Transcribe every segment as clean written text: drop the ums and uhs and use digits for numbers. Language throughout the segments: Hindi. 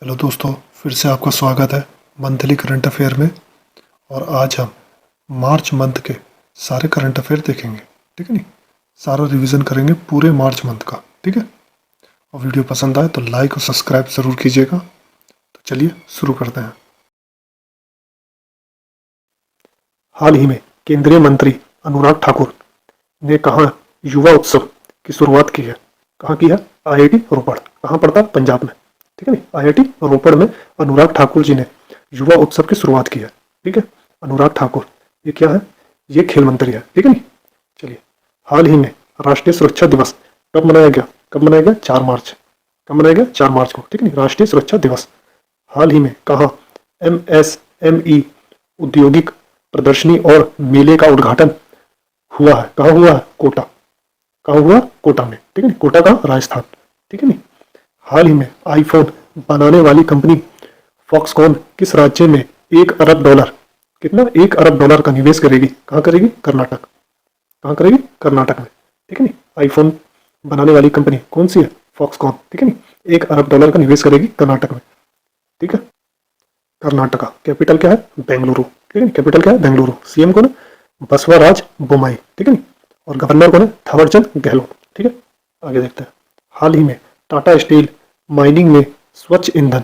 हेलो दोस्तों, फिर से आपका स्वागत है मंथली करंट अफेयर में। और आज हम मार्च मंथ के सारे करंट अफेयर देखेंगे। ठीक है, नहीं सारा रिवीजन करेंगे पूरे मार्च मंथ का। ठीक है, और वीडियो पसंद आए तो लाइक और सब्सक्राइब ज़रूर कीजिएगा। तो चलिए शुरू करते हैं। हाल ही में केंद्रीय मंत्री अनुराग ठाकुर ने कहाँ युवा उत्सव की शुरुआत की है? कहाँ की है? आईआईटी रोपड़। कहाँ पड़ता है? पंजाब में। ठीक है नहीं, आईआईटी रोपड़ में अनुराग ठाकुर जी ने युवा उत्सव की शुरुआत की है। ठीक है, अनुराग ठाकुर ये क्या है? ये खेल मंत्री है। ठीक है नहीं, चलिए। हाल ही में राष्ट्रीय सुरक्षा दिवस कब मनाया गया? कब मनाया गया? 4 मार्च। कब मनाया गया? 4 मार्च को। ठीक है नहीं, राष्ट्रीय सुरक्षा दिवस। हाल ही में कहाँ एमएसएमई औद्योगिक प्रदर्शनी और मेले का उद्घाटन हुआ है? कहाँ हुआ है? कोटा। कहाँ हुआ? कोटा में। ठीक है नहीं, कोटा का राजस्थान। ठीक है नहीं। हाल ही में आईफोन बनाने वाली कंपनी फॉक्सकॉन किस राज्य में $1 अरब, कितना? $1 अरब का निवेश करेगी? कहाँ करेगी? कर्नाटक। कहाँ करेगी? कर्नाटक में। ठीक है नहीं, आईफोन बनाने वाली कंपनी कौन सी है? फॉक्सकॉन। ठीक है नहीं, $1 अरब का निवेश करेगी कर्नाटक में। ठीक है, कर्नाटका। कैपिटल क्या है? बेंगलुरु। ठीक है, कैपिटल क्या है? बेंगलुरु। सीएम कौन है? बसवराज बोम्मई। ठीक है नहीं, और गवर्नर कौन है? थावरचंद गहलोत। ठीक है, आगे देखते हैं। हाल ही में टाटा स्टील माइनिंग में स्वच्छ ईंधन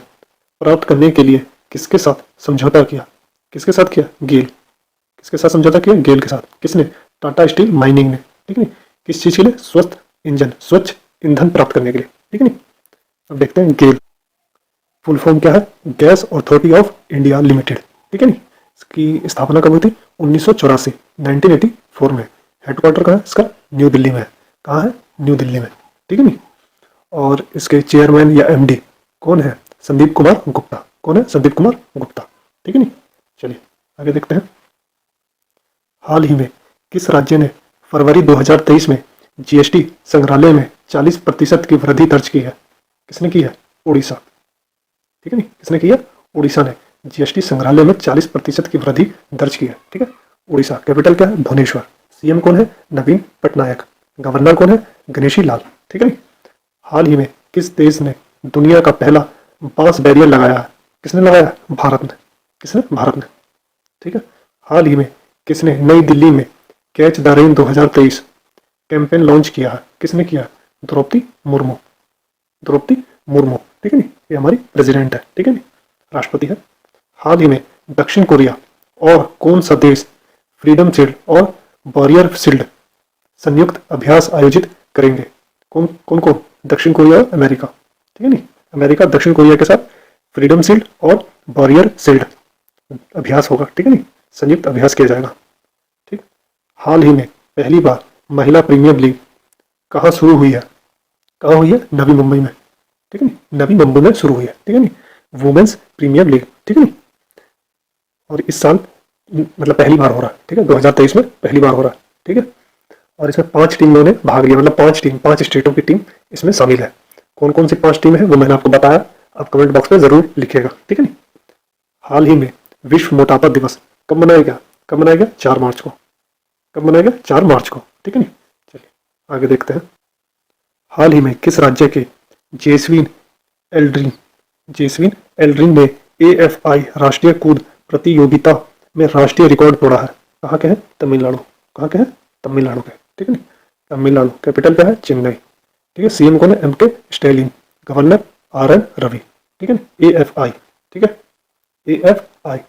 प्राप्त करने के लिए किसके साथ समझौता किया? किसके साथ किया? गेल। किसके साथ समझौता किया? गेल के साथ। किसने? टाटा स्टील माइनिंग ने। ठीक है नहीं, किस चीज के लिए? स्वच्छ ईंधन प्राप्त करने के लिए। ठीक है नहीं, अब देखते हैं गेल फुल फॉर्म क्या है? Gas authority of India limited. ठीक है नहीं, इसकी स्थापना कब हुई थी? 1984, 1984 में। हेडक्वार्टर कहाँ है इसका? न्यू दिल्ली में है। कहाँ है? न्यू दिल्ली में। ठीक है नहीं, और इसके चेयरमैन या एमडी कौन है? संदीप कुमार गुप्ता। कौन है? संदीप कुमार गुप्ता। ठीक है नहीं, चलिए आगे देखते हैं। हाल ही में किस राज्य ने फरवरी 2023 में जीएसटी संग्रहालय में 40% की वृद्धि दर्ज की है? किसने की है? उड़ीसा। ठीक है नहीं, किसने की है? उड़ीसा ने जीएसटी संग्रहालय में 40% की वृद्धि दर्ज की है। ठीक है, उड़ीसा। कैपिटल क्या है? भुवनेश्वर। सीएम कौन है? नवीन पटनायक। गवर्नर कौन है? गणेशी लाल। ठीक है नहीं, हाल ही में किस देश ने दुनिया का पहला बांस बैरियर लगाया है? किसने लगाया? भारत ने। किसने? भारत ने। ठीक है, हाल ही में किसने नई दिल्ली में catch the rain 2023 campaign launch किया है? किसने किया? द्रौपदी मुर्मू। द्रौपदी मुर्मू। ठीक है नहीं, ये हमारी प्रेसिडेंट है। ठीक है नहीं, राष्ट्रपति है। हाल ही में दक्षिण कोरिया और कौन सा देश फ्रीडम शील्ड और वॉरियर शील्ड संयुक्त अभ्यास आयोजित करेंगे? कौन कौन कौन? दक्षिण कोरिया और अमेरिका। ठीक है नहीं, अमेरिका दक्षिण कोरिया के साथ फ्रीडम शील्ड और वॉरियर शील्ड अभ्यास होगा। ठीक है नहीं, संयुक्त अभ्यास किया जाएगा। ठीक, हाल ही में पहली बार महिला प्रीमियर लीग कहाँ शुरू हुई है? कहाँ हुई है? नवी मुंबई में। ठीक है नहीं, नवी मुंबई में शुरू हुई है। ठीक है नहीं, वुमेन्स प्रीमियर लीग। ठीक है नहीं, और इस साल मतलब पहली बार हो रहा है। ठीक है, 2023 में पहली बार हो रहा है। ठीक है, और इसमें 5 टीमों ने भाग लिया, मतलब 5 स्टेटों की टीम इसमें शामिल है। कौन कौन सी 5 टीम है वो मैंने आपको बताया, आप कमेंट बॉक्स में जरूर लिखिएगा। ठीक है नहीं, हाल ही में विश्व मोटापा दिवस कब मनाया गया? कब मनाया गया? 4 मार्च को। कब मनाया गया? 4 मार्च को। ठीक है नहीं, चलिए आगे देखते हैं। हाल ही में किस राज्य के जेसविन एल्ड्रिन जेसविन एल्ड्रिन ने एएफआई राष्ट्रीय कूद प्रतियोगिता में राष्ट्रीय रिकॉर्ड तोड़ा है? कहाँ के हैं? तमिलनाडु। कहाँ के हैं? तमिलनाडु के। ठीक है नहीं, तमिलनाडु। कैपिटल क्या है? चेन्नई। ठीक है, सीएम कौन है? MK Stalin. Governor RN Ravi. ठीक है, एएफआई। ठीक है, AFI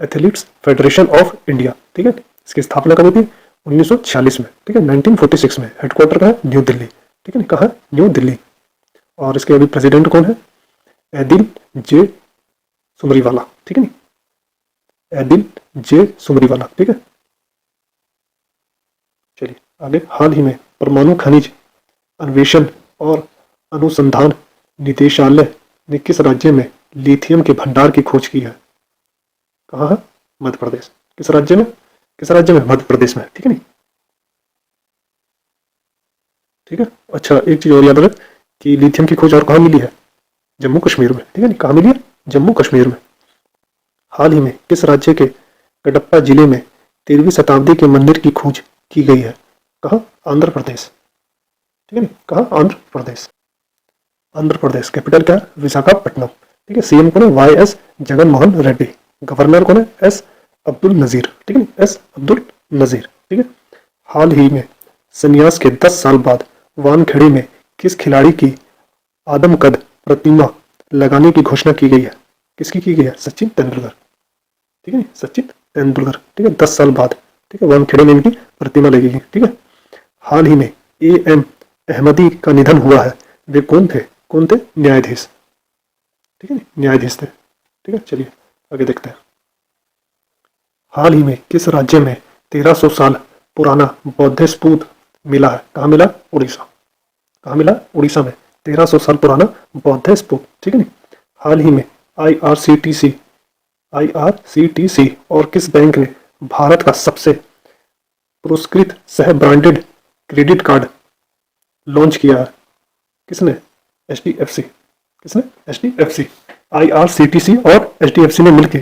athletes federation of India. ठीक है, इसकी स्थापना कब हुई थी? 1946 में। ठीक है, 1946 में। हेडक्वार्टर कहाँ है? न्यू दिल्ली। ठीक है, कहाँ? न्यू दिल्ली। और इसके अभी प्रेसिडेंट कौन है? एदिल जे सुमरीवाला। ठीक है नहीं, एदिल जे सुमरीवाला। ठीक है, चलिए आगे। हाल ही में परमाणु खनिज अन्वेषण और अनुसंधान निदेशालय ने किस राज्य में लिथियम के भंडार की खोज की है? कहाँ है? मध्य प्रदेश। किस राज्य में? किस राज्य में? मध्य प्रदेश में। ठीक है नहीं, ठीक है। अच्छा, एक चीज और याद रखें कि लिथियम की खोज और कहाँ मिली है? जम्मू कश्मीर में। ठीक है नहीं, कहाँ मिली है? जम्मू कश्मीर में। हाल ही में किस राज्य के कडप्पा जिले में 13वीं शताब्दी के मंदिर की खोज की गई है? कहाँ? आंध्र प्रदेश। ठीक है नहीं, कहाँ? आंध्र प्रदेश। आंध्र प्रदेश। कैपिटल क्या है? विशाखापट्टनम। ठीक है। सीएम कौन है? Y S Jagan Mohan Reddy. Governor कौन है? एस अब्दुल नजीर, ठीक है, एस अब्दुल नजीर, ठीक है। हाल ही में संन्यास के 10 साल बाद वानखेड़े में किस खिलाड़ी की आदमकद प्रतिमा लगाने की घोषणा की गई है? किसकी की गई है? सचिन तेंदुलकर, ठीक है, सचिन तेंदुलकर, ठीक है, 10 साल बाद, ठीक है, वानखेड़े में इनकी प्रतिमा लगेगी, ठीक है। हाल ही में ए एम अहमदी का निधन हुआ है, वे कौन थे? कौन थे? न्यायाधीश, ठीक है, न्यायाधीश थे, ठीक है। चलिए आगे देखते हैं। हाल ही में किस राज्य में 1300 साल पुराना बौद्ध स्तूप मिला है? कहाँ मिला? उड़ीसा। कहाँ मिला? उड़ीसा में 1300 साल पुराना बौद्ध स्तूप, ठीक है। हाल ही में आईआरसीटीसी और किस बैंक ने भारत का सबसे पुरस्कृत सह ब्रांडेड क्रेडिट कार्ड लॉन्च किया है? किसने? एचडीएफसी। किसने? एचडीएफसी। आईआरसीटीसी और एचडीएफसी ने मिलकर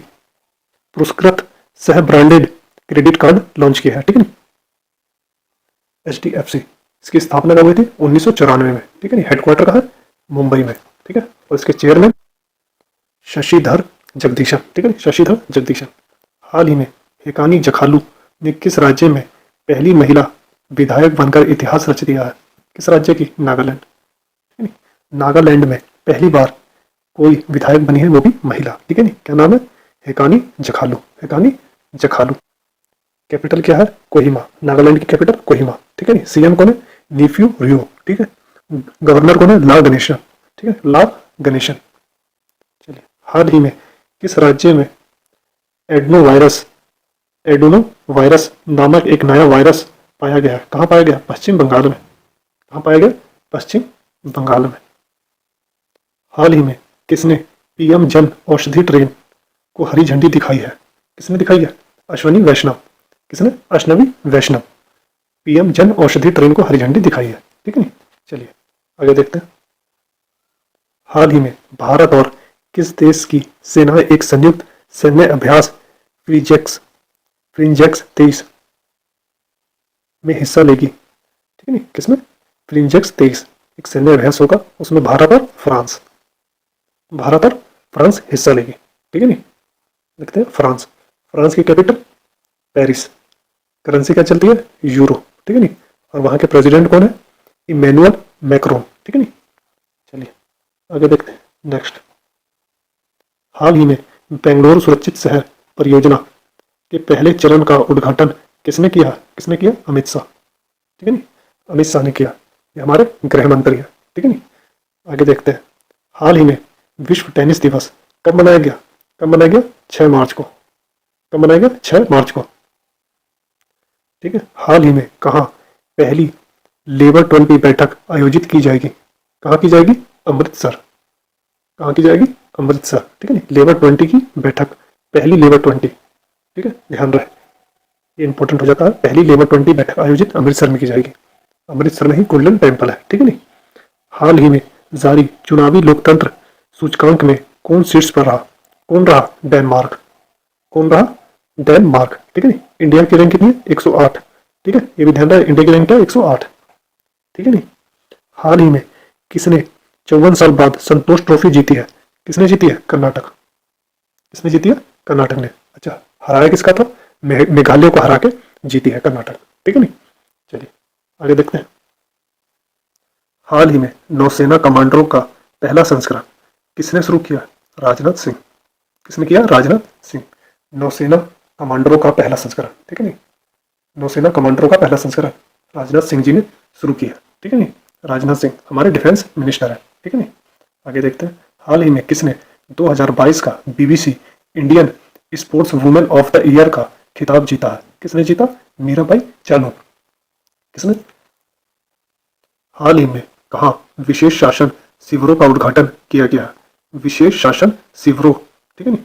पुरस्कृत सह ब्रांडेड क्रेडिट कार्ड लॉन्च किया है, ठीक है। एचडीएफसी, इसकी स्थापना कब हुई थी? 1994 में, ठीक है। हेडक्वार्टर कहाँ है? मुंबई में, ठीक है। और इसके चेयरमैन शशिधर जगदीशन, ठीक है, शशिधर जगदीशन। हाल ही में हिकानी जखालू ने किस राज्य में पहली महिला विधायक बनकर इतिहास रच दिया है? किस राज्य की? नागालैंड, ठीक है। नागालैंड में पहली बार कोई विधायक बनी है, वो भी महिला, ठीक है नी। क्या नाम है? हिकानी जखालू, हिकानी जखालू। कैपिटल क्या है? कोहिमा, नागालैंड की कैपिटल कोहिमा, ठीक है। सीएम कौन है? नीफ्यू रियो, ठीक है। गवर्नर कौन है? ला गणेशन, ठीक है, ला गणेशन। चलिए, हाल ही में किस राज्य में एडनो वायरस नामक एक नया वायरस पाया गया है? कहाँ पाया गया? पश्चिम बंगाल में। कहाँ पाया गया? पश्चिम बंगाल में। हाल ही में किसने पीएम जन औषधि ट्रेन को हरी झंडी दिखाई है? किसने दिखाई है? अश्वनी वैष्णव। किसने? अश्वनी वैष्णव। पीएम जन औषधि ट्रेन को हरी झंडी दिखाई है, ठीक है। चलिए आगे देखते हैं। हाल ही में भारत और किस देश की सेनाएं एक संयुक्त सैन्य अभ्यास फ्रीजेक्स 23 में हिस्सा लेगी? ठीक है नी, किसमें? फ्रीजेक्स 23 एक सैन्य अभ्यास होगा, उसमें भारत और फ्रांस हिस्सा लेगी, ठीक है नी। देखते हैं फ्रांस की कैपिटल पेरिस। करेंसी क्या चलती है? यूरो, ठीक है नी। और वहां के प्रेसिडेंट कौन है? इमैनुअल मैक्रोन, ठीक है नी। चलिए आगे देखते हैं नेक्स्ट। हाल ही में बेंगलुरु सुरक्षित शहर परियोजना के पहले चरण का उद्घाटन किसने किया? अमित शाह, ठीक है नी, अमित शाह ने किया। ये हमारे गृह मंत्री है, ठीक है नी। आगे देखते हैं। हाल ही में विश्व टेनिस दिवस कब मनाया गया? 6 मार्च को। कब मनाया गया? 6 मार्च को, ठीक है। हाल ही में कहाँ पहली लेबर 20 बैठक आयोजित की जाएगी? कहाँ की जाएगी? अमृतसर। कहाँ की जाएगी? अमृतसर, ठीक है। लेबर 20 की बैठक, पहली लेबर 20, ठीक है, ध्यान रहे, ये इंपॉर्टेंट हो जाता है। पहली लेबर 20 बैठक आयोजित अमृतसर में की जाएगी। अमृतसर में ही गोल्डन टेम्पल है, ठीक है नहीं। हाल ही में जारी चुनावी लोकतंत्र सूचकांक में कौन शीर्ष पर रहा? कौन रहा? डेनमार्क। कौन रहा? डेनमार्क, ठीक है नहीं। इंडिया की रैंक कितनी है? 108, ठीक है, ये भी ध्यान रहे, इंडिया की रैंक क्या है? 108, ठीक है नहीं। हाल ही में किसने 54 साल बाद संतोष ट्रॉफी जीती है? किसने जीती है? कर्नाटक। किसने जीती है? कर्नाटक ने। अच्छा, हराया किसका था? मेघालय को हरा के जीती है कर्नाटक, ठीक है नहीं। चलिए आगे देखते हैं। हाल ही में नौसेना कमांडरों का पहला संस्करण किसने शुरू किया? राजनाथ सिंह। किसने किया? राजनाथ सिंह। नौसेना कमांडरों का पहला संस्करण, ठीक है नहीं, नौसेना कमांडरों का पहला संस्करण राजनाथ सिंह जी ने शुरू किया, ठीक है नहीं। राजनाथ सिंह हमारे डिफेंस मिनिस्टर है, ठीक है नहीं। आगे देखते हैं। हाल ही में किसने 2022 का BBC Indian sports women of the year का खिताब जीता है? किसने जीता? मीराबाई चानू। किसने? हाल ही में कहा विशेष शासन शिविरों का उद्घाटन किया गया? विशेष शासन शिविरों, ठीक है नहीं,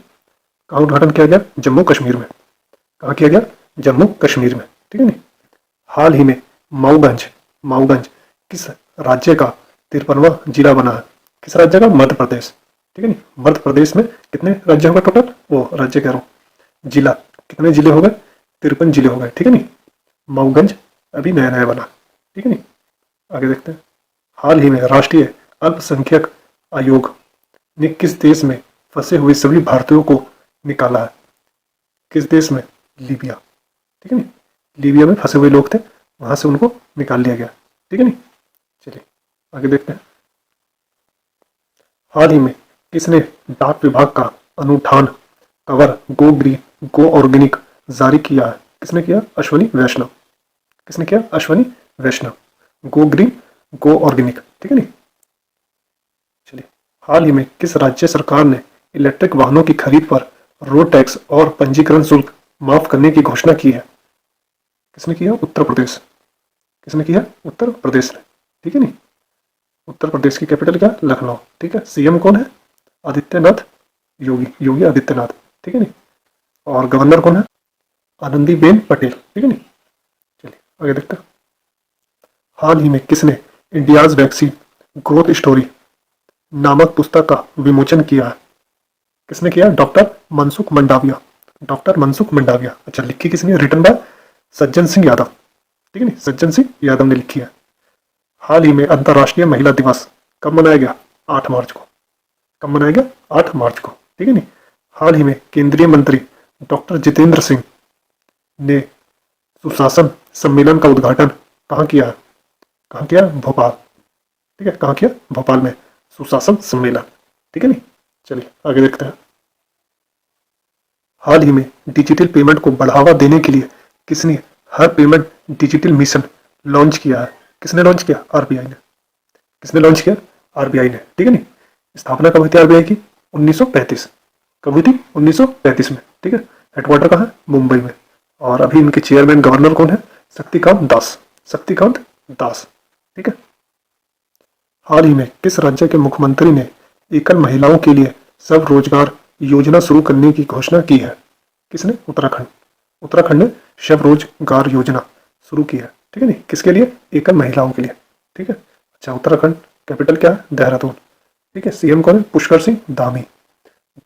कहाँ उद्घाटन किया गया? जम्मू कश्मीर में। कहाँ किया गया? जम्मू कश्मीर में, ठीक है नहीं। हाल ही में माऊगंज किस राज्य का 53वां जिला बना है? किस राज्य का? मध्य प्रदेश, ठीक है नहीं। मध्य प्रदेश में कितने राज्य होगा टोटल? वो राज्य कह रहा हूँ, जिला कितने जिले हो गए? 53 जिले हो गए, ठीक है नहीं। माऊगंज अभी नया नया बना, ठीक है नहीं। आगे देखते हैं। हाल ही में राष्ट्रीय अल्पसंख्यक आयोग ने किस देश में फंसे हुए सभी भारतीयों को निकाला है। किस देश में? लीबिया। ठीक है नहीं, लीबिया में फंसे हुए लोग थे, वहां से उनको निकाल लिया गया। ठीक है नहीं, चलिए आगे देखते हैं। हाल ही में किसने डाक विभाग का अनुठान cover go green go organic जारी किया है? किसने किया? अश्वनी वैष्णव। किसने किया? Ashwini Vaishnaw. Go green go organic. ठीक है नहीं, चलिए। हाल ही में किस राज्य सरकार ने इलेक्ट्रिक वाहनों की खरीद पर रोड टैक्स और पंजीकरण शुल्क माफ करने की घोषणा की है? किसने किया? उत्तर प्रदेश। किसने किया? उत्तर प्रदेश ने। ठीक है नहीं, उत्तर प्रदेश की कैपिटल क्या? लखनऊ। ठीक है, सीएम कौन है? आदित्यनाथ योगी, योगी आदित्यनाथ। ठीक है नहीं, और गवर्नर कौन है? आनंदीबेन पटेल। ठीक है नहीं, चलिए आगे देखते हैं। हाल ही में किसने इंडियाज वैक्सीन ग्रोथ स्टोरी नामक पुस्तक का विमोचन किया है? किसने किया? डॉक्टर मनसुख मंडाविया। डॉक्टर मनसुख मंडाविया। अच्छा, लिखी किसने? Written by Sajjan Singh Yadav. ठीक है नहीं, सज्जन सिंह यादव ने लिखी है। हाल ही में अंतर्राष्ट्रीय महिला दिवस कब मनाया गया? 8 मार्च को। कब मनाया गया? 8 मार्च को। ठीक है नहीं, हाल ही में केंद्रीय मंत्री डॉक्टर जितेंद्र सिंह ने सुशासन सम्मेलन का उद्घाटन कहाँ किया है? कहाँ किया? भोपाल। ठीक है, कहाँ किया? भोपाल में सुशासन सम्मेलन। ठीक है नहीं, चलिए आगे देखते हैं। हाल ही में डिजिटल पेमेंट को बढ़ावा देने के लिए किसने हर पेमेंट डिजिटल मिशन लॉन्च किया है? किसने लॉन्च किया? आरबीआई ने। किसने लॉन्च किया? आरबीआई ने। ठीक है नहीं, स्थापना कब हुई थी आरबीआई की? 1935। कब हुई थी? 1935 में। ठीक है, हेडक्वार्टर कहाँ है? मुंबई में। और अभी इनके चेयरमैन गवर्नर कौन है? शक्तिकांत दास। शक्तिकांत दास। ठीक है। हाल ही में किस राज्य के मुख्यमंत्री ने एकल महिलाओं के लिए सब रोजगार योजना शुरू करने की घोषणा की है? किसने? उत्तराखंड। उत्तराखंड ने सब रोजगार योजना शुरू की है। ठीक है नहीं, किसके लिए? एकल महिलाओं के लिए। ठीक है, अच्छा, उत्तराखंड कैपिटल क्या है? देहरादून। ठीक है, सीएम कौन है? पुष्कर सिंह धामी।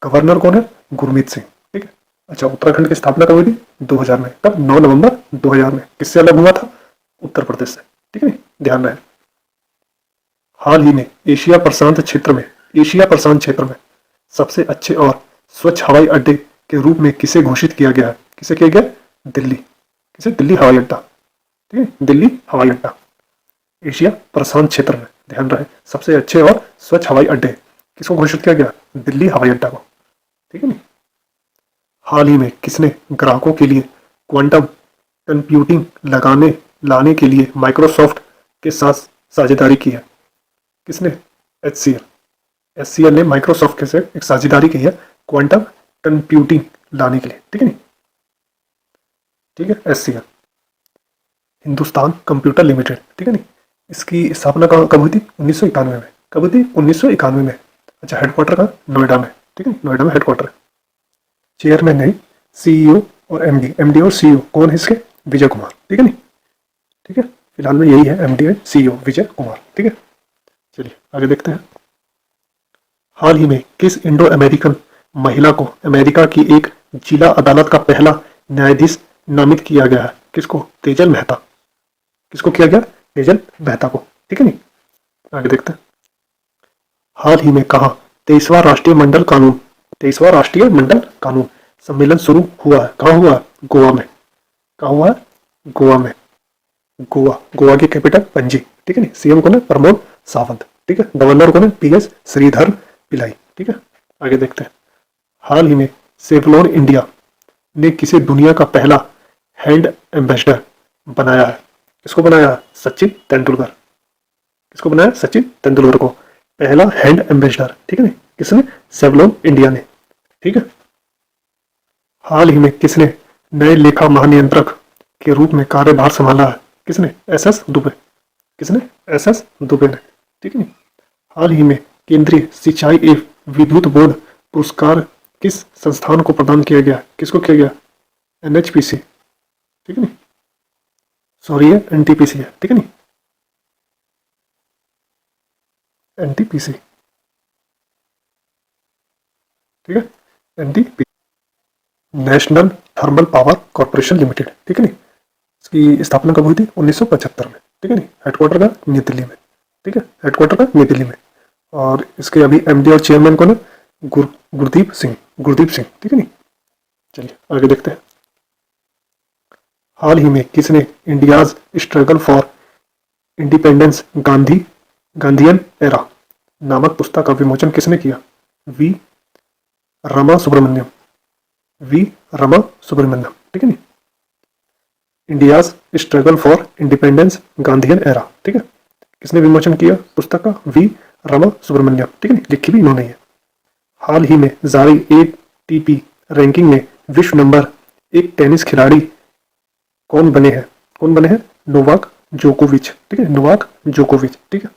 गवर्नर कौन है? गुरमीत सिंह। ठीक है, अच्छा, उत्तराखंड की स्थापना कब हुई थी? 2000 में। कब? 9 नवंबर 2000 में। किससे अलग हुआ था? उत्तर प्रदेश से। ठीक है, ध्यान रहे। हाल ही में एशिया प्रशांत क्षेत्र में सबसे अच्छे और स्वच्छ हवाई अड्डे के रूप में किसे घोषित किया गया है? किसे किया गया? दिल्ली। किसे? दिल्ली हवाई अड्डा। ठीक है, दिल्ली हवाई अड्डा एशिया प्रशांत क्षेत्र में। ध्यान रहे, सबसे अच्छे और स्वच्छ हवाई अड्डे किसको घोषित किया गया? दिल्ली हवाई अड्डा को। ठीक है नहीं, हाल ही में किसने ग्राहकों के लिए क्वांटम कंप्यूटिंग लाने के लिए माइक्रोसॉफ्ट के साथ साझेदारी की है? किसने? HCL ने माइक्रोसॉफ्ट के से एक साझेदारी की है क्वांटम कंप्यूटिंग लाने के लिए। ठीक है नहीं, ठीक है, HCL हिंदुस्तान कंप्यूटर लिमिटेड। ठीक है नहीं, इसकी स्थापना कब हुई थी? 1991 में। कब हुई थी? 1991 में। अच्छा, हेडक्वार्टर का? नोएडा में। ठीक है, नोएडा में हेडक्वार्टर। चेयरमैन नहीं, सीईओ और एमडी और सीईओ कौन है इसके? विजय कुमार। ठीक है नहीं, ठीक है, फिलहाल में यही है एमडी और सीईओ विजय कुमार। ठीक है, चलिए आगे देखते हैं। हाल ही में किस इंडो अमेरिकन महिला को अमेरिका की एक जिला अदालत का पहला न्यायाधीश नामित किया गया है? किसको? तेजल मेहता। किसको किया गया? तेजल मेहता को। ठीक है नहीं, आगे देखते हैं। हाल ही में कहा 23वां राष्ट्रीय मंडल कानून सम्मेलन शुरू हुआ है? कहाँ हुआ? गोवा में। कहाँ हुआ? गोवा में। गोवा की कैपिटल पणजी। ठीक है नहीं, सीएम कौन है? प्रमोद सावंत। ठीक है, गवर्नर कौन है? पीएस श्रीधर पिल्लाई। ठीक है, आगे देखते हैं। हाल ही में सेवलॉन इंडिया ने किसे दुनिया का पहला हैंड एम्बेसडर बनाया है? किसको बनाया? सचिन तेंदुलकर। किसको बनाया? सचिन तेंदुलकर को पहला हैंड एम्बेसडर। ठीक है, किसने? सेवलॉन इंडिया ने। ठीक है, हाल ही में किसने नए लेखा महानियंत्रक के रूप में कार्यभार संभाला है? किसने? SS दुबे। किसने? SS दुबे ने। ठीक है, हाल ही में केंद्रीय सिंचाई एवं विद्युत बोर्ड पुरस्कार किस संस्थान को प्रदान किया गया? किसको किया गया? NHPC। ठीक है नहीं, सॉरी ये NTPC है। ठीक है नहीं, NTPC। ठीक है, NTPC national thermal power corporation limited. ठीक है नहीं, इसकी स्थापना कब हुई थी? 1975 में। ठीक है नहीं, हेडक्वार्टर का नई दिल्ली में। ठीक है, हेडक्वार्टर का नई दिल्ली में। और इसके अभी एमडी और चेयरमैन कौन है? गुरदीप सिंह, गुरदीप सिंह, ठीक है नहीं। चलिए आगे देखते हैं। हाल ही में किसने India's struggle for independence Gandhian era नामक पुस्तक का विमोचन किसने किया? वी रमा सुब्रमण्यम, वी रमा सुब्रमण्यम, ठीक है नहीं। India's struggle for independence Gandhian era, ठीक है, किसने विमोचन किया पुस्तक का? वी रमा सुब्रमण्यम, ठीक है नहीं, लिखी भी इन्होंने है। हाल ही में जारी एटीपी रैंकिंग में विश्व नंबर 1 टेनिस खिलाड़ी कौन बने हैं? कौन बने हैं? नोवाक जोकोविच, ठीक है, नोवाक जोकोविच, ठीक है।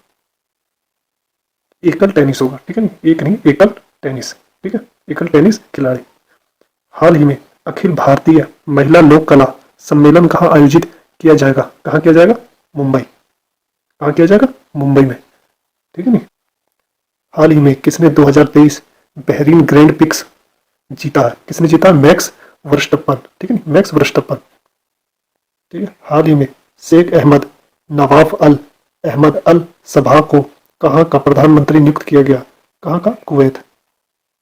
एकल टेनिस होगा, ठीक है नहीं, एक नहीं, एकल टेनिस, ठीक है, एकल टेनिस खिलाड़ी। हाल ही में अखिल भारतीय महिला लोक कला सम्मेलन कहाँ आयोजित किया जाएगा? कहाँ किया जाएगा? मुंबई। कहाँ किया जाएगा? मुंबई में, ठीक है नहीं। हाल ही में किसने 2023 बहरीन ग्रैंड पिक्स जीता है? किसने जीता? मैक्स वर्स्टप्पन, ठीक है नहीं, मैक्स वर्स्टप्पन, ठीक है। हाल ही में शेख अहमद नवाफ अहमद अल सबाह को कहाँ का प्रधानमंत्री नियुक्त किया गया? कहाँ का? कुवैत।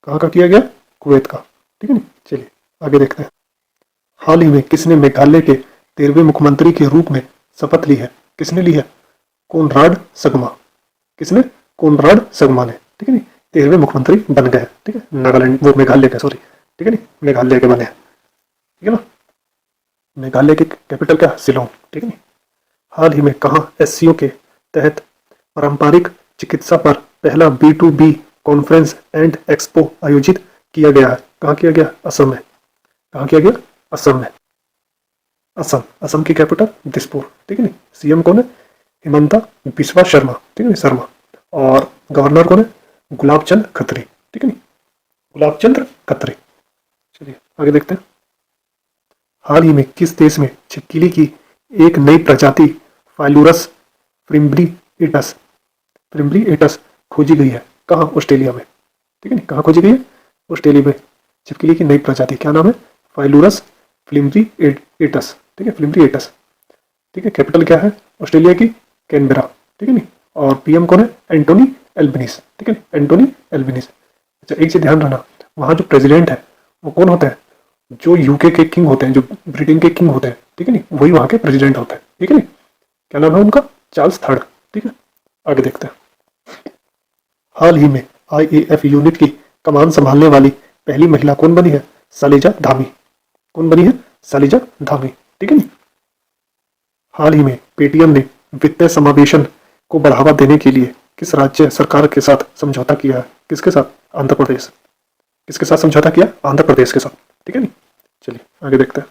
कहाँ का किया गया? कुवैत का, ठीक है नहीं। चलिए आगे देखते हैं। हाल ही में किसने मेघालय के 13वें मुख्यमंत्री के रूप में शपथ ली है? किसने ली है? कोनराड संगमा, किसने? कोनराड संगमा ने, ठीक है नहीं, 13वें मुख्यमंत्री बन गए, ठीक है, नागालैंड, वो मेघालय के, सॉरी, ठीक है नहीं, मेघालय के बने, ठीक है ना। मेघालय की कैपिटल क्या? शिलोंग, ठीक है नहीं। हाल ही में कहाँ एससीओ के तहत पारंपरिक चिकित्सा पर पहला B2B कॉन्फ्रेंस एंड एक्सपो आयोजित किया गया है? कहाँ किया गया? असम में। कहाँ किया गया? असम में। असम, असम की कैपिटल दिसपुर, ठीक है नहीं। सीएम कौन है? हिमंता बिस्वा शर्मा, ठीक है नहीं, शर्मा। और गवर्नर कौन है? गुलाब चंद खत्री, ठीक है नहीं, गुलाब चंद्र खत्री। चलिए आगे देखते हैं। हाल ही में किस देश में छिपकली की एक नई प्रजाति फाइलूरस फ्रिम्ब्रिएटस खोजी गई है? कहाँ? ऑस्ट्रेलिया में, ठीक है नहीं, कहाँ खोजी गई है? ऑस्ट्रेलिया में छिपकली की नई प्रजाति, क्या नाम है? फाइलूरस फ्लिम्ब्रिएटस, ठीक है, फ्लिम्ब्रिएटस, ठीक है। कैपिटल क्या है ऑस्ट्रेलिया की? कैनबेरा, ठीक है नहीं। और पीएम कौन है? एंटोनी एल्बनीज, ठीक है, एंटोनी एल्बनीज। अच्छा एक चीज ध्यान रखना, वहाँ जो प्रेसिडेंट है वो कौन होता है? जो यूके के किंग होते हैं, जो ब्रिटेन के किंग होते हैं, ठीक है नहीं, वही वहाँ के प्रेसिडेंट होते हैं, ठीक है नहीं। क्या नाम है उनका? चार्ल्स थर्ड, ठीक है। आगे देखते हैं। हाल ही में IAF यूनिट की कमान संभालने वाली पहली महिला कौन बनी है? सलीजा धामी। कौन बनी है? सलीजा धामी, ठीक है नहीं। हाल ही में पेटीएम ने वित्तीय समावेशन को बढ़ावा देने के लिए किस राज्य सरकार के साथ समझौता किया है? किसके साथ? आंध्र प्रदेश। किसके साथ समझौता किया? आंध्र प्रदेश के साथ, ठीक है नहीं। चलिए आगे देखते हैं।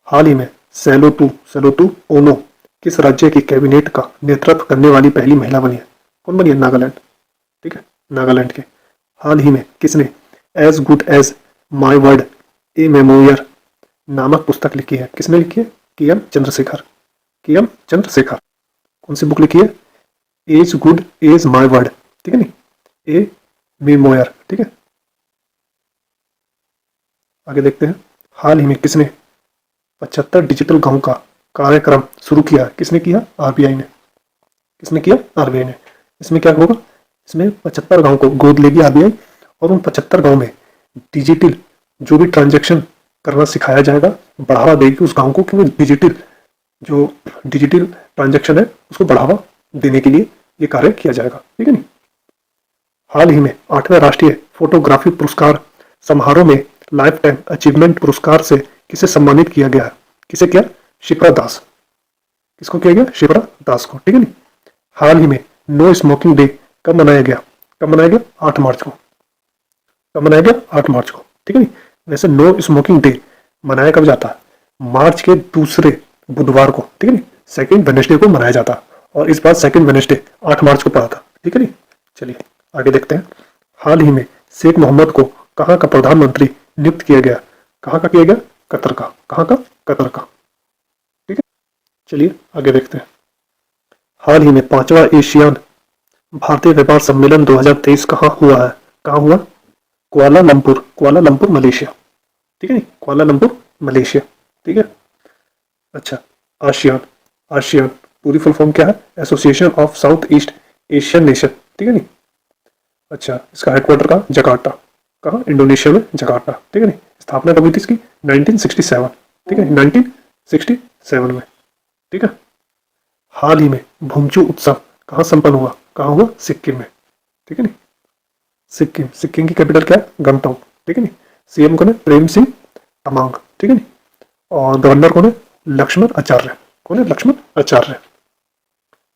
हाल ही में सेलोतू ओनो किस राज्य की कैबिनेट का नेतृत्व करने वाली पहली महिला बनी है? कौन बनी है? नागालैंड, ठीक है, नागालैंड के। हाल ही में किसने as good as my word a memoir नामक पुस्तक लिखी है? किसने लिखी है? KM Chandrashekhar, KM Chandrashekhar. कौन सी बुक लिखी है? As good as my word, ठीक है नहीं, ए मेमोयर, ठीक है। आगे देखते हैं। हाल ही में किसने 75 डिजिटल गांव का कार्यक्रम शुरू किया? किसने किया? RBI ने। किसने किया? RBI ने। इसमें क्या होगा? इसमें 75 गांव को गोद लेगी RBI और उन 75 गांव में डिजिटल जो भी ट्रांजैक्शन करना सिखाया जाएगा, बढ़ावा देगी उस गांव को कि वो डिजिटल ट्रांजैक्शन है उसको बढ़ावा देने के लिए ये कार्य किया जाएगा, ठीक है नहीं। हाल ही में 8वें राष्ट्रीय फोटोग्राफी पुरस्कार समारोह में लाइफ टाइम अचीवमेंट पुरस्कार से किसे सम्मानित किया गया है? किसे किया? शिप्रा दास। किसको किया गया? शिप्रा दास को, ठीक है नहीं। हाल ही में नो स्मोकिंग डे कब मनाया गया? कब मनाया गया? 8 मार्च को। कब मनाया गया? 8 मार्च को, ठीक है नहीं। वैसे नो स्मोकिंग डे मनाया कब जाता है? मार्च के दूसरे बुधवार को, ठीक है नहीं, सेकेंड वेडनेसडे को मनाया जाता है। और इस बार सेकेंड वेडनेसडे 8 मार्च को पड़ा था, ठीक है नहीं। चलिए आगे देखते हैं। हाल ही में शेख मोहम्मद को कहाँ का प्रधानमंत्री नियुक्त किया गया? कहाँ का किया गया? कतर का। कहाँ का? कतर का, ठीक है। चलिए आगे देखते हैं। हाल ही में 5वां एशियान भारतीय व्यापार सम्मेलन 2023 कहाँ हुआ है? कहाँ हुआ? कुआलालंपुर मलेशिया, ठीक है नहीं, कुआलालंपुर मलेशिया, ठीक है। अच्छा आसियान पूरी फुल फॉर्म क्या है? Association of south east Asian nation, ठीक है नहीं। अच्छा इसका हेडक्वार्टर का जकार्ता, कहाँ, इंडोनेशिया में जकार्ता, ठीक है नहीं। स्थापना कब हुई थी इसकी, 1967, ठीक है, 1967 में, ठीक है। हाल ही में भूमचू उत्सव कहाँ संपन्न हुआ, कहाँ हुआ, सिक्किम में, ठीक है नहीं। सिक्किम, सिक्किम की कैपिटल क्या है, गंगटोक, ठीक है नहीं। सीएम कौन है, प्रेम सिंह तमांग, ठीक है नहीं। और गवर्नर कौन है, लक्ष्मण आचार्य, कौन है, लक्ष्मण आचार्य।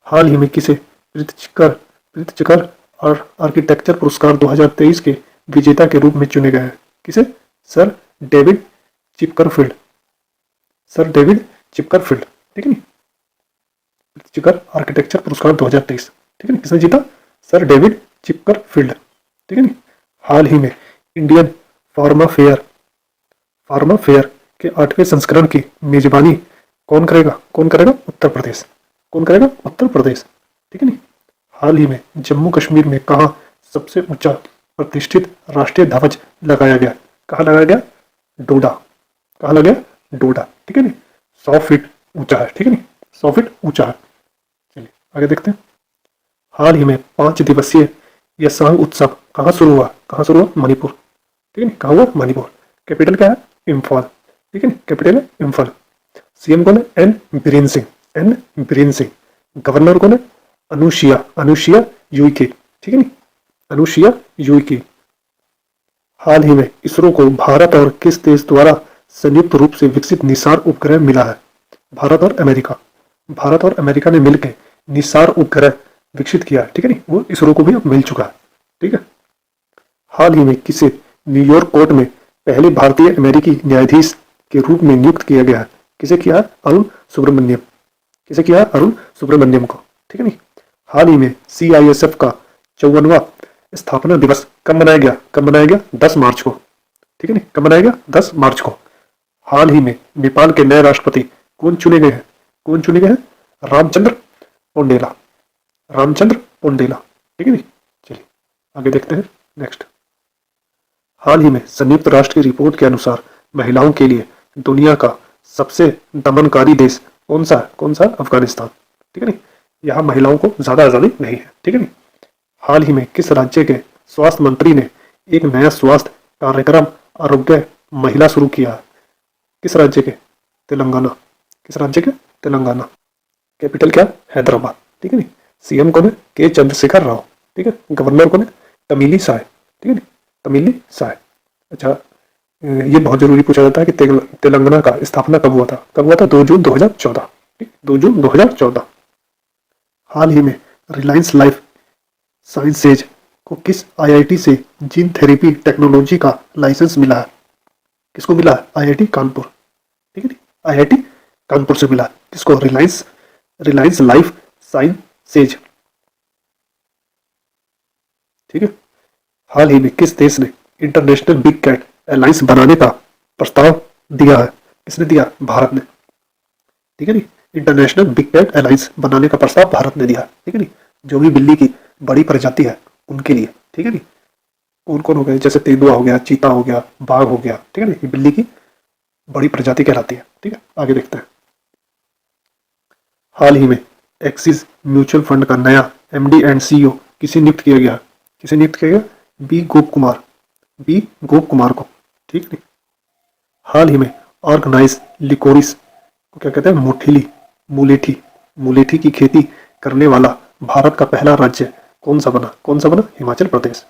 हाल ही में किसे प्रीतचकर और आर्किटेक्चर पुरस्कार 2023 के विजेता के रूप में चुने गए हैं, किसे, सर डेविड चिपकरफील्ड, सर डेविड चिपकरफील्ड, ठीक है नहीं। प्रीतचकर आर्किटेक्चर पुरस्कार 2023, ठीक है नहीं, किसने जीता, सर डेविड चिपकरफील्ड, ठीक है नहीं। हाल ही में इंडियन फार्मा फेयर के 8वें संस्करण की मेजबानी कौन करेगा, कौन करेगा, उत्तर प्रदेश, कौन करेगा, उत्तर प्रदेश, ठीक है नहीं। हाल ही में जम्मू कश्मीर में कहाँ सबसे ऊंचा प्रतिष्ठित राष्ट्रीय ध्वज लगाया गया, कहाँ लगाया गया, डोडा, कहाँ लगाया, डोडा, ठीक है नहीं। 100 फीट ऊंचा है, ठीक है नहीं, 100 फीट ऊंचा है। चलिए आगे देखते हैं। हाल ही में 5 दिवसीय यसांग उत्सव कहाँ शुरू हुआ, कहाँ शुरू हुआ, मणिपुर, ठीक है नहीं, कहाँ हुआ, मणिपुर। कैपिटल क्या है, इम्फाल, ठीक है नहीं, कैपिटल है इम्फाल। सीएम कौन है, N Biren Singh, N Biren Singh. Governor कौन है, अनुशिया युइके, ठीक है नहीं, अनुशिया युइके। हाल ही में इसरो को भारत और किस देश द्वारा संयुक्त रूप से विकसित निसार उपग्रह मिला है, भारत और अमेरिका, भारत और अमेरिका ने मिलकर निसार उपग्रह विकसित किया है, ठीक है नहीं, वो इसरो को भी अब मिल चुका है, ठीक है। हाल ही में किसे न्यूयॉर्क कोर्ट में पहले भारतीय अमेरिकी न्यायाधीश के रूप में नियुक्त किया गया है, किसे किया है, अरुण सुब्रमण्यम, किसे किया है, अरुण सुब्रमण्यम को, ठीक है नहीं। हाल ही में CISF का 54वां स्थापना दिवस कब मनाया गया, कब मनाया गया, 10 मार्च को, ठीक है नहीं, कब मनाया गया, 10 मार्च को। हाल ही में नेपाल के नए राष्ट्रपति कौन चुने गए हैं, कौन चुने गए हैं, रामचंद्र पोंडेला, रामचंद्र पोंडेला, ठीक है नहीं। चलिए आगे देखते हैं नेक्स्ट। हाल ही में संयुक्त राष्ट्र की रिपोर्ट के अनुसार महिलाओं के लिए दुनिया का सबसे दमनकारी देश कौन सा है, कौन सा, अफगानिस्तान, ठीक है नहीं। यहाँ महिलाओं को ज्यादा आजादी नहीं है, ठीक है नहीं। हाल ही में किस राज्य के स्वास्थ्य मंत्री ने एक नया स्वास्थ्य कार्यक्रम आरोग्य महिला शुरू किया है, किस राज्य के, तेलंगाना, किस राज्य के, तेलंगाना। कैपिटल क्या, हैदराबाद, ठीक है नहीं। सीएम कौन है, के चंद्रशेखर राव, ठीक है। गवर्नर कौन है, तमिली साय, ठीक है नहीं, तमिली साय। अच्छा ये बहुत जरूरी पूछा जाता है कि तेलंगाना का स्थापना कब हुआ था, कब हुआ था, 2 जून 2014, ठीक, 2 जून 2014। हाल ही में रिलायंस लाइफ साइंसेज को किस IIT से जीन थेरेपी टेक्नोलॉजी का लाइसेंस मिला है, किसको मिला है, IIT कानपुर, ठीक है नहीं, IIT कानपुर से मिला, किसको, रिलायंस लाइफ साइंसेज, ठीक है। हाल ही में किस देश ने इंटरनेशनल बिग कैट अलायंस बनाने का प्रस्ताव दिया है, किसने दिया, भारत ने, ठीक है नहीं। इंटरनेशनल बिग कैट अलायंस बनाने का प्रस्ताव भारत ने दिया, ठीक है नहीं। जो भी बिल्ली की बड़ी प्रजाति है उनके लिए, ठीक है नहीं। कौन कौन हो गए, जैसे तेंदुआ हो गया, चीता हो गया, बाघ हो गया, ठीक है नहीं, ये बिल्ली की बड़ी प्रजाति कहलाती है, ठीक है। आगे देखते हैं। हाल ही में एक्सिस म्यूचुअल फंड का नया MD एंड CEO किसे नियुक्त किया गया, किसे नियुक्त किया गया, बी गोप कुमार को, ठीक नहीं। हाल ही में ऑर्गेनाइज लिकोरिस को क्या कहते हैं, मुलेठी की खेती करने वाला भारत का पहला राज्य कौन सा बना, कौन सा बना, हिमाचल प्रदेश,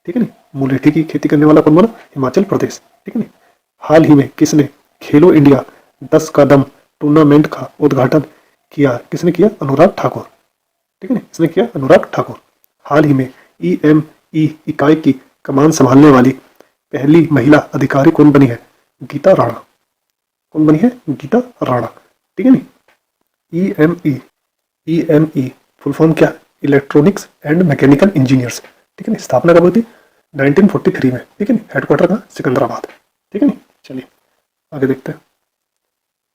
ठीक है नहीं। मुलेठी की खेती करने वाला कौन बना, हिमाचल प्रदेश, ठीक है नहीं। हाल ही में किसने खेलो इंडिया 10 का दम टूर्नामेंट का उद्घाटन किया, किसने किया, अनुराग ठाकुर, ठीक है नहीं, इसने किया, अनुराग ठाकुर। हाल ही में EME इकाई की कमान संभालने वाली पहली महिला अधिकारी कौन बनी है, गीता राणा, कौन बनी है, गीता राणा, ठीक है नहीं। EME फुल फॉर्म क्या, इलेक्ट्रॉनिक्स एंड मैकेनिकल इंजीनियर्स, ठीक है नहीं। स्थापना कब हुई थी, 1943 में, ठीक है नहीं। हेडक्वार्टर का सिकंदराबाद, ठीक है नहीं। चलिए आगे देखते हैं।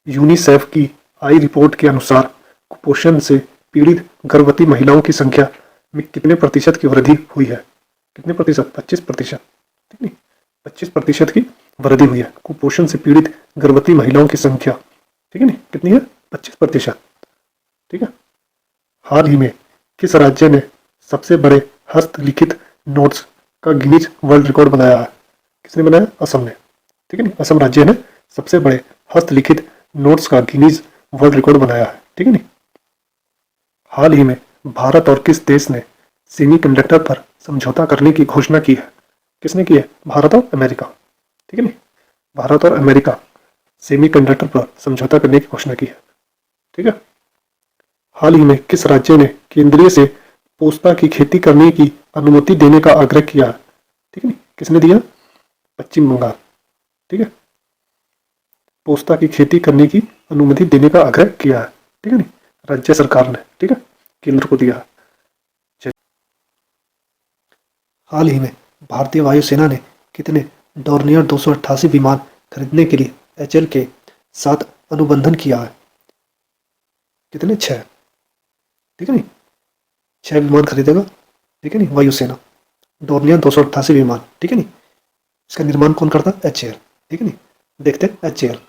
यूनिसेफ की आई रिपोर्ट के अनुसार कुपोषण से पीड़ित गर्भवती महिलाओं की संख्या में कितने प्रतिशत की वृद्धि हुई है, कितने प्रतिशत, 25%, ठीक नहीं, 25% की वृद्धि हुई है कुपोषण से पीड़ित गर्भवती महिलाओं की संख्या, ठीक है नहीं, कितनी है, 25%, ठीक है। हाल ही में किस राज्य ने सबसे बड़े हस्तलिखित नोट्स का गिनीज वर्ल्ड रिकॉर्ड बनाया है, किसने बनाया? असम ने। ठीक है नहीं, असम राज्य ने सबसे बड़े हस्तलिखित नोट्स का गिनीज वर्ल्ड रिकॉर्ड बनाया है। ठीक है नहीं। हाल ही में भारत और किस देश ने सेमीकंडक्टर पर समझौता करने की घोषणा की है? किसने की है? भारत और अमेरिका। ठीक है नहीं, भारत और अमेरिका सेमीकंडक्टर पर समझौता करने की घोषणा की है। ठीक है। हाल ही में किस राज्य ने केंद्रीय से पोस्ता की खेती करने की अनुमति देने का आग्रह किया है? ठीक है नहीं, किसने दिया? पश्चिम बंगाल। ठीक है, पोस्ता की खेती करने की अनुमति देने का आग्रह किया है। ठीक है नहीं, राज्य सरकार ने। ठीक है, केंद्र को दिया है। हाल ही में भारतीय वायुसेना ने कितने डोर्नियर 288 विमान खरीदने के लिए एचएल के साथ अनुबंधन किया है? कितने? 6। ठीक है नहीं, 6 विमान खरीदेगा। ठीक है नहीं, वायुसेना, डोर्नियर 288 विमान। ठीक है नहीं, इसका निर्माण कौन करता? एचएएल। ठीक है नहीं, देखते हैं एचएएल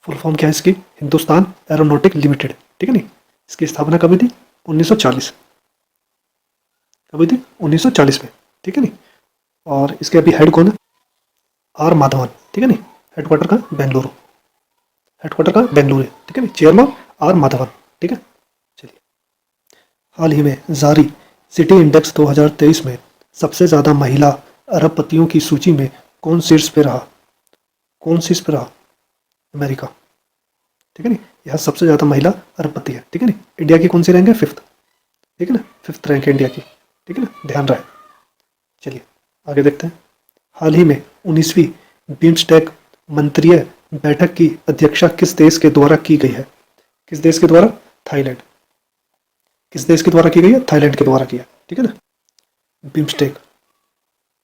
फुल फॉर्म क्या है इसकी? Hindustan aeronautic limited. ठीक है नहीं, इसकी स्थापना कब हुई थी? 1940। कब हुई थी? 1940 में। ठीक है नहीं, और इसके अभी हेड कौन है? आर माधवन। ठीक है नहीं, हेडक्वार्टर का बेंगलुरु। हेडक्वार्टर का बेंगलुरु है। ठीक है नहीं, चेयरमैन आर माधवन। ठीक है, चलिए। हाल ही में जारी सिटी इंडेक्स 2023 में सबसे ज्यादा महिला अरबपतियों की सूची में कौन शीर्ष पे रहा? कौन शीर्ष पे रहा? अमेरिका। ठीक है नहीं, यह सबसे ज्यादा महिला अरबपति है। ठीक है नहीं, इंडिया की कौन सी रैंक है? 5th। ठीक है ना, 5th रैंक है इंडिया की। ठीक है ना, ध्यान रहे। चलिए आगे देखते हैं। हाल ही में 19वीं बिम्स्टेक मंत्रिय बैठक की अध्यक्षता किस देश के द्वारा की गई है? किस देश के द्वारा? थाईलैंड। किस देश के द्वारा की गई है? थाईलैंड के द्वारा किया। ठीक है ना, बिम्स्टेक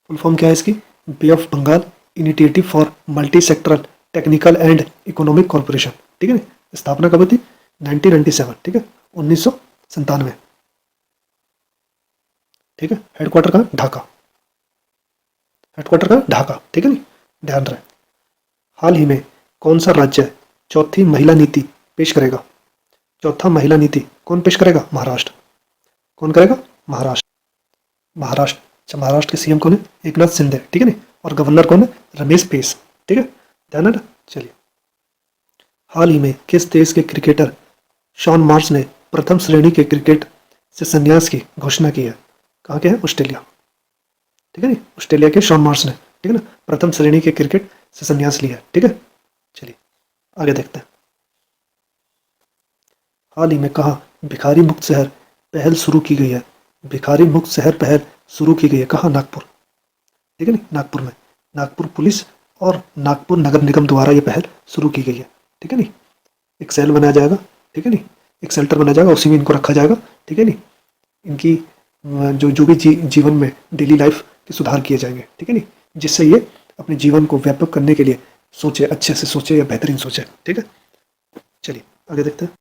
फुल फॉर्म क्या है इसकी? Bay of Bengal Initiative for Multi Sectoral Technical and Economic Corporation. ठीक है ना, स्थापना कब थी? 1997। ठीक है, 1997। ठीक है, हेडक्वार्टर का ढाका। हेडक्वार्टर का ढाका। ठीक है नहीं, ध्यान रहे। हाल ही में कौन सा राज्य चौथी महिला नीति पेश करेगा? चौथा महिला नीति कौन पेश करेगा? महाराष्ट्र। कौन करेगा? महाराष्ट्र। महाराष्ट्र। अच्छा, महाराष्ट्र के सीएम कौन है? एकनाथ शिंदे। ठीक है नहीं, और गवर्नर कौन है? रमेश पेस। ठीक है, ध्यान है। चलिए, हाल ही में किस देश के क्रिकेटर शॉन मार्श ने प्रथम श्रेणी के क्रिकेट से संन्यास की घोषणा की है? कहाँ के हैं? ऑस्ट्रेलिया। ठीक है नहीं, ऑस्ट्रेलिया के शॉन मार्श ने। ठीक है ना, प्रथम श्रेणी के क्रिकेट से संन्यास लिया है। ठीक है, चलिए आगे देखते हैं। हाल ही में कहा भिखारी मुक्त शहर पहल शुरू की गई है? भिखारी मुक्त शहर पहल शुरू की गई है कहाँ? नागपुर। ठीक है नहीं, नागपुर में। नागपुर पुलिस और नागपुर नगर निगम द्वारा ये पहल शुरू की गई है। ठीक है नहीं, एक सेल बनाया जाएगा। ठीक है नहीं, एक शेल्टर बनाया जाएगा, उसी में इनको रखा जाएगा। ठीक है नहीं, इनकी जो भी जीवन में डेली लाइफ के सुधार किए जाएंगे। ठीक है नहीं, जिससे ये अपने जीवन को व्यापक करने के लिए सोचे, अच्छे से सोचे या बेहतरीन सोचे। ठीक है, चलिए आगे देखते हैं।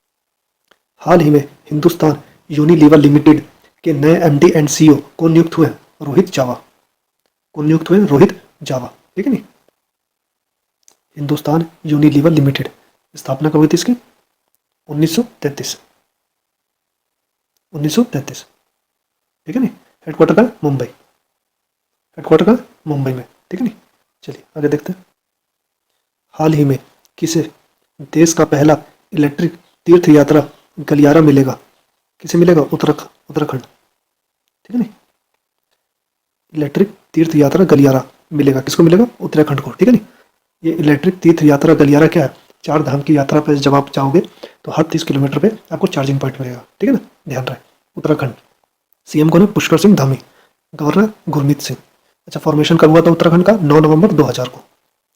हाल ही में हिंदुस्तान यूनिलीवर लिमिटेड के नए एमडी एंड सीईओ कौन नियुक्त हुए हैं? रोहित जावा। कौन नियुक्त हुए हैं? रोहित जावा। ठीक है नहीं, हिंदुस्तान यूनिलीवर लिमिटेड स्थापना कब हुई थी इसकी? 1933। 1933। ठीक है नहीं, हेडक्वार्टर का मुंबई। हेडक्वार्टर का मुंबई में। ठीक है नहीं, चलिए आगे देखते हैं। हाल ही में किसे देश का पहला इलेक्ट्रिक तीर्थ यात्रा गलियारा मिलेगा? किसे मिलेगा? उत्तराखंड। ठीक है नहीं, इलेक्ट्रिक तीर्थ यात्रा गलियारा मिलेगा। किसको मिलेगा? उत्तराखंड को। ठीक है नहीं, ये इलेक्ट्रिक तीर्थ यात्रा गलियारा क्या है? 4 धाम की यात्रा पे जब आप जाओगे तो हर 30 किलोमीटर पे आपको चार्जिंग पॉइंट मिलेगा। ठीक है ना, ध्यान रहे। उत्तराखंड। सीएम कौन है? पुष्कर सिंह धामी। गवर्नर गुरमीत सिंह। अच्छा, फॉर्मेशन कब हुआ था उत्तराखंड का? 9 नवंबर 2000 को।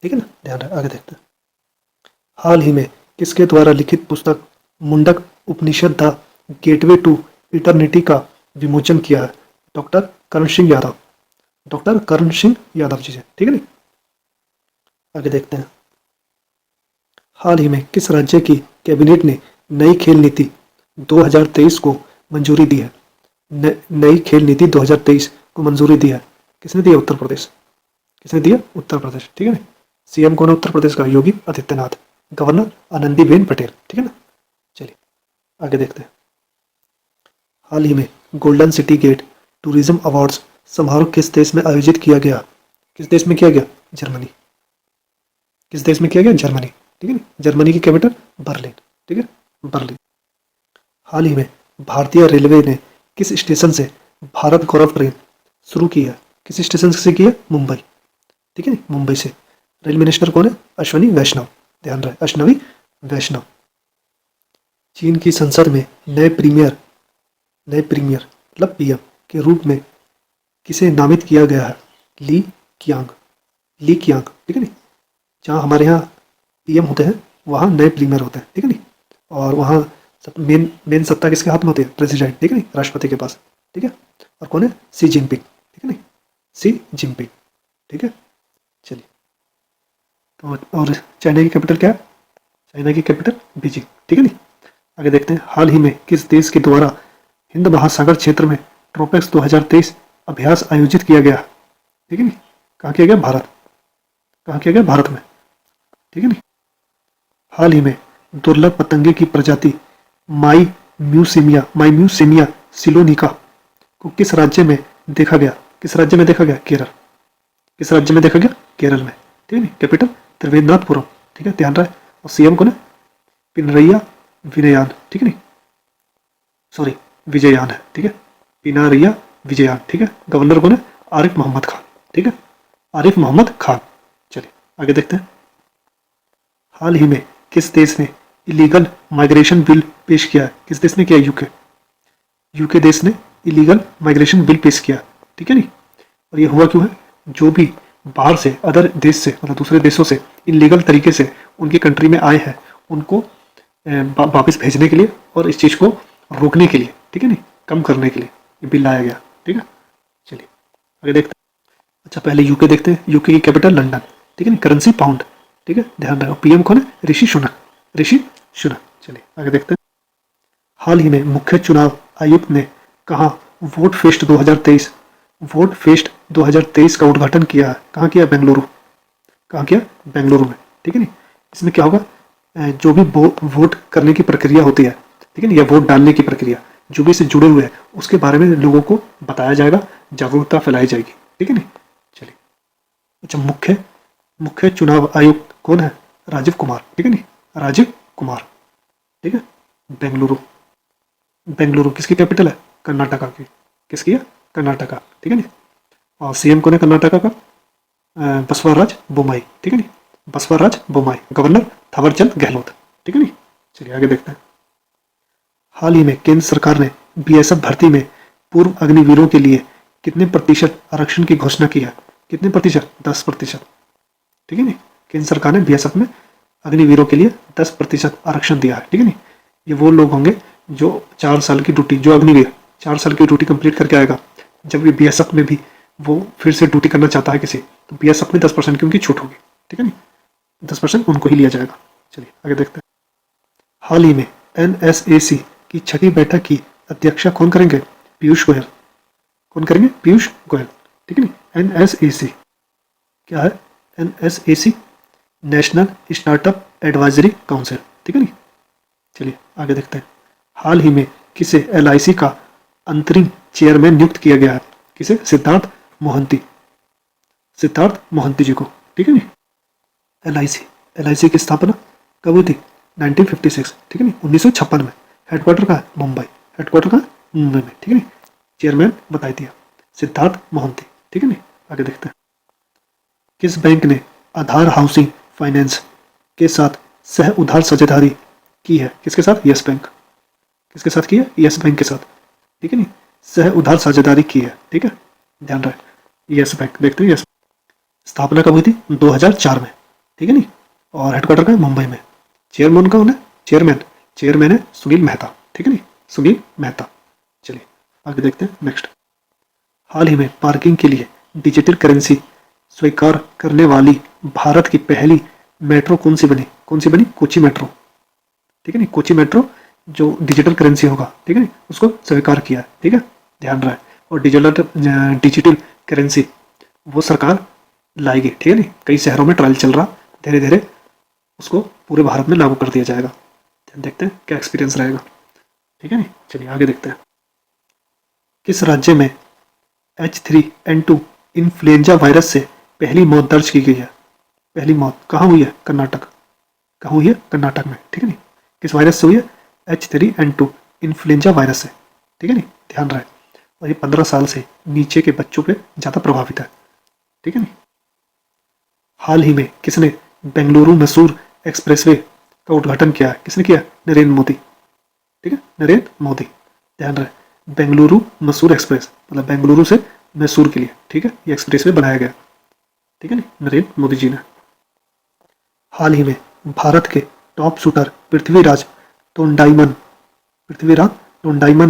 ठीक है ना, ध्यान रहे। आगे देखते हैं। हाल ही में किसके द्वारा लिखित पुस्तक मुंडक उपनिषद द गेटवे टू इटर्निटी का विमोचन किया है? डॉक्टर कर्ण सिंह यादव। डॉक्टर कर्ण सिंह यादव जी से। ठीक है नहीं, आगे देखते हैं। हाल ही में किस राज्य की कैबिनेट ने नई खेल नीति 2023 को मंजूरी दी है? नई खेल नीति 2023 को मंजूरी दी है। किसने दी है? उत्तर प्रदेश। किसने दिया? उत्तर प्रदेश। ठीक है ना, सीएम कौन है उत्तर प्रदेश का? योगी आदित्यनाथ। गवर्नर आनंदीबेन पटेल। ठीक है ना, चलिए आगे देखते हैं। हाल ही में golden city gate tourism awards समारोह किस देश में आयोजित किया गया? किस देश में किया गया? जर्मनी। किस देश में किया गया? जर्मनी। ठीक है ना, जर्मनी की कैपिटल बर्लिन। ठीक है, बर्लिन। हाल ही में भारतीय रेलवे ने किस स्टेशन से भारत गौरव ट्रेन शुरू की है? किस स्टेशन से की है? मुंबई। ठीक है, मुंबई से। रेल मिनिस्टर कौन है? अश्विनी वैष्णव। ध्यान रहे, अश्विनी वैष्णव। चीन की संसद में नए प्रीमियर मतलब पीएम के रूप में किसे नामित किया गया है? ली कियांग। ली कियांग। ठीक है नी, जहाँ हमारे यहाँ पीएम होते हैं वहाँ नए प्रीमियर होते हैं। ठीक है नी, और वहाँ मेन सत्ता किसके हाथ में होती है? प्रेसिडेंट। ठीक है नी, राष्ट्रपति के पास। ठीक है, और कौन है? सी जिनपिंग। ठीक है नी, सी जिनपिंग। ठीक है, चलिए। तो और चाइना की कैपिटल क्या है? चाइना की कैपिटल बीजिंग। ठीक है नी, आगे देखते हैं। हाल ही में किस देश के द्वारा हिंद महासागर क्षेत्र में ट्रोपेक्स 2023 अभ्यास आयोजित किया गया? ठीक है नी, कहाँ किया गया? भारत। कहाँ किया गया? भारत में। ठीक है नी। हाल ही में दुर्लभ पतंगे की प्रजाति माई म्यूसिमिया सिलोनिका को किस राज्य में देखा गया? किस राज्य में देखा गया? केरल। किस राज्य में देखा गया? केरल में। ठीक है नी, कैपिटल त्रिवेंद्रनाथपुरम। ठीक है, ध्यान रहे। और सीएम कौन है? पिनरैया विजयन। ठीक है नी, सॉरी, विजयन है। ठीक है, पिनारिया विजयन। ठीक है, गवर्नर कौन है? आरिफ मोहम्मद खान। ठीक है, आरिफ मोहम्मद खान। चलिए आगे देखते हैं। हाल ही में किस देश ने इलीगल माइग्रेशन बिल पेश किया है? किस देश ने किया? यूके। यूके देश ने इलीगल माइग्रेशन बिल पेश किया। ठीक है नी, और ये हुआ क्यों है? जो भी बाहर से, अदर देश से, मतलब दूसरे देशों से इलीगल तरीके से उनकी कंट्री में आए हैं, उनको वापस भेजने के लिए और इस चीज़ को रोकने के लिए, ठीक है नी, कम करने के लिए ये बिल लाया गया। ठीक है, चलिए आगे देखते हैं। अच्छा, पहले यूके देखते हैं। यूके की कैपिटल लंदन। ठीक है नी, करेंसी पाउंड। ठीक है, ध्यान रखो। पीएम कौन है? ऋषि सुनक। ऋषि सुनक। चलिए आगे देखते हैं। हाल ही में मुख्य चुनाव आयुक्त ने कहा वोट फेस्ट 2023 का उद्घाटन किया है? कहाँ किया? बेंगलुरु। कहाँ किया? बेंगलुरु में। ठीक है नी, इसमें क्या होगा? जो भी वोट करने की प्रक्रिया होती है, ठीक है ना, या वोट डालने की प्रक्रिया, जो भी इससे जुड़े हुए हैं उसके बारे में लोगों को बताया जाएगा, जागरूकता फैलाई जाएगी। ठीक है नी, चलिए। अच्छा, मुख्य मुख्य चुनाव आयुक्त कौन है? राजीव कुमार। ठीक है नी, राजीव कुमार। ठीक है, बेंगलुरु। बेंगलुरु किसकी कैपिटल है? कर्नाटका की। किसकी है? कर्नाटका। ठीक है नी, और सीएम कौन है कर्नाटका का? बसवराज बोम्मई। ठीक है नी, बसवराज बोम्मई। गवर्नर थावरचंद गहलोत। ठीक है नी, चलिए आगे देखते हैं। हाल ही में केंद्र सरकार ने बीएसएफ भर्ती में पूर्व अग्निवीरों के लिए कितने प्रतिशत आरक्षण की घोषणा की है? कितने प्रतिशत? 10%। ठीक है नी, केंद्र सरकार ने बीएसएफ में अग्निवीरों के लिए 10% आरक्षण दिया है। ठीक है नी, ये वो लोग होंगे जो 4 साल की ड्यूटी, जो अग्निवीर 4 साल की ड्यूटी कंप्लीट करके आएगा, जब ये बीएसएफ में भी वो फिर से ड्यूटी करना चाहता है किसी, तो बीएसएफ में 10% की उनकी छूट होगी। ठीक है नी, 10% उनको ही लिया जाएगा। चलिए आगे देखते हैं। हाल ही में एनएसएसी की 6वीं बैठक की अध्यक्षता कौन करेंगे? पीयूष गोयल। कौन करेंगे? पीयूष गोयल। ठीक है नी, एनएसएसी क्या है? एनएसएसी नेशनल स्टार्टअप एडवाइजरी काउंसिल। ठीक है नी, चलिए आगे देखते हैं। हाल ही में किसे एलआईसी का अंतरिम चेयरमैन नियुक्त किया गया है? किसे? सिद्धार्थ मोहंती। सिद्धार्थ मोहंती जी को। ठीक है नी, एलआईसी की स्थापना कब हुई थी? 1956। ठीक है नी, 1956 में। हेडक्वार्टर का है? मुंबई। हेडक्वार्टर का मुंबई में। ठीक है नी, चेयरमैन बताई दिया, सिद्धार्थ मोहंती। ठीक है नी, आगे देखते हैं। किस बैंक ने आधार हाउसिंग फाइनेंस के साथ सह उधार साझेदारी की है? किसके साथ? Yes bank. किसके साथ की है? यस बैंक के साथ। ठीक है नी, सह उधार साझेदारी की है। ठीक है, ध्यान रहे। यस बैंक देखते हैं। यस, स्थापना कब हुई थी? 2004 में। ठीक है नी, और हेडक्वार्टर का है मुंबई में। चेयरमैन कौन है? चेयरमैन है सुनील मेहता। ठीक है नी, सुनील मेहता। चलिए आगे देखते हैं नेक्स्ट। हाल ही में पार्किंग के लिए डिजिटल करेंसी स्वीकार करने वाली भारत की पहली मेट्रो कौन सी बनी? कौन सी बनी? कोची मेट्रो। ठीक है नी, कोची मेट्रो जो डिजिटल करेंसी होगा, ठीक है नी, उसको स्वीकार किया है। ठीक है, ध्यान रहे। और डिजिटल करेंसी वो सरकार लाएगी। ठीक है नी, कई शहरों में ट्रायल चल रहा, धीरे धीरे उसको पूरे भारत में लागू कर दिया जाएगा। देखते हैं क्या एक्सपीरियंस रहेगा। ठीक है नी, चलिए आगे देखते हैं। किस राज्य में H3N2 इन्फ्लुएंजा वायरस से पहली मौत दर्ज की गई है। पहली मौत कहाँ हुई है? कर्नाटक। कहाँ हुई है? कर्नाटक में। ठीक है नहीं, किस वायरस से हुई है? H3N2 इन्फ्लुएंजा वायरस से। ठीक है नहीं, ध्यान रहे। और ये 15 साल से नीचे के बच्चों पे ज़्यादा प्रभावित है। ठीक है नहीं। हाल ही में किसने बेंगलुरु मैसूर एक्सप्रेसवे का उद्घाटन किया है? किसने किया? नरेंद्र मोदी। ठीक है, नरेंद्र मोदी। ध्यान रहे, बेंगलुरु मैसूर एक्सप्रेस मतलब बेंगलुरु से मैसूर के लिए। ठीक है, ये एक्सप्रेसवे बनाया गया। ठीक है नहीं, नरेंद्र मोदी जी ने। हाल ही में भारत के टॉप शूटर पृथ्वीराज तोंडाईमन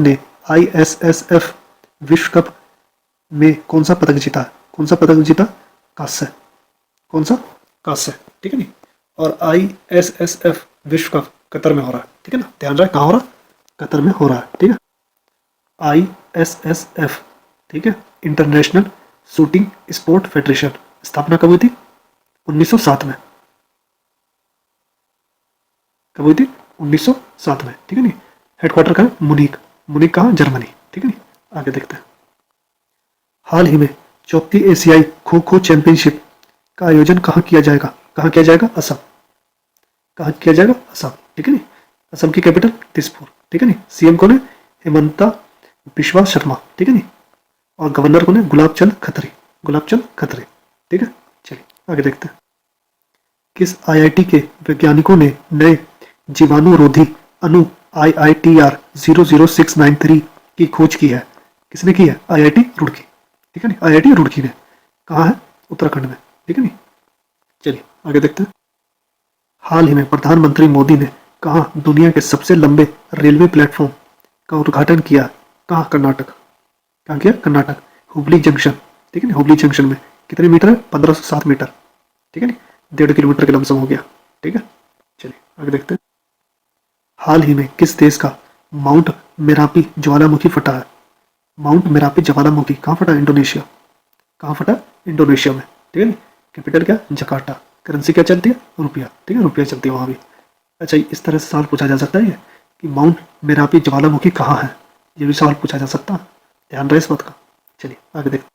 ने ISSF विश्व कप में कौन सा पदक जीता? कौन सा पदक जीता? कांस्य। कौन सा? कांस्य। ठीक है नहीं। और ISSF विश्व कप कतर में हो रहा है। ठीक है ना, ध्यान रहे, कहाँ हो रहा है? कतर में हो रहा है। ठीक है, ISSF। ठीक है, इंटरनेशनल शूटिंग स्पोर्ट फेडरेशन। स्थापना कब हुई थी? 1907 में। कब हुई थी? 1907 में। ठीक है नहीं। हेडक्वार्टर कहाँ है? मुनीक। मुनीक कहाँ? जर्मनी। ठीक है नहीं, आगे देखते हैं। हाल ही में चौथी एशियाई खो खो चैंपियनशिप का आयोजन कहाँ किया जाएगा? कहाँ किया जाएगा? असम। कहाँ किया जाएगा? असम। ठीक है नहीं, असम की कैपिटल दिसपुर। ठीक है नहीं। CM कौन है? हेमंता बिश्वा शर्मा। ठीक है नहीं। और गवर्नर कौन है? गुलाब चंद खत्री। गुलाब चंद खत्री। ठीक है, चलिए आगे देखते हैं। किस IIT के वैज्ञानिकों ने नए जीवाणुरोधी अणु IITR 00693 की खोज की है? किसने की है? IIT रुड़की। ठीक है नहीं, IIT रुड़की ने। कहाँ है? उत्तराखंड में। ठीक है नहीं, चलिए आगे देखते हैं। हाल ही में प्रधानमंत्री मोदी ने कहाँ दुनिया के सबसे लंबे रेलवे प्लेटफॉर्म का उद्घाटन किया? कहाँ? कर्नाटक। कहाँ किया? कर्नाटक। हुबली जंक्शन। ठीक है ना, हुबली जंक्शन में कितने मीटर है? 1507 मीटर। ठीक है नहीं, 1.5 किलोमीटर के लमसम हो गया। ठीक है, चलिए आगे देखते हैं। हाल ही में किस देश का माउंट मेरापी ज्वालामुखी फटा है? माउंट मेरापी ज्वालामुखी कहाँ फटा? इंडोनेशिया। कहाँ फटा? इंडोनेशिया में। ठीक है, कैपिटल क्या? जकार्ता। करेंसी क्या चलती है? रुपया। ठीक है, रुपया चलती है वहाँ भी। अच्छा, इस तरह से सवाल पूछा जा सकता है कि माउंट मेरापी ज्वालामुखी कहाँ है, ये भी सवाल पूछा जा सकता है। ध्यान रहे इस बात का। चलिए आगे देखते हैं।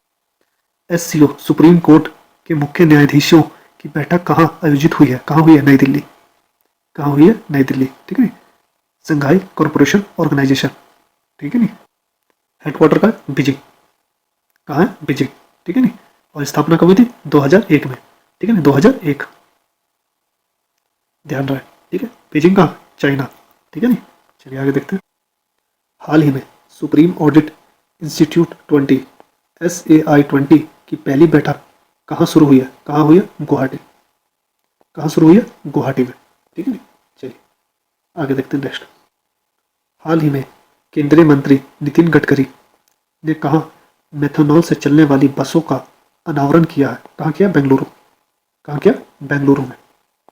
SCO सुप्रीम कोर्ट के मुख्य न्यायाधीशों की बैठक कहाँ आयोजित हुई है? कहाँ हुई है? नई दिल्ली। कहाँ हुई है? नई दिल्ली। ठीक है नहीं, संघाई कॉरपोरेशन ऑर्गेनाइजेशन। ठीक है नहीं, हेडक्वार्टर का बीजिंग। कहाँ है? बीजिंग। ठीक है नहीं, और स्थापना कब हुई थी? 2001 में। ठीक है ना, 2001। ध्यान रहे। ठीक है, बीजिंग कहाँ? चाइना। ठीक है नहीं, चलिए आगे देखते हैं। हाल ही में सुप्रीम ऑडिट इंस्टीट्यूट 20 SAI 20 की पहली बैठक कहाँ शुरू हुई है? कहाँ हुई है? गुवाहाटी। कहाँ शुरू हुई है? गुवाहाटी में। ठीक है नहीं, चलिए आगे देखते हैं नेक्स्ट। हाल ही में केंद्रीय मंत्री नितिन गडकरी ने कहा मेथनॉल से चलने वाली बसों का अनावरण किया है? कहाँ किया? बेंगलुरु। कहाँ किया? बेंगलुरु में।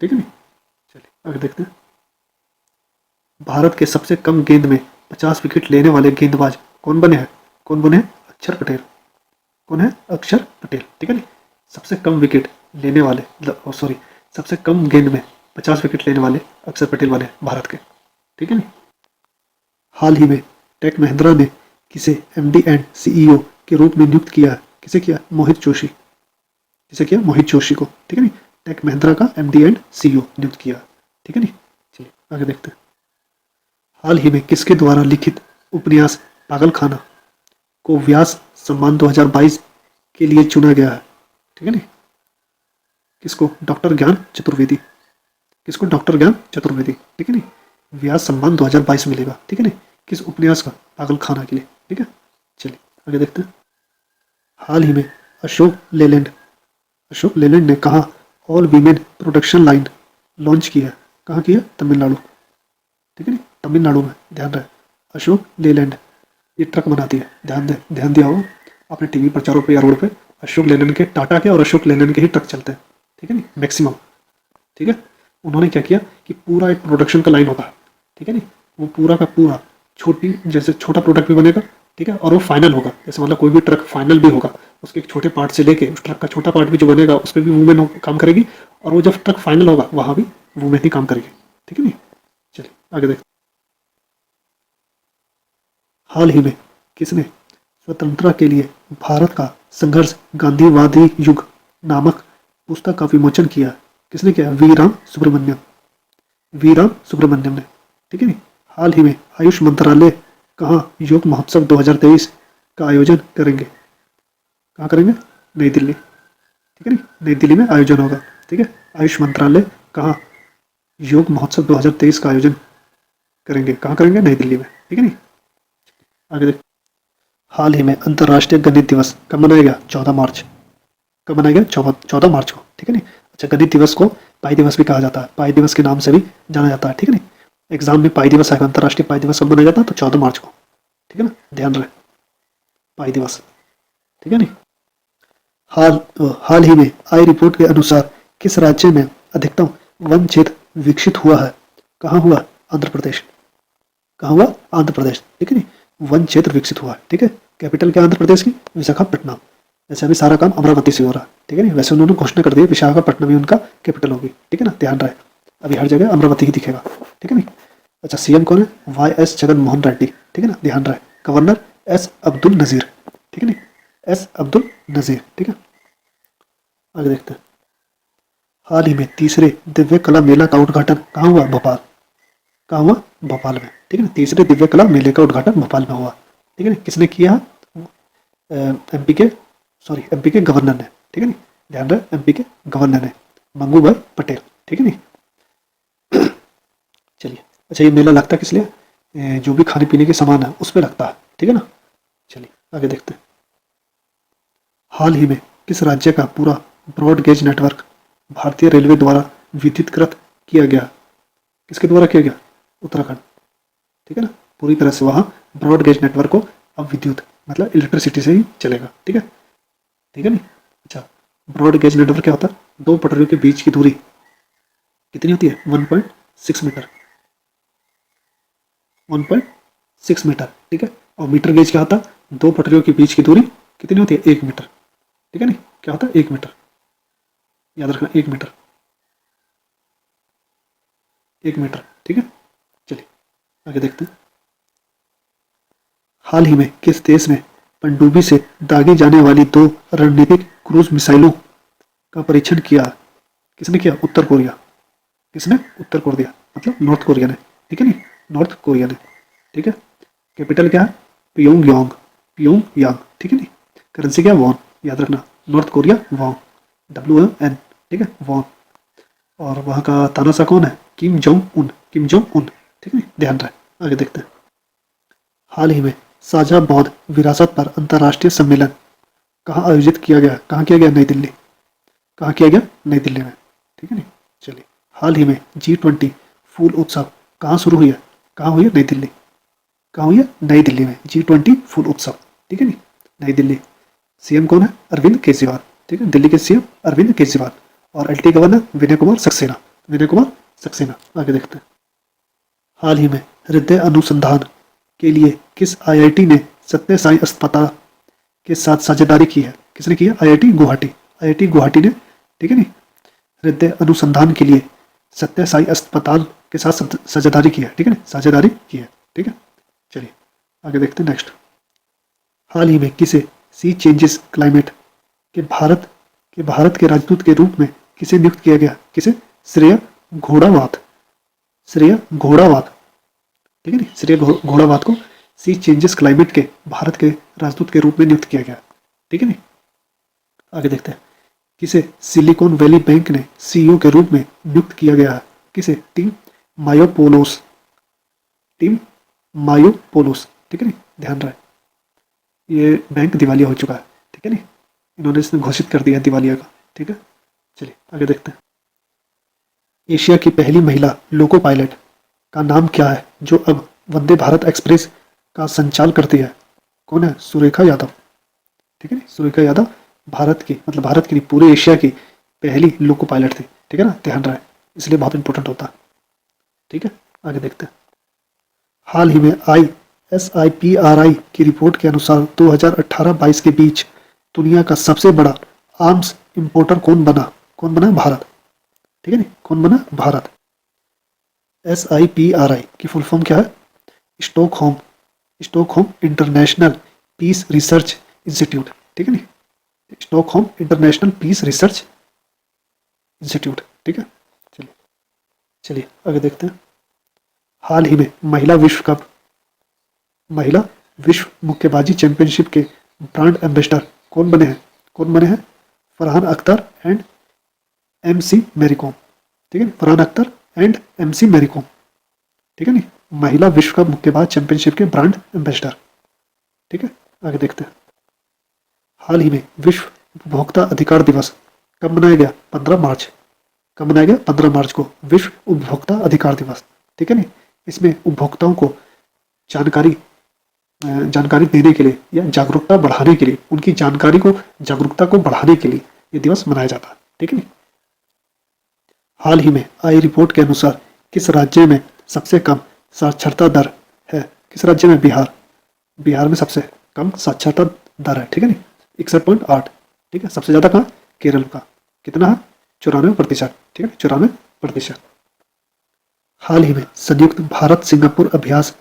ठीक है नहीं, चलिए आगे देखते हैं। भारत के सबसे कम गेंद में 50 विकेट लेने वाले गेंदबाज कौन बने हैं? कौन बने हैं? अक्षर पटेल। कौन है? अक्षर पटेल। ठीक है नहीं, सबसे कम विकेट लेने वाले सॉरी, सबसे कम गेंद में 50 विकेट लेने वाले अक्षर पटेल वाले भारत के। ठीक है नहीं। हाल ही में टेक महिंद्रा ने किसे MD एंड CEO के रूप में नियुक्त किया है? किसे किया? मोहित जोशी। किसे किया? मोहित जोशी को। ठीक है नहीं, टेक महिंद्रा का MD एंड CEO नियुक्त किया। ठीक है नहीं, चलिए आगे देखते हैं। हाल ही में किसके द्वारा लिखित उपन्यास पागलखाना को व्यास सम्मान 2022 के लिए चुना गया है? ठीक है नहीं, किसको? डॉक्टर ज्ञान चतुर्वेदी। किसको? डॉक्टर ज्ञान चतुर्वेदी। ठीक है नहीं, व्यास सम्मान 2022 मिलेगा। ठीक है नहीं, किस उपन्यास का? पागलखाना के लिए। ठीक है, चलिए आगे देखते हैं। हाल ही में अशोक लेलैंड ने कहा all women production line launch की है? कहाँ की है? तमिलनाडु। ठीक है नहीं, तमिलनाडु में। ध्यान रहे, अशोक लेलैंड ये ट्रक बनाती है। ध्यान दिया हो आपने टीवी प्रचारों पे या रोड पे, अशोक लेलैंड के, टाटा के और अशोक लेलैंड के ही ट्रक चलते हैं। ठीक है नहीं, मैक्सिमम। ठीक है, उन्होंने क्या किया कि पूरा एक प्रोडक्शन का लाइन होता है। ठीक है नहीं, वो पूरा का पूरा छोटी, जैसे छोटा प्रोडक्ट भी बनेगा। ठीक है, और वो फाइनल होगा। जैसे मतलब कोई भी ट्रक फाइनल भी होगा, उसके एक छोटे पार्ट से लेके उस ट्रक का छोटा पार्ट भी जो बनेगा उस पर भी वुमेन काम करेगी, और वो जब ट्रक फाइनल होगा वहाँ भी वुमेन ही काम करेगी। ठीक है नहीं, चलिए आगे देखते। हाल ही में किसने स्वतंत्रता के लिए भारत का संघर्ष गांधीवादी युग नामक पुस्तक का विमोचन किया। किसने किया? वी राम सुब्रमण्यम ने। ठीक है नी। हाल ही में आयुष मंत्रालय कहाँ योग महोत्सव 2023 का आयोजन करेंगे? कहाँ करेंगे? नई दिल्ली। ठीक है नी, नई दिल्ली में आयोजन होगा। ठीक है, आयुष मंत्रालय कहाँ योग महोत्सव 2023 का आयोजन करेंगे? कहाँ करेंगे? नई दिल्ली में। ठीक है नी। आगे देख, हाल ही में अंतर्राष्ट्रीय गणित दिवस कब मनाया गया? 14 मार्च। कब मनाया गया? 14 मार्च को। ठीक है नी। अच्छा, गणित दिवस को पाई दिवस भी कहा जाता है, पाई दिवस के नाम से भी जाना जाता है। ठीक है नी। एग्जाम में पाई दिवस आएगा, अंतर्राष्ट्रीय पाई दिवस कब मनाया जाता है? तो 14 मार्च को। ठीक है ना, ध्यान रहे, पाई दिवस। ठीक है नी। हाल ही में आई रिपोर्ट के अनुसार किस राज्य में अधिकतम वन क्षेत्र विकसित हुआ है? कहाँ हुआ? आंध्र प्रदेश। कहाँ हुआ? आंध्र प्रदेश। ठीक है नी, वन क्षेत्र विकसित हुआ है। ठीक है, कैपिटल क्या आंध्र प्रदेश की? विशाखापट्टनम। जैसे अभी सारा काम अमरावती से हो रहा है। ठीक है नी, वैसे उन्होंने घोषणा कर दी विशाखापट्टनम ही उनका कैपिटल होगी। ठीक है ना, ध्यान रहे, अभी हर जगह अमरावती ही दिखेगा। ठीक है नी। अच्छा, सीएम कौन है? वाई.एस. जगनमोहन रेड्डी। ठीक है ना, ध्यान रहे। Governor S Abdul Nazeer. ठीक है नी, एस अब्दुल नजीर। ठीक है, आगे देखते हैं। हाल ही में तीसरे दिव्य कला मेला का उद्घाटन कहाँ हुआ? भोपाल। कहाँ हुआ? भोपाल में। ठीक है ना, तीसरे दिव्य कला मेले का उद्घाटन भोपाल में हुआ। ठीक है ना, किसने किया? एमपी के गवर्नर ने। ठीक है नी, ध्यान रहे, एमपी के गवर्नर ने, मंगू भाई पटेल। ठीक है नी। चलिए, अच्छा, ये मेला लगता किस लिए? जो भी खाने पीने के सामान है उस पर लगता है। ठीक है ना। चलिए आगे देखते हैं। हाल ही में किस राज्य का पूरा ब्रॉड गेज नेटवर्क भारतीय रेलवे द्वारा विद्युतीकृत किया गया? किसके द्वारा किया गया? उत्तराखंड। ठीक है ना, पूरी तरह से वहाँ ब्रॉड गेज नेटवर्क को अब विद्युत मतलब इलेक्ट्रिसिटी से ही चलेगा। ठीक है, ठीक है नी। अच्छा, ब्रॉड गेज नेटवर्क क्या होता है? दो पटरियों के बीच की दूरी कितनी होती है? 1.6 मीटर। 1.6 मीटर। ठीक है, और मीटर गेज क्या होता है? दो पटरियों के बीच की दूरी कितनी होती है? 1 मीटर। ठीक है नी, क्या होता है? 1 मीटर, याद रखना, 1 मीटर, 1 मीटर। ठीक है, चलिए आगे देखते हैं। हाल ही में किस देश ने पनडुब्बी से दागी जाने वाली 2 रणनीतिक क्रूज मिसाइलों का परीक्षण किया? किसने किया? उत्तर कोरिया। किसने? उत्तर कोरिया, मतलब नॉर्थ कोरिया ने। ठीक है नी, नॉर्थ कोरिया ने। ठीक है, कैपिटल क्या है? प्योंगयांग। प्योंगयांग। ठीक है नी, करेंसी क्या? वॉन। याद रखना, नॉर्थ कोरिया वॉन, WON। ठीक है, वॉन। और वहाँ का तानाशाह कौन है? Kim Jong Un. Kim Jong Un. ठीक है, ध्यान रहे। आगे देखते हैं। हाल ही में साझा बौद्ध विरासत पर अंतर्राष्ट्रीय सम्मेलन कहाँ आयोजित किया गया? कहाँ किया गया? नई दिल्ली। कहाँ किया गया? नई दिल्ली में। ठीक है नी। चलिए, हाल ही में G20 फूल उत्सव कहाँ शुरू हुई है? कहाँ हुई है? नई दिल्ली। कहाँ हुई है? नई दिल्ली में G20 फूल उत्सव। ठीक है नी, नई दिल्ली। सीएम कौन है? अरविंद केजरीवाल। ठीक है, दिल्ली के सीएम अरविंद केजरीवाल। और LT गवर्नर विनय कुमार सक्सेना। विनय कुमार सक्सेना। आगे देखते हैं। हाल ही में हृदय अनुसंधान के लिए किस IIT ने सत्य साई अस्पताल के साथ साझेदारी की है? किसने की है? IIT गुवाहाटी। IIT गुवाहाटी ने। ठीक है नी, हृदय अनुसंधान के लिए सत्य साई अस्पताल के साथ साझेदारी की है। ठीक है ना, साझेदारी की है। ठीक है, चलिए आगे देखते हैं। नेक्स्ट, हाल ही में किसे सी चेंजेस क्लाइमेट के भारत के राजदूत के रूप में किसे नियुक्त किया गया? किसे? श्रेय घोड़ावात। श्रेय घोड़ावात। ठीक है नी, श्रेय घोड़ावात को सी चेंजेस क्लाइमेट के भारत के राजदूत के रूप में नियुक्त किया गया। ठीक है नी, आगे देखते हैं। किसे सिलिकॉन वैली बैंक ने CEO के रूप में नियुक्त किया गया है? किसे? टीम मायोपोलोस। टीम मायोपोलोस। ठीक है नी, ध्यान रहे, ये बैंक दिवालिया हो चुका है। ठीक है नी, इन्होंने इसने घोषित कर दिया दिवालिया का। ठीक है, चलिए आगे देखते हैं। एशिया की पहली महिला लोको पायलट का नाम क्या है जो अब वंदे भारत एक्सप्रेस का संचालन करती है? कौन है? सुरेखा यादव। ठीक है नी, सुरेखा यादव भारत की, मतलब भारत की नहीं, पूरे एशिया की पहली लोको पायलट थी। ठीक है ना, ध्यान रहे, इसलिए बहुत इंपॉर्टेंट होता है। ठीक है, आगे देखते हैं। हाल ही में SIPRI की रिपोर्ट के अनुसार 2018-22 के बीच दुनिया का सबसे बड़ा आर्म्स इंपोर्टर कौन बना? कौन बना? भारत। ठीक है नी, कौन बना? भारत। SIPRI की फुल फॉर्म क्या है? Stockholm international peace research institute, ठीक है नहीं, Stockholm international peace research institute, ठीक है। चलिए चलिए आगे देखते हैं। हाल ही में महिला विश्व मुक्केबाजी चैंपियनशिप के ब्रांड एम्बेसडर कौन बने हैं? कौन बने हैं? फरहान अख्तर एंड MC मैरीकॉम, ठीक है, फरहान अख्तर एंड MC मैरीकॉम, ठीक है नहीं, महिला विश्व कप मुक्केबाज चैंपियनशिप के ब्रांड एम्बेसडर, ठीक है। आगे देखते हैं। हाल ही में विश्व उपभोक्ता अधिकार दिवस कब मनाया गया? 15 मार्च। कब मनाया गया? 15 मार्च को विश्व उपभोक्ता अधिकार दिवस, ठीक है नहीं। इसमें उपभोक्ताओं को जानकारी जानकारी देने के लिए या जागरूकता बढ़ाने के लिए, उनकी जानकारी को जागरूकता को बढ़ाने के लिए ये दिवस मनाया जाता है, ठीक है नहीं। हाल ही में आई रिपोर्ट के अनुसार किस राज्य में सबसे कम साक्षरता दर है? किस राज्य में? बिहार। बिहार में सबसे कम साक्षरता दर है, ठीक है नहीं, 61.8, ठीक है। सबसे ज्यादा कहाँ? केरल का। कितना है? 94%, ठीक है, 94%। हाल ही में संयुक्त भारत सिंगापुर अभ्यास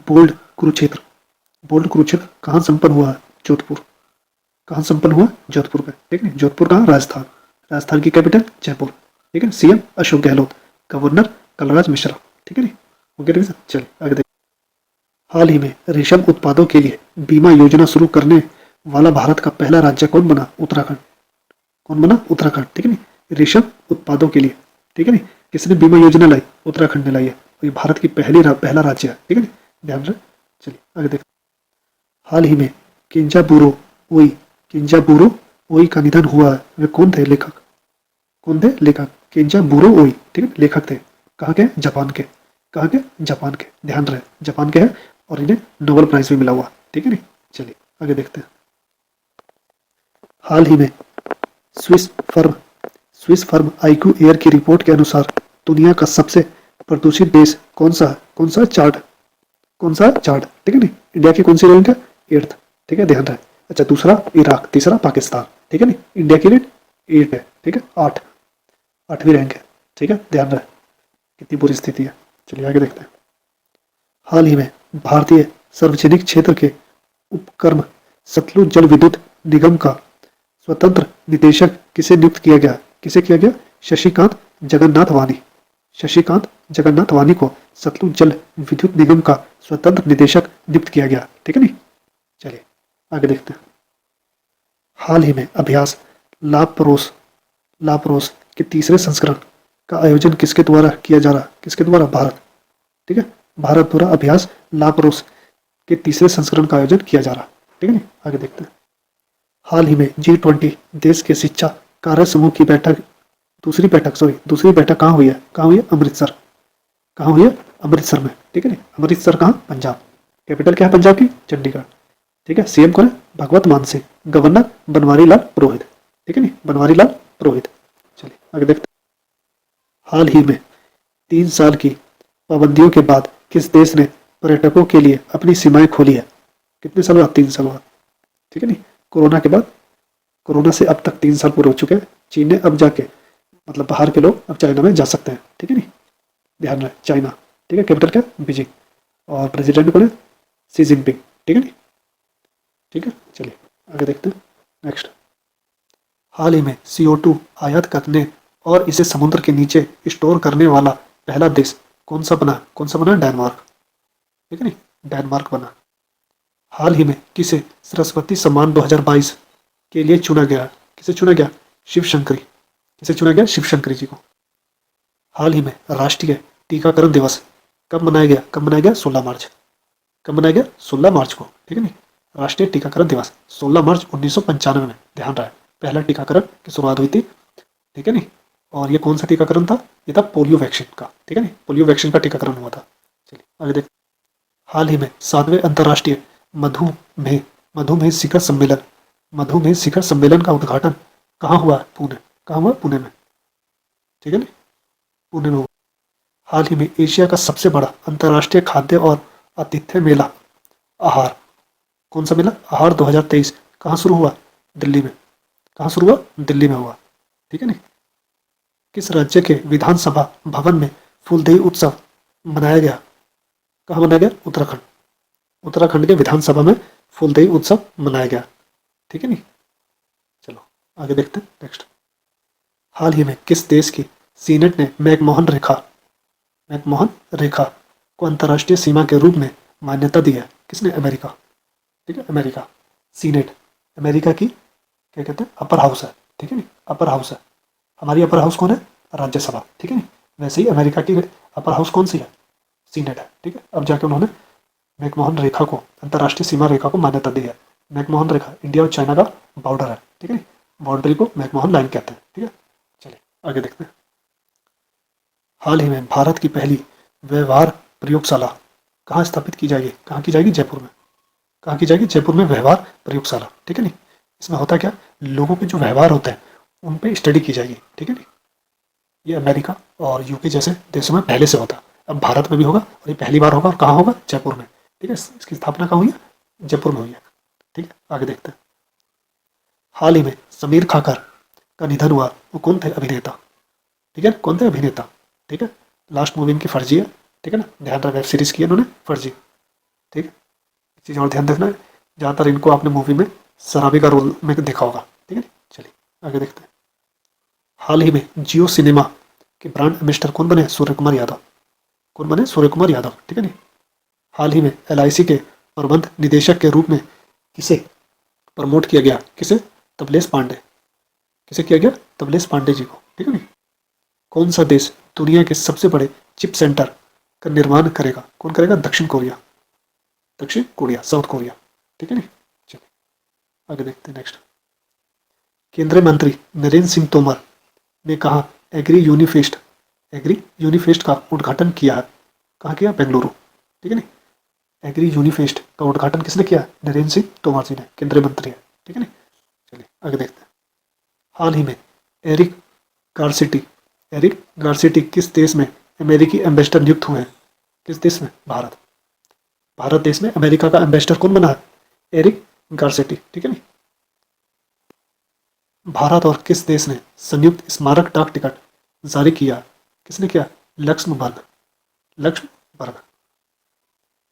बोल्ड कुरुक्षेत्र कहाँ संपन्न हुआ है? जोधपुर। कहाँ संपन्न हुआ? जोधपुर में, ठीक है। जोधपुर कहाँ? राजस्थान। राजस्थान की कैपिटल जयपुर, ठीक है। CM अशोक गहलोत, गवर्नर कलराज मिश्रा, ठीक है नहीं। ओके ठीक है, चलिए आगे देखिए। हाल ही में रेशम उत्पादों के लिए बीमा योजना शुरू करने वाला भारत का पहला राज्य कौन बना? उत्तराखंड। कौन बना? उत्तराखंड, ठीक है नहीं। रेशम उत्पादों के लिए, ठीक है नहीं, किसने बीमा योजना लाई? उत्तराखंड ने लाई है। ये भारत की पहला राज्य है, ठीक है नहीं, ध्यान रखें। चलिए आगे देखते। हाल ही में केंजाबुरो ओई का निधन हुआ है। वे कौन थे? लेखक। कौन थे? लेखक। केंजाबुरो ओई, ठीक है, लेखक थे। कहाँ के? जापान के। कहाँ के? जापान के, ध्यान रहे, जापान के हैं और इन्हें नोबेल प्राइज भी मिला हुआ, ठीक है नहीं। चलिए आगे देखते हैं। हाल ही में स्विस फर्म IQ एयर की रिपोर्ट के अनुसार दुनिया का सबसे प्रदूषित देश कौन सा है? कौन सा चार्ट, ठीक है नहीं। इंडिया की कौन सी रैंक है? 8th, ठीक है, ध्यान रहे। अच्छा, दूसरा इराक, तीसरा पाकिस्तान, ठीक है नहीं। इंडिया की रेट 8 है, ठीक है, 8वीं रैंक है, ठीक है, ध्यान रहे। कितनी बुरी स्थिति है। चलिए आगे देखते हैं। हाल ही में भारतीय सार्वजनिक क्षेत्र के उपक्रम सतलुज जल विद्युत निगम का स्वतंत्र निदेशक किसे नियुक्त किया गया? किसे किया गया? शशिकांत जगन्नाथ वानी को सतलुज जल विद्युत निगम का स्वतंत्र निदेशक नियुक्त किया गया, ठीक है नहीं। चलिए आगे देखते हैं। हाल ही में अभ्यास लापरोस के तीसरे संस्करण का आयोजन किसके द्वारा किया जा रहा? किसके द्वारा? भारत, ठीक है, भारत द्वारा अभ्यास लापरोस के तीसरे संस्करण का आयोजन किया जा रहा, ठीक है नहीं। आगे देखते हैं। हाल ही में G20 देश के शिक्षा कार्य समूह की दूसरी बैठक कहाँ हुई है? अमृतसर। कहाँ हुई है? अमृतसर में, ठीक है नहीं। अमृतसर कहाँ? पंजाब। कैपिटल क्या है पंजाब की? चंडीगढ़, ठीक है। CM कौन है? भगवत मान सिंह। गवर्नर बनवारी लाल पुरोहित, ठीक है नहीं, बनवारी लाल पुरोहित। चलिए आगे देखते हैं। हाल ही में 3 साल की पाबंदियों के बाद किस देश ने पर्यटकों के लिए अपनी सीमाएं खोली है? कितने साल बाद? 3 साल बाद, ठीक है नहीं। कोरोना के बाद, कोरोना से अब तक 3 साल पूरे हो चुके हैं। चीन ने अब जाके, मतलब बाहर के लोग अब चाइना में जा सकते हैं, ठीक है नहीं, ध्यान रहे, चाइना, ठीक है। कैपिटल क्या? बीजिंग। और प्रेसिडेंट कौन है? शी जिनपिंग, ठीक है नहीं, ठीक है। चलिए आगे देखते हैं। नेक्स्ट, हाल ही में CO2 आयात करने और इसे समुद्र के नीचे स्टोर करने वाला पहला देश कौन सा बना? डेनमार्क, ठीक है नहीं, डेनमार्क बना। हाल ही में किसे सरस्वती सम्मान 2022 के लिए चुना गया? किसे चुना गया? शिव शंकरी। किसे चुना गया? शिव शंकरी जी को। हाल ही में राष्ट्रीय टीकाकरण दिवस कब मनाया गया? 16 मार्च। कब मनाया गया? 16 मार्च को, ठीक है नहीं। राष्ट्रीय टीकाकरण दिवस 16 मार्च 1995 में, ध्यान रहे, पहला टीकाकरण की शुरुआत हुई थी, ठीक है नहीं। और ये कौन सा टीकाकरण था? ये था पोलियो वैक्सीन का, ठीक है नहीं, पोलियो वैक्सीन का टीकाकरण हुआ था। चलिए आगे देखते। हाल ही में 7वें अंतर्राष्ट्रीय मधुमेह शिखर सम्मेलन का उद्घाटन कहाँ हुआ? पुणे। कहाँ हुआ? पुणे में, ठीक है नहीं, पुणे में हुआ। हाल ही में एशिया का सबसे बड़ा अंतर्राष्ट्रीय खाद्य और आतिथ्य मेला आहार, कौन सा मेला? आहार 2023 कहाँ शुरू हुआ? दिल्ली में। कहाँ शुरू हुआ? दिल्ली में हुआ, ठीक है नहीं। किस राज्य के विधानसभा भवन में फूलदेई उत्सव मनाया गया? कहाँ मनाया गया? उत्तराखंड। उत्तराखंड के विधानसभा में फूलदेई उत्सव मनाया गया। ठीक है नहीं। चलो आगे देखते हैं नेक्स्ट। हाल ही में किस देश की सीनेट ने मैकमोहन रेखा को अंतर्राष्ट्रीय सीमा के रूप में मान्यता दी है? किसने? अमेरिका। ठीक है, अमेरिका। सीनेट अमेरिका की क्या कहते हैं, अपर हाउस है। ठीक है नहीं, अपर हाउस है। हमारी अपर हाउस कौन है? राज्यसभा। ठीक है नहीं, वैसे ही अमेरिका की अपर हाउस कौन सी है? सीनेट है। ठीक है, अब जाके उन्होंने मैकमोहन रेखा को, अंतर्राष्ट्रीय सीमा रेखा को मान्यता दी है। मैकमोहन रेखा इंडिया और चाइना का बॉर्डर है। ठीक है, बाउंड्री को मैकमोहन लाइन कहते हैं। ठीक है, चलिए आगे देखते हैं। हाल ही में भारत की पहली व्यवहार प्रयोगशाला कहाँ स्थापित की जाएगी? कहाँ की जाएगी? जयपुर में। कहाँ की जाएगी? जयपुर में व्यवहार प्रयोगशाला। ठीक है नहीं, इसमें होता क्या, लोगों के जो व्यवहार होते हैं उन पे स्टडी की जाएगी। ठीक है नहीं, ये अमेरिका और यूके जैसे देशों में पहले से होता है, अब भारत में भी होगा और ये पहली बार होगा। और कहाँ होगा? जयपुर में। ठीक है, इसकी स्थापना कहाँ हुई है? जयपुर में हुई है। ठीक है, आगे देखते हैं। हाल ही में समीर खाकर का निधन हुआ, वो कौन थे? अभिनेता। ठीक है, कौन थे? अभिनेता। ठीक है, लास्ट मूवी इनकी फर्जी है। ठीक है ना, ध्यान रहा, वेब सीरीज की है इन्होंने, फर्जी। ठीक है, एक चीज़ और ध्यान रखना है, ज़्यादातर इनको आपने मूवी में शराबी का रोल में देखा होगा। ठीक है, चलिए आगे देखते हैं। हाल ही में जियो सिनेमा के ब्रांड एम्बेसडर कौन बने? सूर्य कुमार यादव। कौन बने? सूर्य कुमार यादव। ठीक है नहीं। हाल ही में एलआईसी के प्रबंध निदेशक के रूप में किसे प्रमोट किया गया? किसे? तबलेश पांडे। किसे किया गया? तबलेश पांडे जी को। ठीक है नहीं। कौन सा देश दुनिया के सबसे बड़े चिप सेंटर का निर्माण करेगा? कौन करेगा? दक्षिण कोरिया। दक्षिण कोरिया, साउथ कोरिया। ठीक है नहीं, चलिए आगे देखते हैं नेक्स्ट। केंद्रीय मंत्री नरेंद्र सिंह तोमर ने कहा एग्री यूनिफेस्ट का उद्घाटन किया है। कहाँ किया? बेंगलुरु। ठीक है नहीं, एग्री यूनिफेस्ट का उद्घाटन किसने किया? नरेंद्र सिंह तोमर जी ने, केंद्रीय मंत्री है। ठीक है नहीं, चलिए आगे देखते हैं। हाल ही में एरिक गारसिटी एरिक गारसिटी किस देश में अमेरिकी एम्बेसडर नियुक्त हुए हैं? किस देश में? भारत। भारत देश में अमेरिका का एम्बेसडर कौन बना है? एरिक गारसिटी। ठीक है नहीं। भारत और किस देश ने संयुक्त स्मारक डाक टिकट जारी किया? किसने किया? लक्ष्मबर्ग।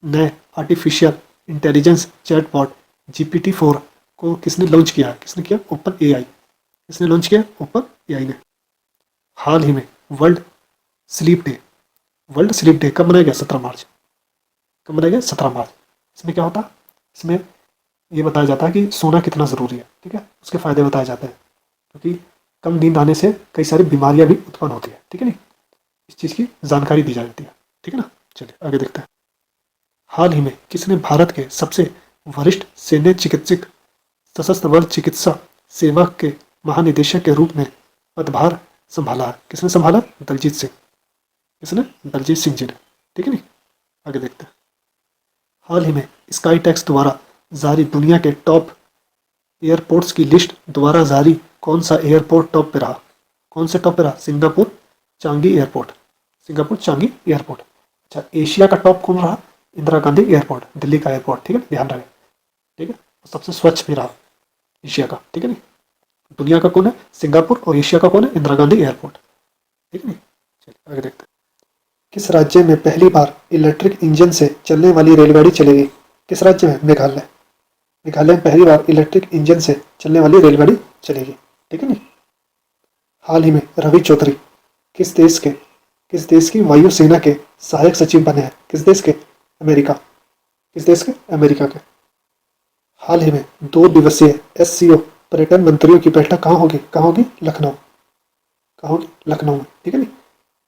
नए आर्टिफिशियल इंटेलिजेंस चैटबॉट GPT-4 को किसने लॉन्च किया? किसने किया? Open AI. किसने लॉन्च किया? ओपन एआई ने। हाल ही में world sleep day world sleep day कब मनाया गया? 17 मार्च। कब मनाया गया? 17 मार्च। इसमें क्या होता है? इसमें ये बताया जाता है कि सोना कितना ज़रूरी है। ठीक है, उसके फायदे बताए जाते हैं, क्योंकि कम नींद आने से कई सारी बीमारियां भी उत्पन्न होती है। ठीक है नहीं, इस चीज़ की जानकारी दी जाती है। ठीक है ना, चलिए आगे देखते हैं। हाल ही में किसने भारत के सबसे वरिष्ठ सैन्य चिकित्सक सशस्त्र बल चिकित्सा सेवा के महानिदेशक के रूप में पदभार संभाला? किसने संभाला? दलजीत सिंह। किसने? दलजीत सिंह जी ने। ठीक है नहीं, आगे देखते हैं। हाल ही में स्काई टैक्स द्वारा जारी दुनिया के टॉप एयरपोर्ट्स की लिस्ट द्वारा जारी कौन सा एयरपोर्ट टॉप पे रहा? कौन से टॉप पे रहा? Singapore Changi airport. Singapore Changi airport. अच्छा, एशिया का टॉप कौन रहा? इंदिरा गांधी एयरपोर्ट, दिल्ली का एयरपोर्ट। ठीक है, ध्यान रहे। ठीक है, सबसे स्वच्छ भी रहा एशिया का। ठीक है नहीं, दुनिया का कौन है? सिंगापुर, और एशिया का कौन है? इंदिरा गांधी एयरपोर्ट। ठीक है नहीं, चलिए आगे देखते हैं। किस राज्य में पहली बार इलेक्ट्रिक इंजन से चलने वाली रेलगाड़ी चलेगी? किस राज्य में? मेघालय। मेघालय में पहली बार इलेक्ट्रिक इंजन से चलने वाली रेलगाड़ी चलेगी। ठीक है नहीं। हाल ही में रवि चौधरी किस देश के किस देश की वायुसेना के सहायक सचिव बने हैं? किस देश के? अमेरिका। किस देश के? अमेरिका के। हाल ही में 2 दिवसीय SCO पर्यटन मंत्रियों की बैठक कहाँ होगी? कहाँ होगी? लखनऊ। कहाँ होगी? लखनऊ में। ठीक है नहीं,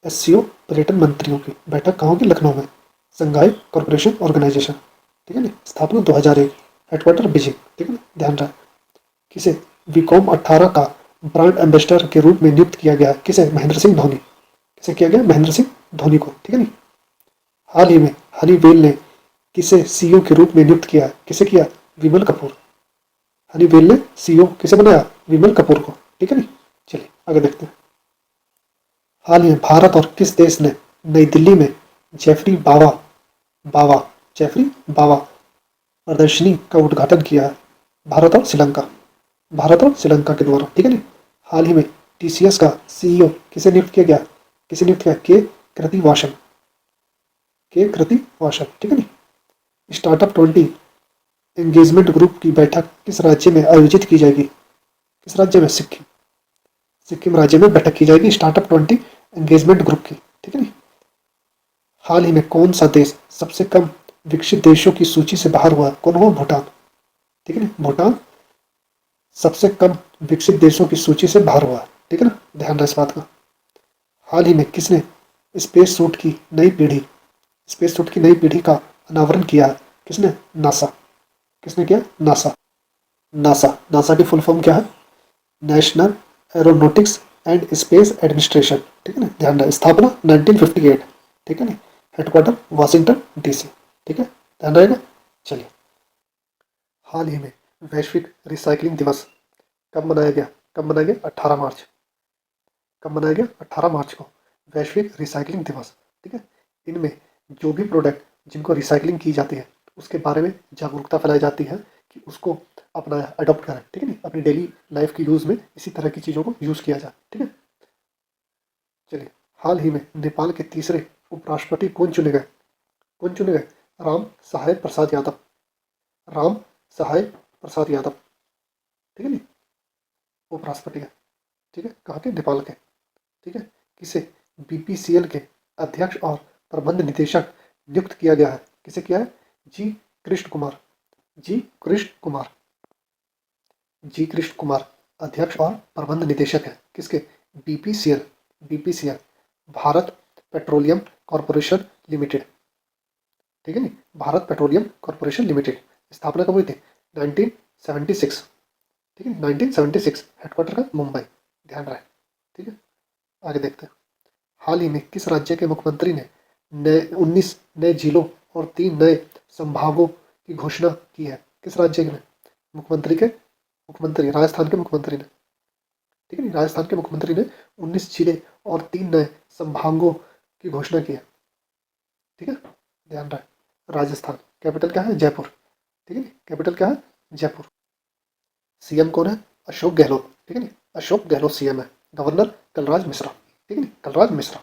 SCO पर्यटन मंत्रियों की बैठक कहाँ होगी? लखनऊ में। Shanghai corporation organisation. ठीक है नहीं, स्थापना 2001, हेडक्वार्टर बीजिंग। ठीक है ना, ध्यान रहे। किसे वीकॉम 18 का ब्रांड एम्बेसडर के रूप में नियुक्त किया गया? किसे? महेंद्र सिंह धोनी। किसे किया गया? महेंद्र सिंह धोनी को। ठीक है नहीं। हाल ही में हनीवेल ने किसे CEO के रूप में नियुक्त किया? किसे किया? विमल कपूर। हनीवेल ने CEO किसे बनाया? विमल कपूर को। ठीक है नहीं, चलिए आगे देखते हैं। हाल ही में भारत और किस देश ने नई दिल्ली में जेफरी बावा बावा जेफरी बावा प्रदर्शनी का उद्घाटन किया है? भारत और श्रीलंका। भारत और श्रीलंका के द्वारा। ठीक है नहीं। हाल ही में TCS का CEO किसे नियुक्त किया गया? किसे नियुक्त किया? कृतिवासन। कृतिवासन। ठीक है नहीं। स्टार्टअप 20 एंगेजमेंट ग्रुप की बैठक किस राज्य में आयोजित की जाएगी? किस राज्य में? सिक्किम। सिक्किम राज्य में बैठक की जाएगी स्टार्टअप 20 एंगेजमेंट ग्रुप की, ठीक है नी। हाल ही में कौन सा देश सबसे कम विकसित देशों की सूची से बाहर हुआ? कौन हुआ? भूटान, ठीक है ना। भूटान सबसे कम विकसित देशों की सूची से बाहर हुआ, ठीक है ना, ध्यान रहे इस बात का। हाल ही में किसने स्पेस सूट की नई पीढ़ी का अनावरण किया है? किसने? नासा। किसने किया? नासा। नासा, नासा की फुल फॉर्म क्या है? National aeronautics and space administration, ठीक है ना, ध्यान रहे। स्थापना 1958, ठीक है ना। हेडक्वार्टर वाशिंगटन डीसी, ठीक है, ध्यान रहेगा। चलिए, हाल ही में वैश्विक रिसाइकलिंग दिवस कब मनाया गया? कब मनाया गया? 18 मार्च। कब मनाया गया? 18 मार्च को वैश्विक रिसाइकलिंग दिवस, ठीक है। इनमें जो भी प्रोडक्ट जिनको रिसाइकलिंग की जाती है उसके बारे में जागरूकता फैलाई जाती है कि उसको अपना अडॉप्ट करें, ठीक है नहीं, अपनी डेली लाइफ की यूज़ में इसी तरह की चीज़ों को यूज़ किया जाए, ठीक है। चलिए, हाल ही में नेपाल के तीसरे उपराष्ट्रपति कौन चुने गए? कौन चुने गए? राम सहाय प्रसाद यादव। राम सहाय प्रसाद यादव, ठीक है नहीं, उपराष्ट्रपति है, ठीक है, कहाँ के? नेपाल के, ठीक है। किसे बीपीसीएल के अध्यक्ष और प्रबंध निदेशक नियुक्त किया गया है? किसे किया है? जी कृष्ण कुमार। जी कृष्ण कुमार। जी कृष्ण कुमार अध्यक्ष और प्रबंध निदेशक है किसके? BPCL. BPCL Bharat petroleum corporation limited, ठीक है नी, भारत पेट्रोलियम कॉरपोरेशन लिमिटेड। स्थापना कब हुई थी? 1976, ठीक है, 1976। हेडक्वार्टर का मुंबई, ध्यान रहे, ठीक है। आगे देखते हैं। हाल ही में किस राज्य के मुख्यमंत्री ने 19 नए जिलों और 3 नए संभागों की घोषणा की है? किस राज्य ने? मुख्यमंत्री राजस्थान के मुख्यमंत्री ने, ठीक है, राजस्थान के मुख्यमंत्री ने 19 जिले और 3 नए संभागों की घोषणा की है, ठीक है, ध्यान रहे। राजस्थान कैपिटल क्या है? जयपुर, ठीक है, कैपिटल क्या है? जयपुर। सीएम कौन है? अशोक गहलोत, ठीक है नी, अशोक गहलोत सीएम है। गवर्नर कलराज मिश्रा, ठीक है नी, कलराज मिश्रा।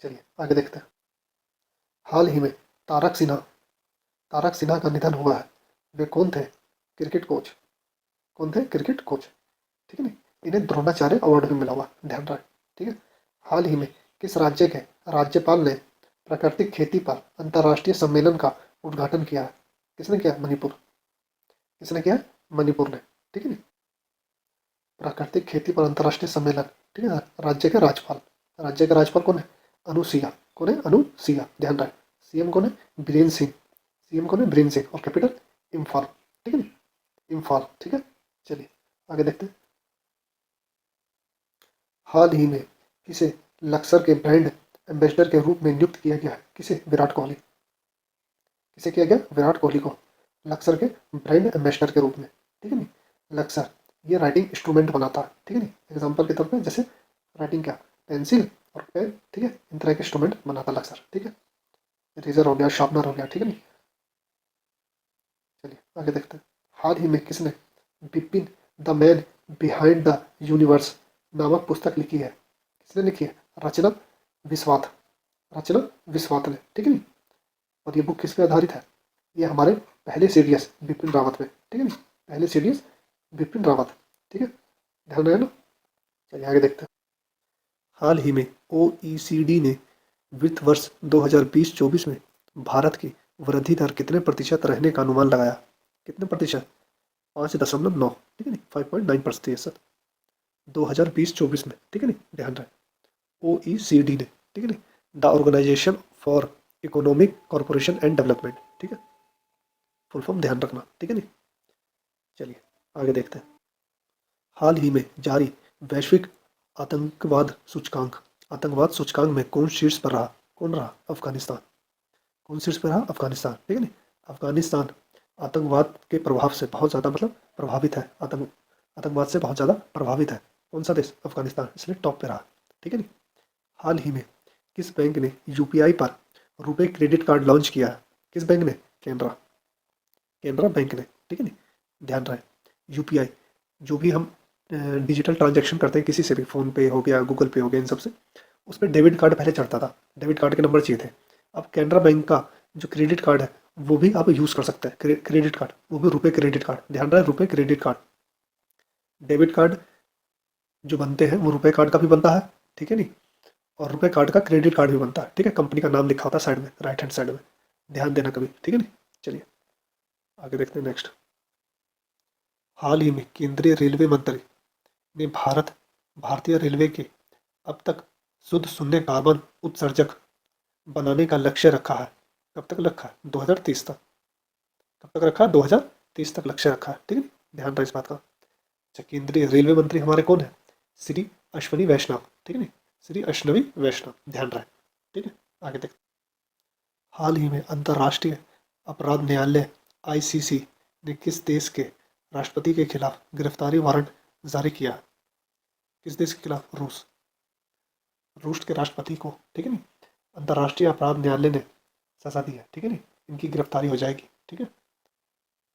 चलिए आगे देखते हैं। हाल ही में तारक सिन्हा का निधन हुआ है। वे कौन थे? Cricket coach. कौन थे? क्रिकेट कोच, ठीक है नी। इन्हें द्रोणाचार्य अवार्ड भी मिला हुआ, ध्यान रहे, ठीक है। हाल ही में किस राज्य के राज्यपाल ने प्राकृतिक खेती पर अंतर्राष्ट्रीय सम्मेलन का उद्घाटन किया है? किसने किया? मणिपुर। किसने किया? मणिपुर ने, ठीक है नी। प्राकृतिक खेती पर अंतर्राष्ट्रीय सम्मेलन, ठीक है। राज्य के राज्यपाल कौन है? अनुसुईया। कौन है? अनुसुईया, ध्यान रहे। सीएम कौन है? बीरेन सिंह। सीएम कौन है? बीरेन सिंह। और कैपिटल इम्फाल, ठीक है नी, इम्फाल, ठीक है। चलिए आगे देखते हैं। हाल ही में किसे लक्सर के ब्रांड एम्बेसडर के रूप में नियुक्त किया गया है? किसे? विराट कोहली। किसे किया गया? विराट कोहली को लक्सर के ब्रांड एम्बेसडर के रूप में, ठीक है नी। लक्सर ये राइटिंग इंस्ट्रूमेंट बनाता है, ठीक है नी। एग्जाम्पल के तौर पे जैसे राइटिंग क्या? पेंसिल और पेन, ठीक है, इन तरह के इंस्ट्रूमेंट बनाता है लक्सर, ठीक है। इरेजर हो गया, शार्पनर हो गया, ठीक है नी। चलिए आगे देखते हैं। हाल ही में किसने Bipin the man behind the universe नामक पुस्तक लिखी है? किसने लिखी है? रचना विश्वात। रचना विश्वात ने, ठीक है नी। और ये बुक किस पे आधारित है? ये हमारे पहले सीडीएस बिपिन रावत पे, ठीक है नी, पहले सीडीएस बिपिन रावत, ठीक है, ध्यान रहे ना। चलिए आगे देखते हैं। हाल ही में ओईसीडी ने वित्त वर्ष 2020-24 में भारत की वृद्धि दर कितने प्रतिशत रहने का अनुमान लगाया? कितने प्रतिशत? 5.9, ठीक है नी, 5.9%। 2020-24 में, ठीक है नी, ध्यान रहे। ओईसीडी ने, ठीक है नी, the Organisation for Economic Corporation and Development, ठीक है, फुल फॉर्म ध्यान रखना, ठीक है नी। चलिए आगे देखते हैं। हाल ही में जारी वैश्विक आतंकवाद सूचकांक में कौन शीर्ष पर रहा? कौन रहा? अफगानिस्तान। कौन शीर्ष पर रहा? अफगानिस्तान, ठीक है नी। अफगानिस्तान आतंकवाद के प्रभाव से बहुत ज़्यादा प्रभावित है। आतंकवाद से बहुत ज़्यादा प्रभावित है। कौन सा देश? अफगानिस्तान, इसलिए टॉप पे रहा, ठीक है नी। हाल ही में किस बैंक ने यूपीआई पर रुपे क्रेडिट कार्ड लॉन्च किया है? किस बैंक ने? केनरा बैंक ने, ठीक है नी, ध्यान रहे। यूपीआई जो भी हम डिजिटल ट्रांजैक्शन करते हैं किसी से भी, फ़ोन पे हो गया, गूगल पे हो गया, इन सब से, उस पर डेबिट कार्ड पहले चढ़ता था, डेबिट कार्ड के नंबर चाहिए थे। अब कैनरा बैंक का जो क्रेडिट कार्ड है वो भी आप यूज़ कर सकते हैं। क्रेडिट कार्ड, वो भी रुपए क्रेडिट कार्ड, ध्यान रहे रुपए क्रेडिट कार्ड। डेबिट कार्ड जो बनते हैं वो रुपए कार्ड का भी बनता है, ठीक है नहीं, और रुपए कार्ड का क्रेडिट कार्ड भी बनता है, ठीक है। कंपनी का नाम लिखा होता है साइड में, राइट हैंड साइड में, ध्यान देना कभी, ठीक है नहीं। चलिए आगे देखते हैं नेक्स्ट। हाल ही में केंद्रीय रेलवे मंत्री ने भारतीय रेलवे के अब तक शुद्ध शून्य कार्बन उत्सर्जक बनाने का लक्ष्य रखा है। कब तक रखा है? 2030 तक। कब तक रखा है? 2030 तक लक्ष्य रखा है, ठीक है, ध्यान रहे इस बात का। अच्छा, केंद्रीय रेलवे मंत्री हमारे कौन है? श्री अश्विनी वैष्णव, ठीक है नहीं, श्री अश्विनी वैष्णव, ध्यान रहे, ठीक है। आगे देखते। हाल ही में अंतर्राष्ट्रीय अपराध न्यायालय आईसीसी ने किस देश के राष्ट्रपति के खिलाफ गिरफ्तारी वारंट जारी किया है? किस देश के खिलाफ? रूस। रूस के राष्ट्रपति को, ठीक है नहीं, अंतर्राष्ट्रीय अपराध न्यायालय ने सजा दी है, ठीक है नहीं, इनकी गिरफ्तारी हो जाएगी, ठीक है,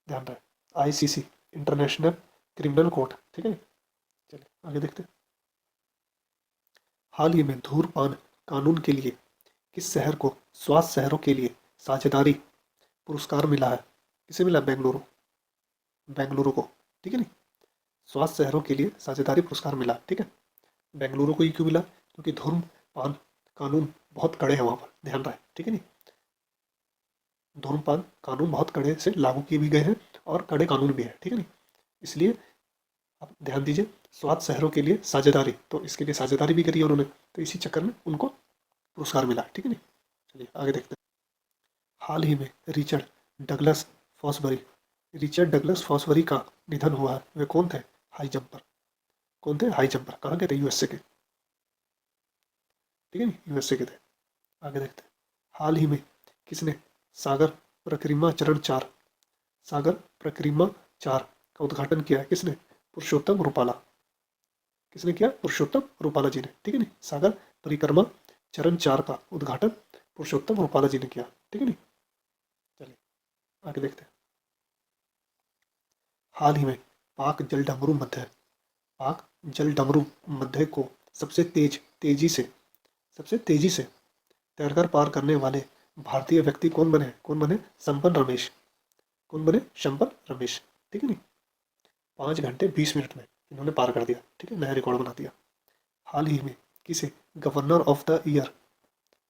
ध्यान रहे। आईसीसी, इंटरनेशनल क्रिमिनल कोर्ट, ठीक है। चलिए आगे देखते हैं। हाल ही में धूम्रपान कानून के लिए किस शहर को स्वास्थ्य शहरों के लिए साझेदारी पुरस्कार मिला है? किसे मिला? बेंगलुरु, बेंगलुरु को, ठीक है नहीं, स्वास्थ्य शहरों के लिए साझेदारी पुरस्कार मिला, ठीक है। बेंगलुरु को ही क्यों मिला? क्योंकि धूम्रपान कानून बहुत कड़े हैं वहाँ पर, ध्यान रहे, ठीक है नहीं, धूम्रपान कानून बहुत कड़े से लागू किए भी गए हैं और कड़े कानून भी है, ठीक है नहीं, इसलिए आप ध्यान दीजिए। स्वास्थ्य शहरों के लिए साझेदारी, तो इसके लिए साझेदारी भी करी है उन्होंने, तो इसी चक्कर में उनको पुरस्कार मिला, ठीक है नहीं। चलिए आगे देखते हैं। हाल ही में Douglas Fosbury Richard Douglas Fosbury का निधन हुआ है। वे कौन थे? High jumper. कौन थे? High jumper. कहाँ के थे? यूएसए के, ठीक है नहीं, यूएसए के थे। आगे देखते हैं। हाल ही में किसने सागर प्रक्रिमा चरण 4 सागर प्रक्रिमा 4 का उद्घाटन किया है? किसने? पुरुषोत्तम रूपाला। किसने किया? पुरुषोत्तम रूपाला जी ने, ठीक है नहीं, सागर परिक्रमा चरण 4 का उद्घाटन पुरुषोत्तम रूपाला जी ने किया, ठीक है नहीं। चलिए आगे देखते हैं। हाल ही में पाक पाक जल डमरू मध्य को सबसे तेजी से तैरकर पार करने वाले भारतीय व्यक्ति कौन बने? कौन बने? संपन रमेश। कौन बने? संपन रमेश, ठीक है नहीं, 5 घंटे 20 मिनट में इन्होंने पार कर दिया, ठीक है, नया रिकॉर्ड बना दिया। हाल ही में किसे गवर्नर ऑफ द ईयर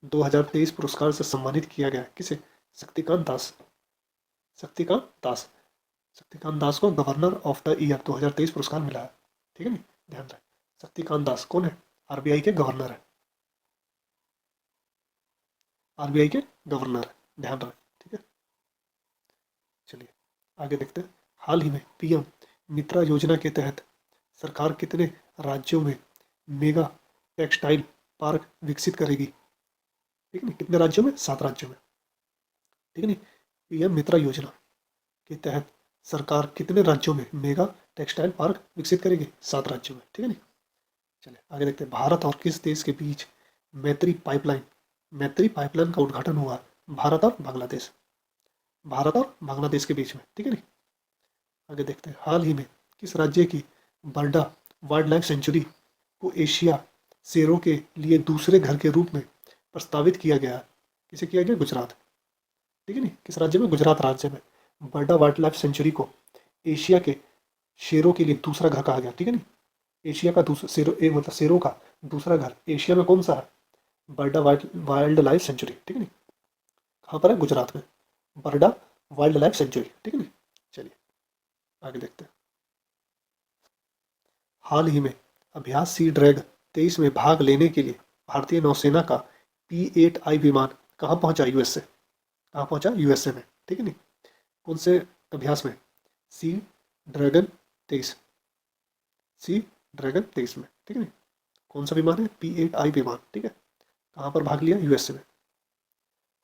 2023 पुरस्कार से सम्मानित किया गया? किसे? शक्तिकांत दास। शक्तिकांत दास। शक्तिकांत दास को गवर्नर ऑफ द ईयर 2023 पुरस्कार मिला है, ठीक है नहीं, ध्यान रहे। शक्तिकांत दास कौन है? आरबीआई के गवर्नर है, आरबीआई के गवर्नर है, ध्यान रहे, ठीक है। चलिए आगे देखते हैं। हाल ही में पीएम मित्रा योजना के तहत सरकार कितने राज्यों में मेगा टेक्सटाइल पार्क विकसित करेगी? ठीक है नहीं, कितने राज्यों में? 7 राज्यों में, ठीक है नहीं। पीएम मित्रा योजना के तहत सरकार कितने राज्यों में मेगा टेक्सटाइल पार्क विकसित करेगी? 7 राज्यों में, ठीक है नहीं। चलिए आगे देखते हैं। भारत और किस देश के बीच मैत्री पाइपलाइन का उद्घाटन हुआ? भारत और बांग्लादेश। भारत और बांग्लादेश के बीच में, ठीक है नहीं। आगे देखते हैं। हाल ही में किस राज्य की बर्डा वाइल्ड लाइफ सेंचुरी को एशिया शेरों के लिए दूसरे घर के रूप में प्रस्तावित किया गया? किसे किया गया? गुजरात, ठीक है नहीं, किस राज्य में? गुजरात राज्य में बर्डा वाइल्ड लाइफ सेंचुरी को एशिया के शेरों के लिए दूसरा घर कहा गया, ठीक है नहीं। एशिया का दूसरा मतलब शेरों का दूसरा घर एशिया में कौन सा है? बर्डा वाइल्ड लाइफ सेंचुरी, ठीक है नहीं, कहाँ पर है? गुजरात में, बर्डा वाइल्ड लाइफ सेंचुरी, ठीक है नहीं। चलिए आगे देखते हैं। हाल ही में अभ्यास सी ड्रैग 23 में भाग लेने के लिए भारतीय नौसेना का P-8I विमान कहाँ पहुंचा? यूएसए। कहाँ पहुंचा? यूएसए में, ठीक है नहीं। कौन से अभ्यास में? सी ड्रैगन 23, सी ड्रैगन 23 में, ठीक है नहीं। कौन सा विमान है? P-8I विमान, ठीक है। कहाँ पर भाग लिया? यूएसए में।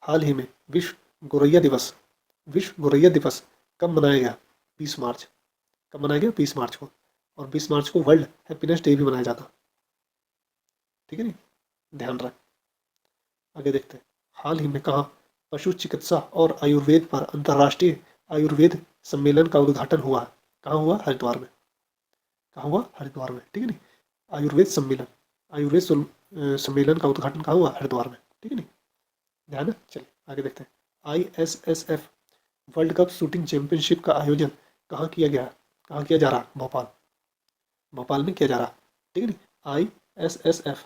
हाल ही में विश्व गौरैया दिवस कब मनाया गया? 20 मार्च। कब मनाया गया? 20 मार्च को। और 20 मार्च को वर्ल्ड हैप्पीनेस डे भी मनाया जाता, ठीक है नहीं, ध्यान रख। आगे देखते हैं। हाल ही में कहा पशु चिकित्सा और आयुर्वेद पर अंतर्राष्ट्रीय आयुर्वेद सम्मेलन का उद्घाटन हुआ? कहाँ हुआ? हरिद्वार में। कहाँ हुआ? हरिद्वार में, ठीक है नहीं। आयुर्वेद सम्मेलन का उद्घाटन कहाँ हुआ? हरिद्वार में, ठीक है नहीं, ध्यान है। चलिए आगे देखते हैं। ISSF world cup shooting championship का आयोजन कहाँ किया गया, कहाँ किया जा रहा? भोपाल, भोपाल में किया जा रहा। ठीक है नहीं, ISSF,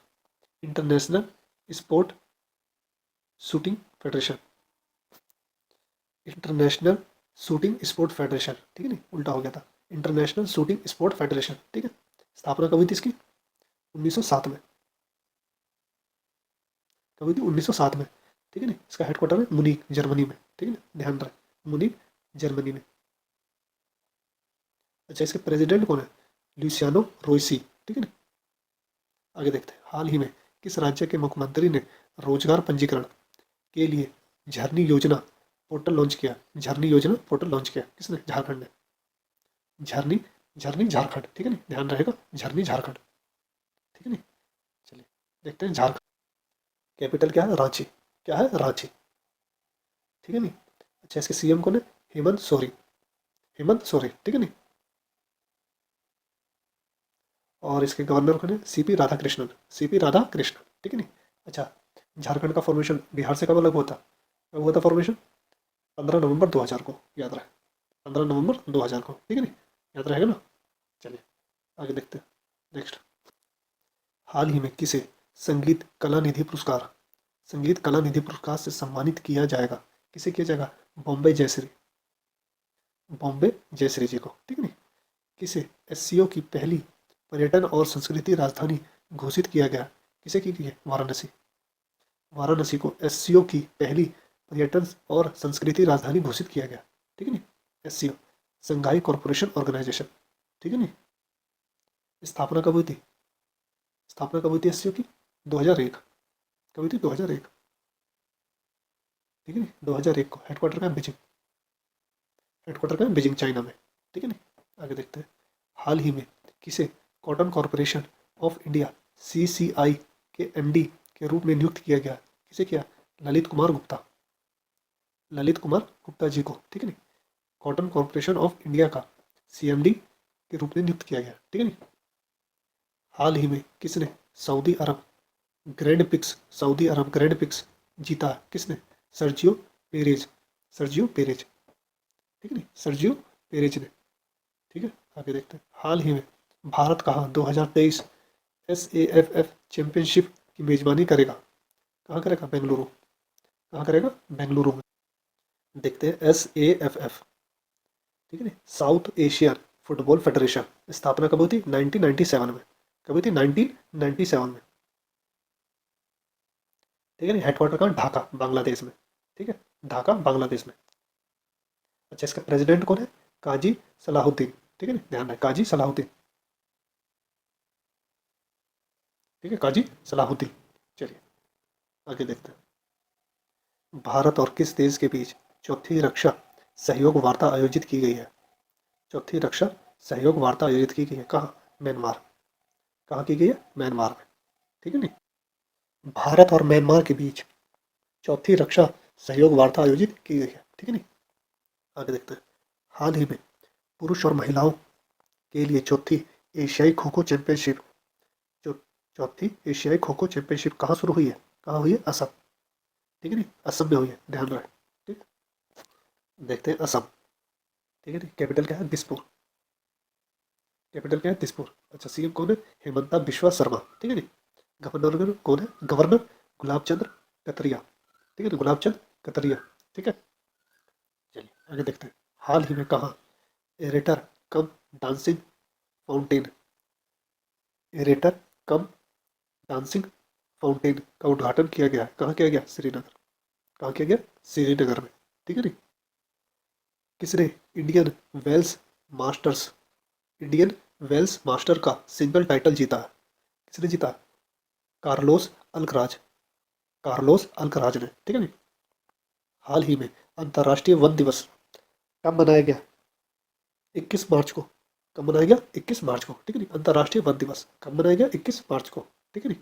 international sport shooting federation, international shooting sport federation. ठीक है नहीं, उल्टा हो गया था, इंटरनेशनल शूटिंग स्पोर्ट फेडरेशन। ठीक है, स्थापना कब हुई थी इसकी? 1907 में, कब हुई थी? 1907 में। ठीक है नहीं, इसका हेडक्वार्टर है मुनीक, जर्मनी में। ठीक है ना, ध्यान रहे, मुनीक, जर्मनी में। अच्छा, इसके प्रेसिडेंट कौन है? लुसियानो रोइसी। ठीक है ना, आगे देखते हैं। हाल ही में किस राज्य के मुख्यमंत्री ने रोजगार पंजीकरण के लिए झरनी योजना पोर्टल लॉन्च किया? झरनी योजना पोर्टल लॉन्च किया किसने? झारखंड ने। झरनी, झरनी झारखंड। ठीक है नहीं, ध्यान रहेगा, झरनी झारखंड। ठीक है नहीं, चलिए देखते हैं झारखंड। कैपिटल क्या है? रांची। क्या है? रांची। ठीक है नहीं। अच्छा, इसके CM कौन है? हेमंत सोरेन, हेमंत सोरेन। ठीक है नहीं, और इसके गवर्नर कौन है? CP Radhakrishnan, CP Radhakrishnan. ठीक है नहीं। अच्छा, झारखंड का फॉर्मेशन बिहार से कब अलग हुआ था? कब हुआ था फॉर्मेशन? 15 नवंबर 2000 को, याद रहे, 15 नवंबर 2000 को। ठीक है नहीं, याद रहेगा ना। चलिए आगे देखते हैं। नेक्स्ट, हाल ही में किसे संगीत कला निधि पुरस्कार, संगीत कला निधि पुरस्कार से सम्मानित किया जाएगा? किसे किया जाएगा? बॉम्बे जयश्री, बॉम्बे जयश्री जी को। ठीक है नहीं। किसे SCO की पहली पर्यटन और संस्कृति राजधानी घोषित किया गया? किसे की गई है? वाराणसी, वाराणसी को SCO की पहली पर्यटन और संस्कृति राजधानी घोषित किया गया। ठीक है नहीं, SCO, संघाई कॉरपोरेशन ऑर्गेनाइजेशन। ठीक है नहीं। स्थापना कब हुई थी? स्थापना कब हुई थी SCO की? 2001। कब हुई थी? 2001। ठीक है नहीं, 2001 को। हेडक्वार्टर का है बीजिंग, हेडक्वार्टर का है बीजिंग, चाइना में। ठीक है नहीं, आगे देखते हैं। हाल ही में किसे cotton corporation of India CCI के MD के रूप में नियुक्त किया गया? किसे किया? ललित कुमार गुप्ता, ललित कुमार गुप्ता जी को। ठीक है नहीं, कॉटन कॉरपोरेशन ऑफ इंडिया का CMD के रूप में नियुक्त किया गया। ठीक है नहीं। हाल ही में किसने सऊदी अरब ग्रैंड पिक्स, सऊदी अरब ग्रैंड पिक्स जीता? किसने? Sergio Perez, Sergio Perez. ठीक है नहीं, सर्जियो पेरेज ने। ठीक है, आगे देखते हैं। हाल ही में भारत कहाँ 2023 SAFF चैंपियनशिप की मेजबानी करेगा? कहाँ करेगा? बेंगलुरु। कहाँ करेगा? बेंगलुरु में। देखते हैं SAFF। ठीक है ना, साउथ एशियन फुटबॉल फेडरेशन। स्थापना कब हुई थी? 1997 में। कब हुई थी? 1997 में। ठीक है ना, हेडक्वार्टर कहाँ? ढाका, बांग्लादेश में। ठीक है, ढाका, बांग्लादेश में। अच्छा, इसका प्रेसिडेंट कौन है? काजी सलाहुद्दीन। ठीक है ना, ध्यान रहे, काजी सलाहुद्दीन। ठीक है, काजी सलाहुद्दीन। चलिए आगे देखते हैं। भारत और किस देश के बीच चौथी रक्षा सहयोग वार्ता आयोजित की गई है? चौथी रक्षा सहयोग वार्ता आयोजित की गई है कहाँ? म्यांमार। कहाँ की गई है? म्यांमार में। ठीक है नहीं, भारत और म्यांमार के बीच चौथी रक्षा सहयोग वार्ता आयोजित की गई है। ठीक है नहीं, आगे देखते हैं। हाल ही में पुरुष और महिलाओं के लिए चौथी एशियाई खो खो चैंपियनशिप, जो चौथी एशियाई खो खो चैंपियनशिप कहाँ शुरू हुई है? कहाँ हुई है? असम। ठीक है नहीं, असम में हुई है, ध्यान रहे। ठीक, देखते हैं असम। ठीक है नहीं, कैपिटल क्या है? दिसपुर, कैपिटल क्या है? दिसपुर। अच्छा, CM कौन है? हेमंता बिश्वा शर्मा। ठीक है नहीं, गवर्नर कौन है? गवर्नर गुलाब चंद्र कतरिया। ठीक है ना, गुलाब चंद कतरिया। ठीक है, चलिए आगे देखते हैं। हाल ही में कहा एरेटर कम डांसिंग फाउंटेन, एरेटर कम डांसिंग फाउंटेन का उद्घाटन किया गया है? कहाँ किया गया? श्रीनगर। कहाँ किया गया? श्रीनगर में। ठीक है नहीं, किसने Indian Wells Masters, Indian Wells master का सिंगल टाइटल जीता है? किसने जीता? कार्लोस अल्कराज, कार्लोस अल्कराज ने। ठीक है नहीं। हाल ही में अंतर्राष्ट्रीय वन दिवस कब मनाया गया? 21 मार्च को। कब मनाया गया? 21 मार्च को। ठीक है नहीं, अंतर्राष्ट्रीय वन दिवस कब मनाया गया? 21 मार्च को। ठीक है नहीं।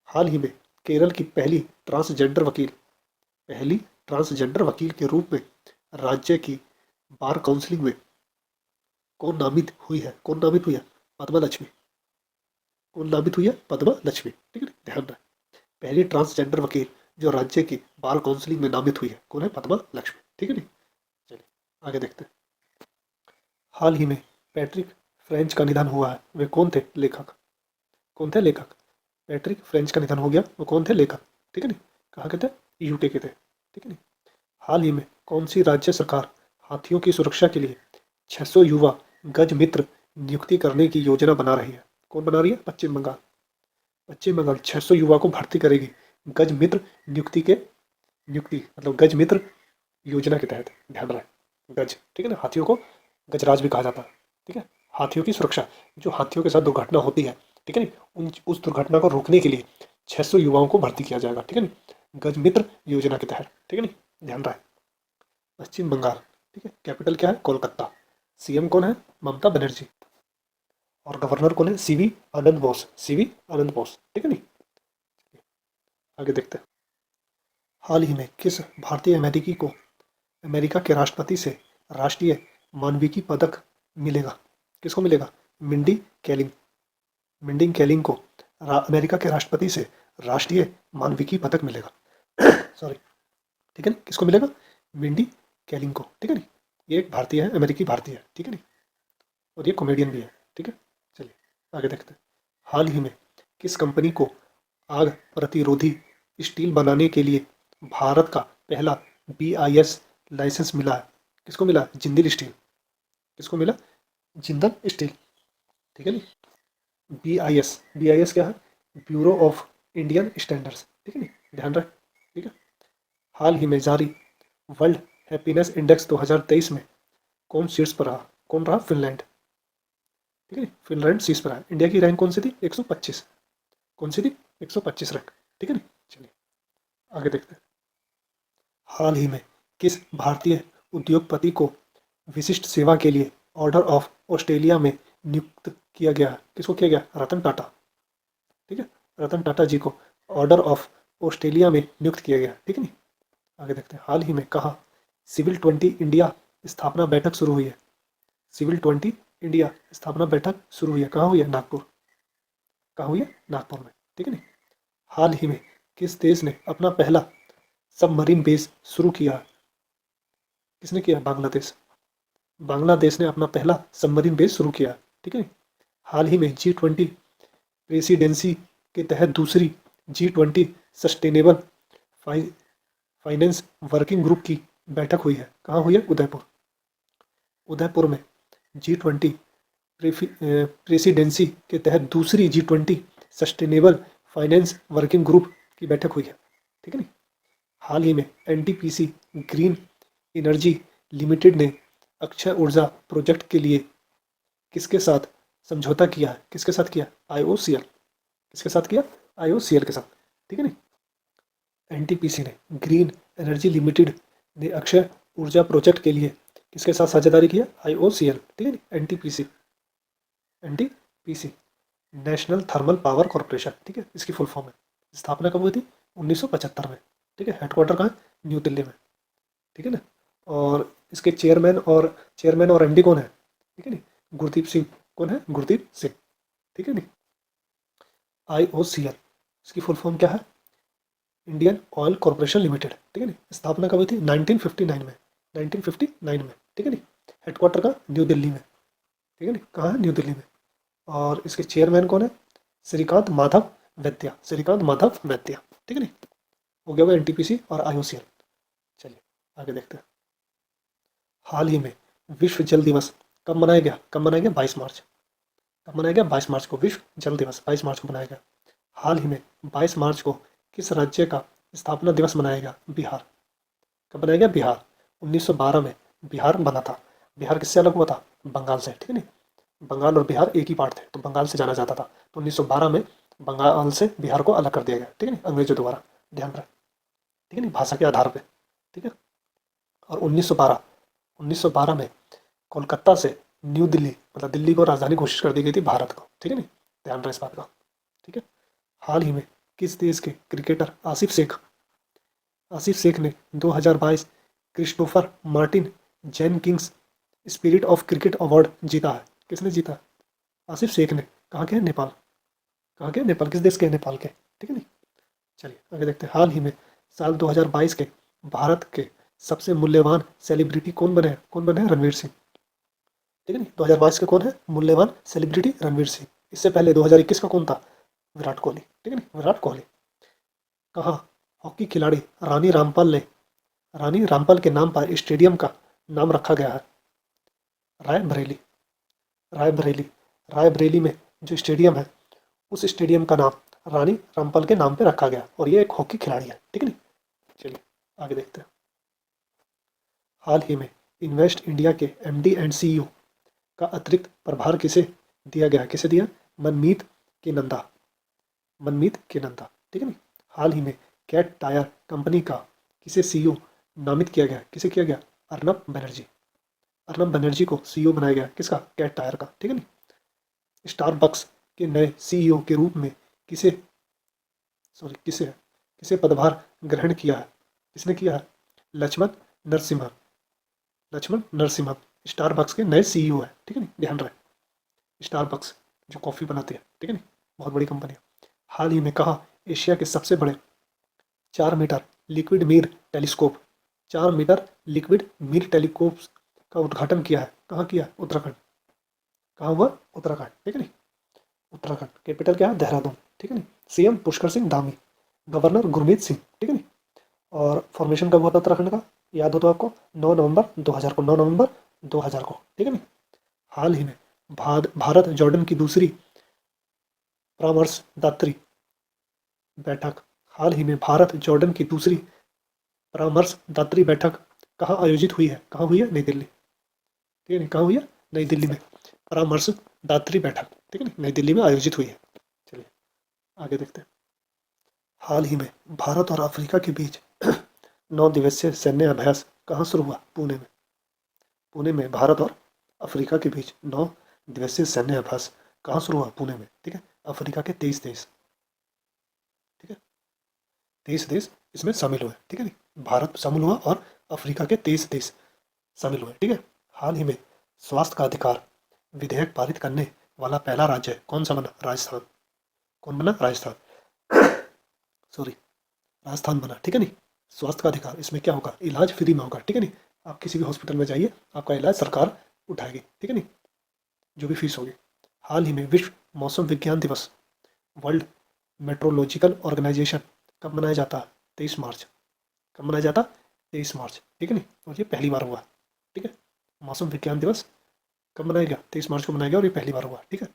हाल ही में केरल की पहली ट्रांसजेंडर वकील, पहली ट्रांसजेंडर वकील के रूप में राज्य की बार काउंसिलिंग में कौन नामित हुई है? कौन नामित हुई है? पद्मा लक्ष्मी। कौन नामित हुई है? पद्मा लक्ष्मी। ठीक है ना, ध्यान रहे, पहली ट्रांसजेंडर वकील जो राज्य की बार काउंसिलिंग में नामित हुई है कौन है? पद्मा लक्ष्मी। ठीक है नहीं, आगे देखते हैं। हाल ही में पैट्रिक फ्रेंच का निधन हुआ है, वे कौन थे? लेखक। कौन थे? लेखक। पैट्रिक फ्रेंच का निधन हो गया, वो कौन थे? लेखक। ठीक है नी, कहाँ के थे? यूके के थे। ठीक है नी। हाल ही में कौन सी राज्य सरकार हाथियों की सुरक्षा के लिए 600 युवा गज मित्र नियुक्ति करने की योजना बना रही है? कौन बना रही है? पश्चिम बंगाल। पश्चिम बंगाल 600 युवा को भर्ती करेगी गज मित्र नियुक्ति मतलब गज मित्र योजना के तहत। ध्यान रहे, गज, ठीक है ना, हाथियों को गजराज भी कहा जाता है। ठीक है, हाथियों की सुरक्षा, जो हाथियों के साथ दुर्घटना होती है, ठीक है ना, उस दुर्घटना को रोकने के लिए 600 युवाओं को भर्ती किया जाएगा। ठीक है ना, गज मित्र योजना के तहत। ठीक है ना, ध्यान रहे। पश्चिम बंगाल, ठीक है, कैपिटल क्या है? कोलकाता। सीएम कौन है? ममता बनर्जी। और गवर्नर कौन है? सीवी आनंद बोस। सीवी आनंद बोस। ठीक है नी, आगे देखते हैं। हाल ही में किस भारतीय अमेरिकी को अमेरिका के राष्ट्रपति से राष्ट्रीय मानविकी पदक मिलेगा? किसको मिलेगा? मिंडी कैलिंग। मिंडी कैलिंग को अमेरिका के राष्ट्रपति से राष्ट्रीय मानविकी पदक मिलेगा। सॉरी, ठीक है ना, किसको मिलेगा? मिंडी कैलिंग को। ठीक है नी, ये एक भारतीय है, अमेरिकी भारतीय है। ठीक है नी, और ये कॉमेडियन भी है। ठीक है, चलिए आगे देखते हैं। हाल ही में किस कंपनी को आग प्रतिरोधी स्टील बनाने के लिए भारत का पहला BIS लाइसेंस मिला है? किसको मिला? जिंदल स्टील। किसको मिला? जिंदल स्टील। ठीक है नी, BIS क्या है? Bureau of Indian standards. ठीक है नी, ध्यान रख। ठीक है, हाल ही में जारी वर्ल्ड हैप्पीनेस इंडेक्स 2023 में कौन शीर्ष पर रहा? कौन रहा? फिनलैंड। ठीक है, फिनलैंड शीर्ष पर रहा। इंडिया की रैंक कौन सी थी? 125। कौन सी थी? 125 रैंक। ठीक है नी, चलिए आगे देखते हैं। हाल ही में किस भारतीय उद्योगपति को विशिष्ट सेवा के लिए ऑर्डर ऑफ ऑस्ट्रेलिया में नियुक्त किया गया? किसको किया गया? रतन टाटा। ठीक है, रतन टाटा जी को ऑर्डर ऑफ ऑस्ट्रेलिया में नियुक्त किया गया। ठीक है नी, आगे देखते हैं। हाल ही में कहा सिविल 20 इंडिया स्थापना बैठक शुरू हुई है? सिविल 20 इंडिया स्थापना बैठक शुरू हुई है, कहाँ हुई है? नागपुर। कहाँ हुई है? नागपुर में। ठीक है नी, हाल ही में किस देश ने अपना पहला सबमरीन बेस शुरू किया? किसने किया? बांग्लादेश। बांग्लादेश ने अपना पहला सबमरीन बेस शुरू किया। ठीक है, हाल ही में G20 प्रेसिडेंसी के तहत दूसरी G20 sustainable finance working group की बैठक हुई है, कहाँ हुई है? उदयपुर। उदयपुर में G20 प्रेसिडेंसी के तहत दूसरी G20 sustainable finance working group की बैठक हुई है। ठीक है नी, हाल ही में NTPC ग्रीन एनर्जी लिमिटेड ने अक्षय ऊर्जा प्रोजेक्ट के लिए किसके साथ समझौता किया है? किसके साथ किया? IOCL। किसके साथ किया? IOCL के साथ। ठीक है नी, NTPC ने ग्रीन एनर्जी लिमिटेड ने अक्षय ऊर्जा प्रोजेक्ट के लिए किसके साथ साझेदारी किया? IOCL। ठीक है नी, NTPC national thermal power corporation. ठीक है, इसकी फुल फॉर्म है। स्थापना कब हुई थी? 1975 में। ठीक है, हेडक्वार्टर कहाँ है? न्यू दिल्ली में। ठीक है ना, और इसके चेयरमैन और MD कौन है? ठीक है नी, गुरदीप सिंह। कौन है? गुरदीप सिंह। ठीक है नी, IOCL इसकी फुल फॉर्म क्या है? Indian oil corporation limited. ठीक है नी, स्थापना कब हुई थी? 1959 में। 1959 में। ठीक है नी, हेडक्वार्टर का न्यू दिल्ली में। ठीक है नी, कहाँ है? न्यू दिल्ली में। और इसके चेयरमैन कौन है? श्रीकांत माधव वैद्या। श्रीकांत माधव वैद्या। ठीक है नी, हो गया वो NTPC और IOCL। चलिए आगे देखते हैं। हाल ही में विश्व जल दिवस कब मनाया गया? कब मनाया गया? 22 मार्च। कब मनाया गया? 22 मार्च को विश्व जल दिवस 22 मार्च को मनाया गया। हाल ही में 22 मार्च को किस राज्य का स्थापना दिवस मनाया गया? बिहार। कब बनाया गया? बिहार। 1912 में बिहार बना था। बिहार किससे अलग हुआ था? बंगाल से। ठीक है नी, बंगाल और बिहार एक ही पार्ट थे, तो बंगाल से जाना जाता था। तो 1912 में बंगाल से बिहार को अलग कर दिया गया। ठीक है नी, अंग्रेजों द्वारा। ध्यान रहे। ठीक है नी, भाषा के आधार पे। ठीक है, और 1912 में कोलकाता से न्यू दिल्ली मतलब दिल्ली को राजधानी घोषित कर दी गई थी भारत को। ठीक है नी, ध्यान रहे इस बात का। ठीक है, हाल ही में किस देश के क्रिकेटर आसिफ शेख ने 2022 Christopher Martin Jenkins spirit of cricket award जीता है? किसने जीता? आसिफ शेख ने। कहाँ के हैं? नेपाल। कहाँ के? नेपाल। किस देश के? नेपाल के। ठीक है नी, चलिए आगे देखते हैं। हाल ही में साल 2022 के भारत के सबसे मूल्यवान सेलिब्रिटी कौन बने हैं? रणवीर सिंह। ठीक है नहीं, 2022 के कौन है मूल्यवान सेलिब्रिटी? रणवीर सिंह। इससे पहले 2021 का कौन था? विराट कोहली। ठीक है नहीं, विराट कोहली। कहा हॉकी खिलाड़ी रानी रामपाल के नाम पर स्टेडियम का नाम रखा गया है? रायबरेली। रायबरेली। रायबरेली में जो स्टेडियम है, उस स्टेडियम का नाम रानी रामपाल के नाम पे रखा गया, और ये एक हॉकी खिलाड़ी है। ठीक है नहीं, चलिए आगे देखते हैं। हाल ही में इन्वेस्ट इंडिया के एमडी एंड सीईओ का अतिरिक्त प्रभार किसे दिया गया? किसे दिया? मनमीत के नंदा। मनमीत के नंदा। ठीक है नहीं। हाल ही में कैट टायर कंपनी का किसे सीईओ नामित किया गया? किसे किया गया? अर्नब बनर्जी। अर्नब बनर्जी को सीईओ बनाया गया, किसका? कैट टायर का। ठीक है नहीं। स्टारबक्स के नए सीईओ के रूप में किसे किसे किसे पदभार ग्रहण किया है? किसने किया है? लक्ष्मण नरसिम्हा। लक्ष्मण नरसिम्हा स्टारबक्स के नए सीईओ है। ठीक है नहीं, ध्यान रहे। स्टारबक्स जो कॉफ़ी बनाते हैं, ठीक है नहीं, बहुत बड़ी कंपनी है। हाल ही में कहा एशिया के सबसे बड़े 4 metre liquid mirror telescope 4 metre liquid mirror telescope का उद्घाटन किया है? कहाँ किया? उत्तराखंड। कहाँ हुआ? उत्तराखंड। ठीक है नहीं, उत्तराखंड। कैपिटल क्या है? देहरादून। ठीक है नहीं। CM Pushkar Singh Dhami, governor Gurmeet Singh. ठीक है नहीं। और फॉर्मेशन कब हुआ था उत्तराखंड का? याद हो तो आपको 9 नवंबर 2000 को। 9 नवंबर 2000 को। ठीक है नहीं। हाल ही में भारत जॉर्डन की दूसरी परामर्शदात्री बैठक हाल ही में भारत जॉर्डन की दूसरी परामर्शदात्री बैठक कहाँ आयोजित हुई है? कहाँ हुई है? नई दिल्ली। ठीक है नहीं, कहाँ हुई है? नई दिल्ली में परामर्शदात्री बैठक। ठीक है नहीं, नई दिल्ली में आयोजित हुई है। चलिए आगे देखते हैं। हाल ही में भारत और अफ्रीका के बीच 9 दिवसीय सैन्य अभ्यास कहाँ शुरू हुआ? पुणे में। पुणे में भारत और अफ्रीका के बीच 9 दिवसीय सैन्य अभ्यास कहाँ शुरू हुआ? पुणे में। ठीक है। अफ्रीका के 23 देश, ठीक है, 23 देश इसमें शामिल हुए। ठीक है नहीं, भारत शामिल हुआ और अफ्रीका के 23 देश शामिल हुए। ठीक है। हाल ही में स्वास्थ्य का अधिकार विधेयक पारित करने वाला पहला राज्य कौन सा बना? राजस्थान। कौन बना? राजस्थान। सॉरी, राजस्थान बना। ठीक है नहीं। स्वास्थ्य का अधिकार, इसमें क्या होगा? इलाज फ्री में होगा। ठीक है नहीं, आप किसी भी हॉस्पिटल में जाइए, आपका इलाज सरकार उठाएगी। ठीक है नहीं, जो भी फीस होगी। हाल ही में विश्व मौसम विज्ञान दिवस, वर्ल्ड मेट्रोलॉजिकल ऑर्गेनाइजेशन कब मनाया जाता है? 23 मार्च। कब मनाया जाता? 23 मार्च। ठीक है नहीं, और ये पहली बार हुआ। ठीक है, मौसम विज्ञान दिवस कब मनाया गया? 23 मार्च को मनाया गया, और ये पहली बार हुआ। ठीक है,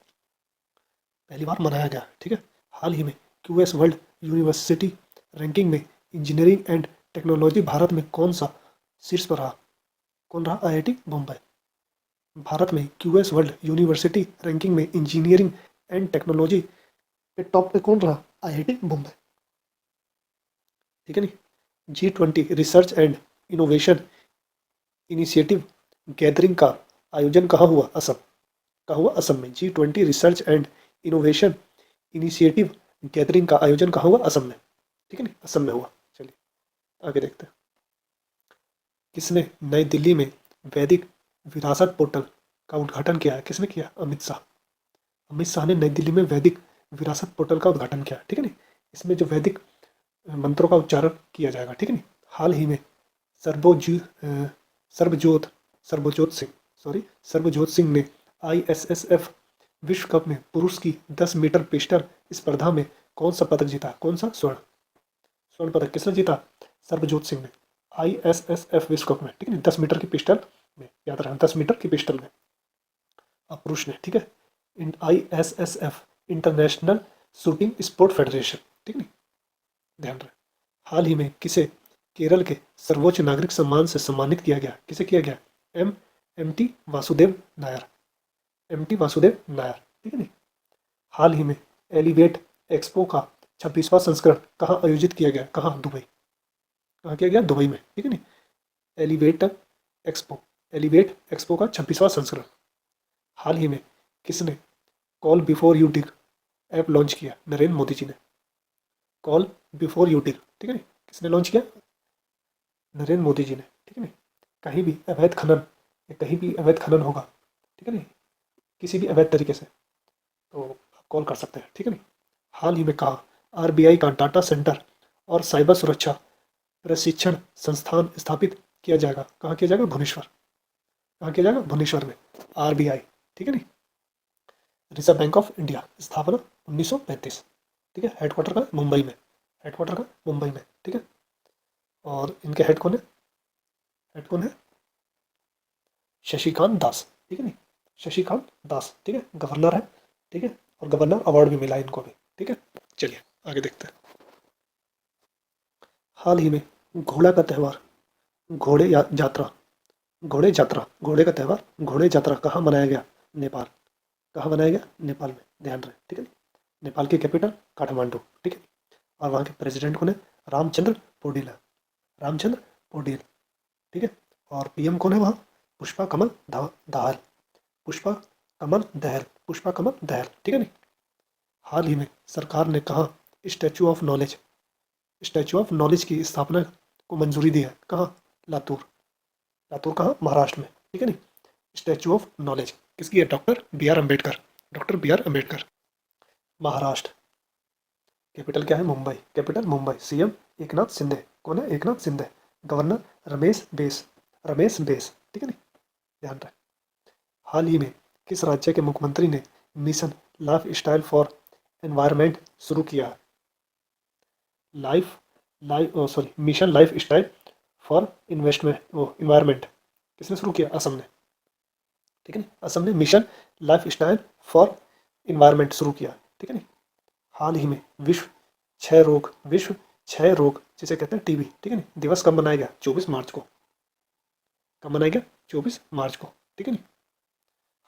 पहली बार मनाया गया। ठीक है। हाल ही में क्यूएस वर्ल्ड यूनिवर्सिटी रैंकिंग में इंजीनियरिंग एंड टेक्नोलॉजी भारत में कौन सा शीर्ष पर रहा? कौन रहा? आईआईटी बम्बई। भारत में क्यूएस वर्ल्ड यूनिवर्सिटी रैंकिंग में इंजीनियरिंग एंड टेक्नोलॉजी पे टॉप पे कौन रहा? आईआईटी बम्बई। ठीक है नहीं। G20 research and innovation initiative gathering का आयोजन कहाँ हुआ? असम। कहाँ हुआ? असम में। G20 research and innovation initiative gathering का आयोजन कहाँ हुआ? असम में। ठीक है नहीं, असम में हुआ। चलिए आगे देखते हैं। किसने नई दिल्ली में वैदिक विरासत पोर्टल का उद्घाटन किया है? किसने किया? अमित शाह। अमित शाह ने नई दिल्ली में वैदिक विरासत पोर्टल का उद्घाटन किया। ठीक है नहीं, इसमें जो वैदिक मंत्रों का उच्चारण किया जाएगा। ठीक है नहीं। हाल ही में सर्वोजी सर्वजोत सर्वजोत सिंह सर्वजोत सिंह ने ISSF विश्व कप में पुरुष की 10 मीटर पिस्टल स्पर्धा में कौन सा पदक जीता? कौन सा? स्वर्ण पदक किसने जीता? सर्वजोत सिंह ने। ISSF विश्व कप में। ठीक है नहीं, 10 मीटर की पिस्टल में, याद रखना 10 मीटर की पिस्टल में पुरुष ने। ठीक है, ISSF international shooting sport federation. ठीक नहीं, ध्यान रहे। हाल ही में किसे केरल के सर्वोच्च नागरिक सम्मान से सम्मानित किया गया? किसे किया गया? MT वासुदेव नायर। MT वासुदेव नायर। ठीक है नहीं। हाल ही में एलिवेट एक्सपो का 26वां संस्करण कहाँ आयोजित किया गया? कहाँ? दुबई। कहाँ किया गया? दुबई में। ठीक है नहीं। एलिवेट एक्सपो का 26वां संस्करण। हाल ही में किसने call before you dig app launch किया? नरेंद्र मोदी जी ने। कॉल बिफोर यू डिग, ठीक है नहीं, किसने लॉन्च किया? नरेंद्र मोदी जी ने। ठीक है नहीं। कहीं भी अवैध खनन या कहीं भी अवैध खनन होगा, ठीक है नहीं, किसी भी अवैध तरीके से, तो आप कॉल कर सकते हैं। ठीक है नहीं। हाल ही में कहा RBI का डाटा सेंटर और साइबर सुरक्षा प्रशिक्षण संस्थान स्थापित किया जाएगा? कहाँ किया जाएगा? भुवनेश्वर। कहाँ किया जाएगा? भुवनेश्वर में। आरबीआई, ठीक है नहीं, रिजर्व बैंक ऑफ इंडिया, स्थापना 1935, ठीक है। हेडक्वार्टर का मुंबई में, हेडक्वार्टर का मुंबई में, ठीक है। और इनके हेड कौन है? हेड कौन है? शशिकांत दास, ठीक है नहीं, शशिकांत दास, ठीक है, गवर्नर है, ठीक है। और गवर्नर अवार्ड भी मिला इनको भी, ठीक है। चलिए आगे देखते हैं। हाल ही में घोड़ा का त्यौहार, यात्रा, घोड़े यात्रा, घोड़े का त्यौहार, घोड़े यात्रा कहाँ मनाया गया? नेपाल। कहाँ मनाया गया? नेपाल में, ध्यान रहे, ठीक है। नेपाल की कैपिटल काठमांडू, ठीक है। और वहाँ के प्रेसिडेंट कौन है? रामचंद्र पौडेल है, रामचंद्र पौडेल, ठीक है। और पीएम कौन है वहाँ? पुष्पा कमल दाहल, पुष्पा कमल दहल, पुष्पा कमल दहल, ठीक है नहीं। हाल ही में सरकार ने कहा statue of knowledge, statue of knowledge की स्थापना को मंजूरी दी है? कहाँ? लातूर, लातूर कहाँ? महाराष्ट्र में, ठीक है नहीं। स्टैचू ऑफ नॉलेज किसकी है? Doctor B R Ambedkar, doctor B R Ambedkar. Maharashtra, capital क्या है? मुंबई, कैपिटल मुंबई। सीएम एकनाथ शिंदे, कौन है? एकनाथ शिंदे। गवर्नर रमेश बेस, रमेश बेस, ठीक है नहीं, ध्यान रहे। हाल ही में किस राज्य के मुख्यमंत्री ने mission life style for environment शुरू किया? Life life sorry mission life style for investment environment किसने शुरू किया? असम ने, ठीक है नहीं, असम ने mission life style for environment शुरू किया, ठीक है नहीं। हाल ही में विश्व क्षय रोग जिसे कहते हैं टीबी, ठीक है नहीं, दिवस कब मनाया गया? 24 मार्च को। कब मनाया गया? 24 मार्च को, ठीक है नहीं।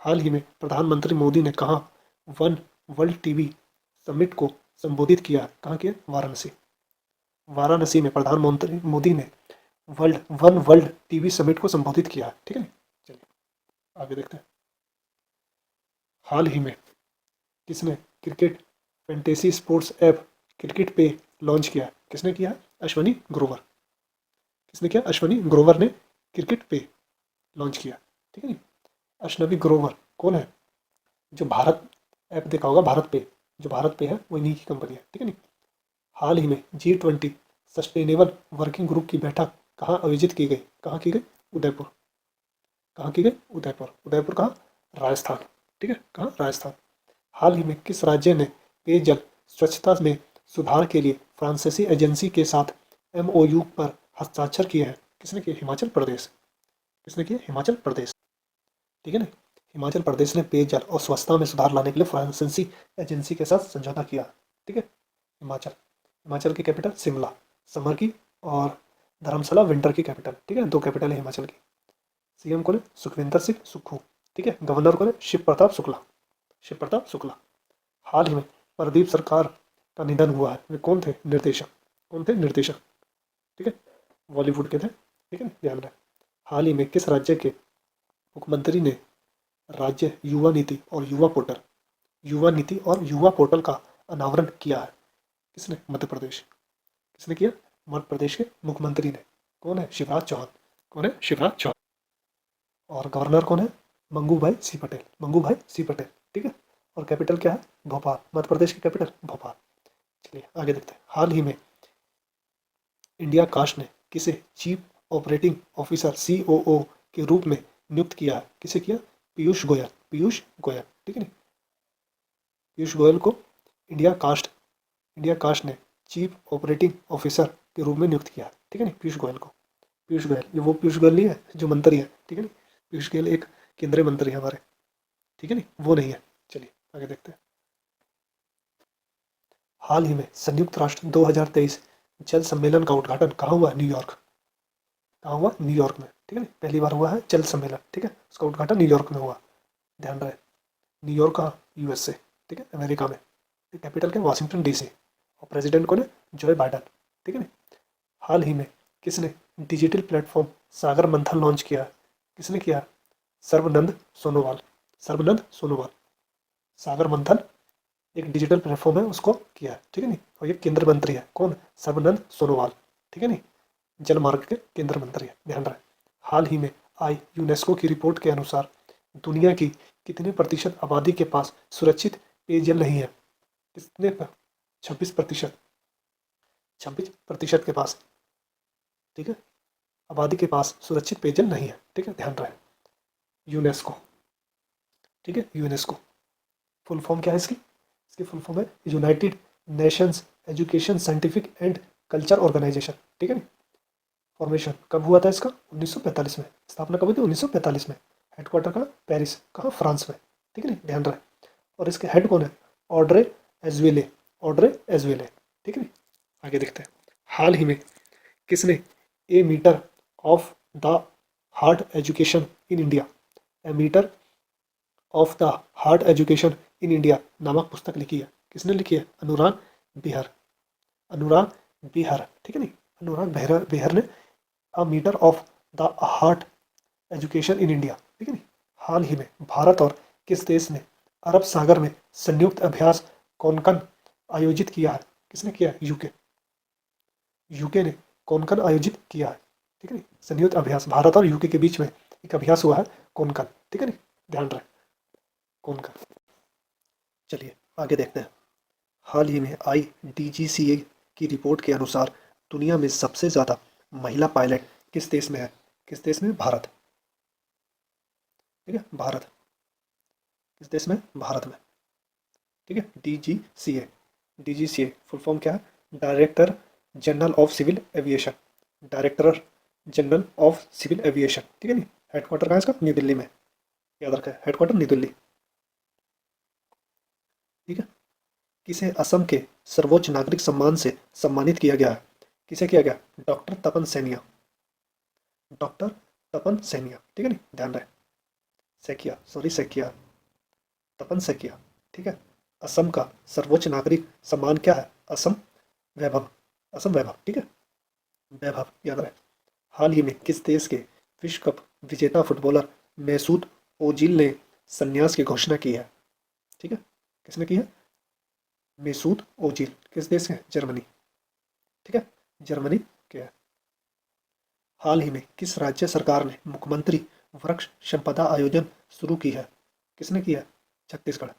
हाल ही में प्रधानमंत्री मोदी ने कहा वन वर्ल्ड टीबी समिट को संबोधित किया? कहाँ किया? वाराणसी, वाराणसी में प्रधानमंत्री मोदी ने वर्ल्ड टीबी समिट को संबोधित किया, ठीक है। चलिए आगे देखते हैं। हाल ही में किसने cricket fantasy sports app cricket पे लॉन्च किया? किसने किया? अश्वनी ग्रोवर, किसने किया? अश्वनी ग्रोवर ने क्रिकेट पे लॉन्च किया, ठीक है नहीं। अश्वनी ग्रोवर कौन है? जो भारत ऐप देखा होगा, भारत पे, जो भारत पे है वो इन्हीं की कंपनी है, ठीक है नहीं। हाल ही में G20 सस्टेनेबल वर्किंग ग्रुप की बैठक कहाँ आयोजित की गई? कहाँ की गई? उदयपुर, कहाँ की गई? उदयपुर, उदयपुर कहाँ? राजस्थान, ठीक है, कहाँ? राजस्थान। हाल ही में किस राज्य ने पेयजल स्वच्छता में सुधार के लिए फ्रांसीसी एजेंसी के साथ MOU पर हस्ताक्षर किए हैं? किसने किए? हिमाचल प्रदेश, किसने किए? हिमाचल प्रदेश, ठीक है ना। हिमाचल प्रदेश ने पेयजल और स्वच्छता में सुधार लाने के लिए फ्रांसीसी एजेंसी के साथ समझौता किया, ठीक है। हिमाचल, हिमाचल की कैपिटल शिमला, समर की, और धर्मशाला विंटर की कैपिटल, ठीक है, 2 कैपिटल है हिमाचल की। सीएम कौन है? सुखविंदर सिंह सुक्खू, ठीक है। गवर्नर कौन है? शिव प्रताप शुक्ला, शिव प्रताप शुक्ला। हाल ही में प्रदीप सरकार का निधन हुआ है, वे कौन थे? निर्देशक, कौन थे? निर्देशक, ठीक है, बॉलीवुड के थे, ठीक है, ध्यान रहे। हाल ही में किस राज्य के मुख्यमंत्री ने राज्य युवा नीति और युवा पोर्टल, युवा नीति और युवा पोर्टल का अनावरण किया है? किसने? मध्य प्रदेश, किसने किया? मध्य प्रदेश के मुख्यमंत्री ने। कौन है? शिवराज चौहान, कौन है? शिवराज चौहान। और गवर्नर कौन है? मंगू भाई सी पटेल, मंगू भाई सी पटेल, ठीक है। और कैपिटल क्या है? भोपाल, मध्य प्रदेश की कैपिटल भोपाल। चलिए आगे देखते हैं। हाल ही में इंडिया कास्ट ने किसे चीफ ऑपरेटिंग ऑफिसर COO के रूप में नियुक्त किया है? किसे किया? पीयूष गोयल, पीयूष गोयल, ठीक है नहीं, पीयूष गोयल को इंडिया कास्ट ने चीफ ऑपरेटिंग ऑफिसर के रूप में नियुक्त किया है, ठीक है नहीं, पीयूष गोयल को। पीयूष गोयल, ये वो पीयूष गोयल नहीं है जो मंत्री है, ठीक है नहीं, पीयूष गोयल एक केंद्रीय मंत्री है हमारे, ठीक है नहीं, वो नहीं है। चलिए आगे देखते हैं। हाल ही में संयुक्त राष्ट्र 2023 जल सम्मेलन का उद्घाटन कहाँ हुआ? न्यूयॉर्क, कहाँ हुआ? न्यूयॉर्क में, ठीक है, पहली बार हुआ है जल सम्मेलन, ठीक है, उसका उद्घाटन न्यूयॉर्क में हुआ, ध्यान रहे। न्यूयॉर्क कहाँ? USA, ठीक है, अमेरिका में। कैपिटल क्या? Washington DC। और प्रेसिडेंट कौन है? जोए बाइडन, ठीक है ना। हाल ही में किसने डिजिटल प्लेटफॉर्म सागर मंथन लॉन्च किया? किसने किया? सर्बानंद सोनोवाल, सर्बानंद सोनोवाल। सागर मंथन एक डिजिटल प्लेटफॉर्म है, उसको किया है, ठीक है नहीं। और ये केंद्र मंत्री है, कौन? सर्बानंद सोनोवाल, ठीक है नहीं, जल मार्ग के केंद्र मंत्री है, ध्यान रहे। हाल ही में आई यूनेस्को की रिपोर्ट के अनुसार दुनिया की कितने प्रतिशत आबादी के पास सुरक्षित पेयजल नहीं है? कितने पर? 26%, 26% के पास, ठीक है। आबादी के पास सुरक्षित पेयजल नहीं है। ठीक है, ध्यान रहे। यूनेस्को, ठीक है, यूनेस्को फुल फॉर्म क्या है इसकी? इसकी फुल फॉर्म है united nations education scientific and culture organisation. ठीक है नी। फॉर्मेशन कब हुआ था इसका? 1945 में। स्थापना कब हुई थी? 1945 में। हेडक्वार्टर कहाँ? पेरिस। कहाँ? फ्रांस में। ठीक है नी, ध्यान रहे। और इसके हेड कौन है? Audrey Azoulay, Audrey Azoulay. ठीक है नी, आगे देखते हैं। हाल ही में किसने A Matter of the Heart Education in India, A Matter of the Heart Education in India नामक पुस्तक लिखी है? किसने लिखी है? अनुराग बिहार, अनुराग बिहार। ठीक है नी, अनुराग बिहार, बिहार ने A Matter of the Heart Education in India. ठीक है नी। हाल ही में भारत और किस देश ने अरब सागर में संयुक्त अभ्यास कोनकन आयोजित किया है? किसने किया है? यूके, यूके ने कोनकन आयोजित किया है। ठीक है नी, संयुक्त अभ्यास भारत और यूके के बीच में एक अभ्यास हुआ है, कोनकन। ठीक है नी, ध्यान रहे, कोनकन। चलिए आगे देखते हैं। हाल ही में आई डीजीसीए की रिपोर्ट के अनुसार दुनिया में सबसे ज़्यादा महिला पायलट किस देश में है? किस देश में? भारत। ठीक है, भारत। किस देश में? भारत में। ठीक है, डीजीसीए, डीजीसीए फुल फॉर्म क्या है? Director general of civil aviation, director general of civil aviation. ठीक है नी। हेडक्वार्टर कहाँ है इसका? न्यू दिल्ली में। याद रखा है, हेडक्वार्टर न्यू दिल्ली। ठीक है। किसे असम के सर्वोच्च नागरिक सम्मान से सम्मानित किया गया है? किसे किया गया? डॉक्टर तपन सैनिया, डॉक्टर तपन सैनिया। ठीक है नी, ध्यान रहे। सैकिया, सॉरी सैकिया, तपन सैकिया। ठीक है। असम का सर्वोच्च नागरिक सम्मान क्या है? असम वैभव, असम वैभव। ठीक है, वैभव याद रहे। हाल ही में किस देश के विश्व कप विजेता फुटबॉलर मैसूद ओजिल ने संन्यास की घोषणा की है? ठीक है, किसने की है? मैसूद ओजिल। किस देश के? जर्मनी। ठीक है, जर्मनी के है। हाल ही में किस राज्य सरकार ने मुख्यमंत्री वृक्ष संपदा आयोजन शुरू की है? किसने की है? छत्तीसगढ़,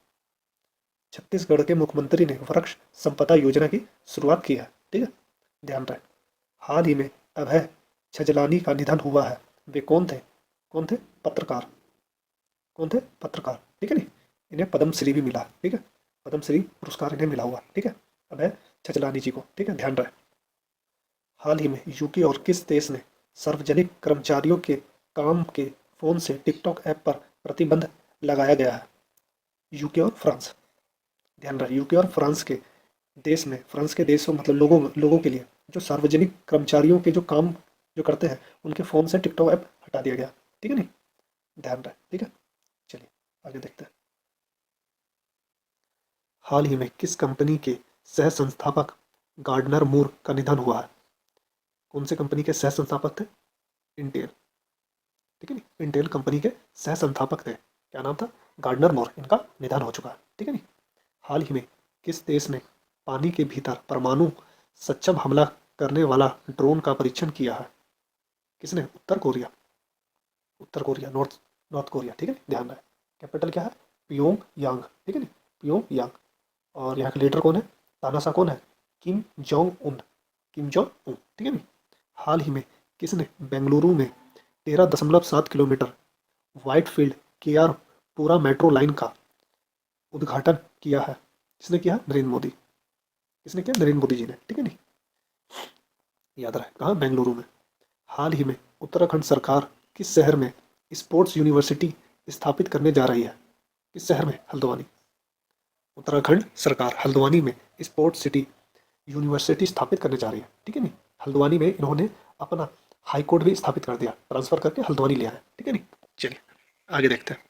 छत्तीसगढ़ के मुख्यमंत्री ने वृक्ष संपदा योजना की शुरुआत की है। ठीक है, ध्यान रहे। हाल ही में अभय छजलानी का निधन हुआ है। वे कौन थे? कौन थे? पत्रकार। कौन थे? पत्रकार। ठीक है नी, इन्हें पद्मश्री भी मिला। ठीक है, पद्मश्री पुरस्कार इन्हें मिला हुआ। ठीक है, अभय छजलानी जी को। ठीक है, ध्यान रहे। हाल ही में यूके और किस देश ने सार्वजनिक कर्मचारियों के काम के फोन से टिकटॉक ऐप पर प्रतिबंध लगाया गया है? यूके और फ्रांस। ध्यान रहे, यूके और फ्रांस के देश में, फ्रांस के देशों मतलब लोगों लोगों के लिए जो सार्वजनिक कर्मचारियों के जो काम जो करते हैं उनके फ़ोन से टिकटॉक ऐप हटा दिया गया। ठीक है नी, ध्यान रहे। ठीक है, चलिए आगे देखते हैं। हाल ही में किस कंपनी के सह संस्थापक गार्डनर मूर का निधन हुआ है? कौन से कंपनी के सह संस्थापक थे? इंटेल। ठीक है नी, इंटेल कंपनी के सह संस्थापक थे। क्या नाम था? गार्डनर मूर। इनका निधन हो चुका है। ठीक है नी। हाल ही में किस देश ने पानी के भीतर परमाणु सक्षम हमला करने वाला ड्रोन का परीक्षण किया है? किसने? उत्तर कोरिया, उत्तर कोरिया, नॉर्थ नॉर्थ कोरिया। ठीक है, ध्यान रहे। कैपिटल क्या है? प्योंग यांग। ठीक है नी, प्योंग यांग। और यहाँ के लीडर कौन है? तानाशाह कौन है? Kim Jong Un, Kim Jong Un. ठीक है नी। हाल ही में किसने बेंगलुरु में 13.7 किलोमीटर वाइट फील्ड के आर पूरा मेट्रो लाइन का उद्घाटन किया है? किसने किया? नरेंद्र मोदी। किसने किया? नरेंद्र मोदी जी ने। ठीक है नी, याद रहे। कहाँ? बेंगलुरु में। हाल ही में उत्तराखंड सरकार किस शहर में स्पोर्ट्स यूनिवर्सिटी स्थापित करने जा रही है? किस शहर में? हल्द्वानी। उत्तराखंड सरकार हल्द्वानी में स्पोर्ट्स सिटी यूनिवर्सिटी स्थापित करने जा रही है। ठीक है नी, हल्द्वानी में इन्होंने अपना हाई कोर्ट भी स्थापित कर दिया, ट्रांसफर करके हल्द्वानी ले आया। ठीक है नी, चलिए आगे देखते हैं।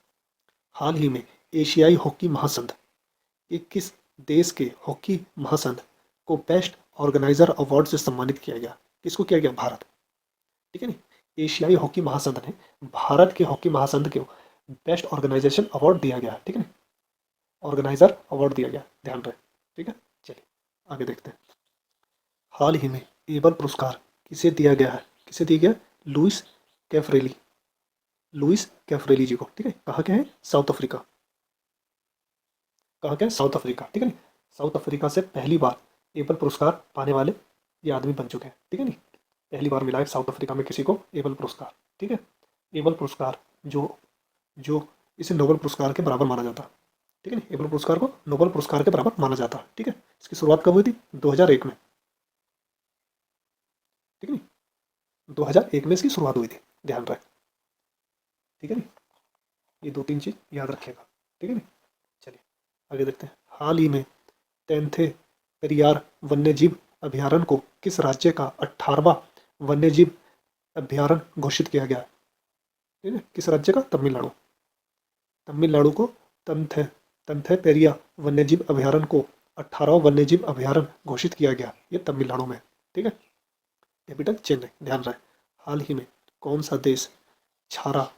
हाल ही में एशियाई हॉकी महासंघ के किस देश के हॉकी महासंघ को बेस्ट ऑर्गेनाइजर अवार्ड से सम्मानित किया गया? किसको किया गया? भारत। ठीक है नी, एशियाई हॉकी महासंघ ने भारत के हॉकी महासंघ को बेस्ट ऑर्गेनाइजेशन अवार्ड दिया गया। ठीक है नी, ऑर्गेनाइजर अवार्ड दिया गया, ध्यान रहे। ठीक है, चलिए आगे देखते हैं। हाल ही में एबल पुरस्कार किसे दिया गया है? किसे दिया गया? लुइस कैफरेली, लुइस कैफरेली जी को। ठीक है, कहाँ के हैं? South Africa. कहाँ के हैं? South Africa. ठीक है नी, साउथ अफ्रीका से पहली बार एबल पुरस्कार पाने वाले ये आदमी बन चुके हैं। ठीक है नी, पहली बार मिला है साउथ अफ्रीका में किसी को एबल पुरस्कार। ठीक है, एबल पुरस्कार जो जो इसे नोबेल पुरस्कार के बराबर माना जाता। ठीक है नहीं, एबल पुरस्कार को नोबेल पुरस्कार के बराबर माना जाता। ठीक है, इसकी शुरुआत कब हुई थी? 2001 में। ठीक है नहीं, 2001 में इसकी शुरुआत हुई थी, ध्यान रहे। ठीक है नहीं, ये 2-3 चीज याद रखेगा। ठीक है नहीं, चलिए आगे देखते हैं। हाल ही में तेंथे पेरियार वन्यजीव अभयारण्य को किस राज्य का 18वां वन्यजीव अभयारण्य घोषित किया गया है? ठीक है, किस राज्य का? तमिलनाडु। तमिलनाडु को तंथे तंथे पेरिया वन्यजीव अभयारण्य को 18वां वन्यजीव अभयारण्य घोषित किया गया, ये तमिलनाडु में। ठीक है, कैपिटल चेन्नई, ध्यान रहे। हाल ही में कौन सा देश छारा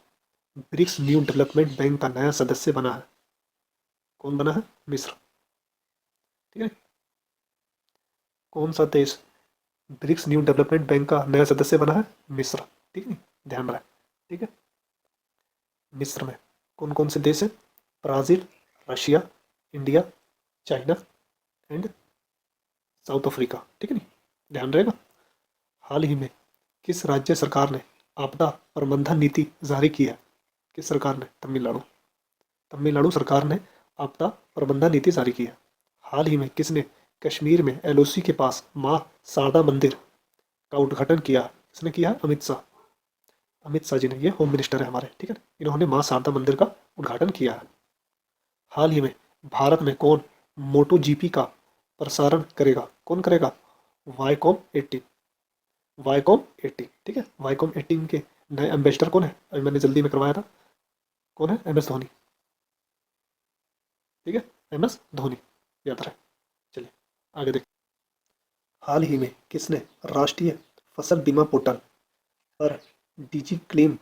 ब्रिक्स न्यू डेवलपमेंट बैंक का नया सदस्य बना है? कौन बना है? मिस्र। ठीक है, कौन सा देश ब्रिक्स न्यू डेवलपमेंट बैंक का नया सदस्य बना है? मिस्र। ठीक है, ध्यान रहे। ठीक है, मिस्र में कौन कौन से देश हैं? Brazil, Russia, India, China and south Africa. ठीक है नहीं, ध्यान रहेगा। हाल ही में किस राज्य सरकार ने आपदा प्रबंधन नीति जारी की है? किस सरकार ने? तमिलनाडु। तमिलनाडु सरकार ने आपदा प्रबंधन नीति जारी की है। हाल ही में किसने कश्मीर में एलओसी के पास माँ शारदा मंदिर का उद्घाटन किया? किसने किया है? अमित शाह। अमित शाह जी ने, ये होम मिनिस्टर है हमारे। ठीक है, इन्होंने माँ शारदा मंदिर का उद्घाटन किया है। हाल ही में भारत में कौन मोटो जीपी का प्रसारण करेगा? कौन करेगा? वाईकॉम 18। वाईकॉम 18। ठीक है, वाईकॉम 18 के नए एम्बेसडर कौन है? अभी मैंने जल्दी में करवाया था, कौन है? M S Dhoni. ठीक है, एम एस धोनी, याद रहे। चलिए आगे देखते। हाल ही में किसने राष्ट्रीय फसल बीमा पोर्टल पर डिजी क्लेम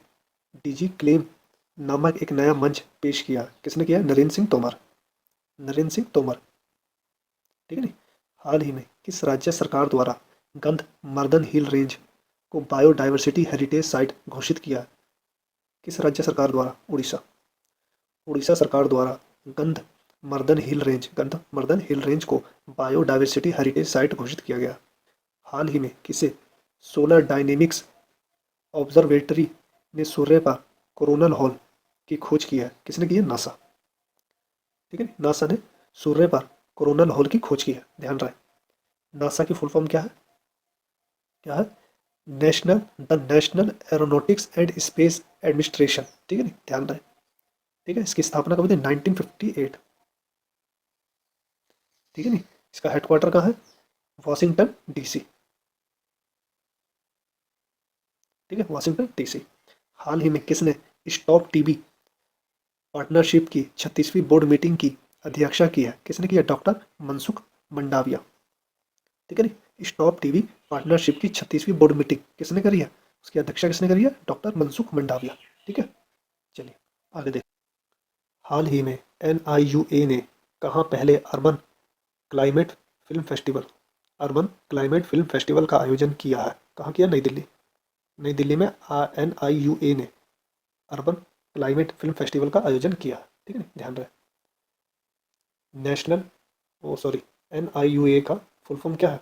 डिजी क्लेम नामक एक नया मंच पेश किया? किसने किया? नरेंद्र सिंह तोमर। नरेंद्र सिंह तोमर। ठीक है नहीं, हाल ही में किस राज्य सरकार द्वारा गंधमार्दन हिल रेंज को बायोडायवर्सिटी हेरिटेज साइट घोषित किया? किस राज्य सरकार द्वारा? उड़ीसा। उड़ीसा सरकार द्वारा गंधमार्दन हिल रेंज को बायोडायवर्सिटी हेरिटेज साइट घोषित किया गया। हाल ही में किसे सोलर डायनेमिक्स ऑब्जर्वेटरी ने सूर्य पर कोरोनल हॉल की खोज की है? किसने की है? नासा। ठीक है, नासा ने सूर्य पर कोरोनल हॉल की खोज की है, ध्यान रहे। नासा की फुल फॉर्म क्या है? क्या है? National aeronautics and space administration. ठीक है नहीं, ध्यान रहे। ठीक है, इसकी स्थापना कब हुई थी? 1958। ठीक है नहीं, इसका हेडक्वार्टर कहाँ है? Washington DC. ठीक है, वॉशिंगटन डीसी। हाल ही में किसने स्टॉप टीबी पार्टनरशिप की 36वीं बोर्ड मीटिंग की अध्यक्षता की है? किसने किया? डॉक्टर मनसुख मंडाविया। ठीक है नहीं, स्टॉप टीबी पार्टनरशिप की 36वीं बोर्ड मीटिंग किसने करी है? उसकी अध्यक्षता किसने करी है? डॉक्टर मनसुख मंडाविया। ठीक है, चलिए आगे देख। हाल ही में NIUA ने कहाँ पहले अर्बन क्लाइमेट फिल्म फेस्टिवल का आयोजन किया है? कहाँ किया? नई दिल्ली। नई दिल्ली में NIUA ने अर्बन क्लाइमेट फिल्म फेस्टिवल का आयोजन किया है। ठीक है, ध्यान रहे। नेशनल ओ सॉरी NIUA का फुल फॉर्म क्या है?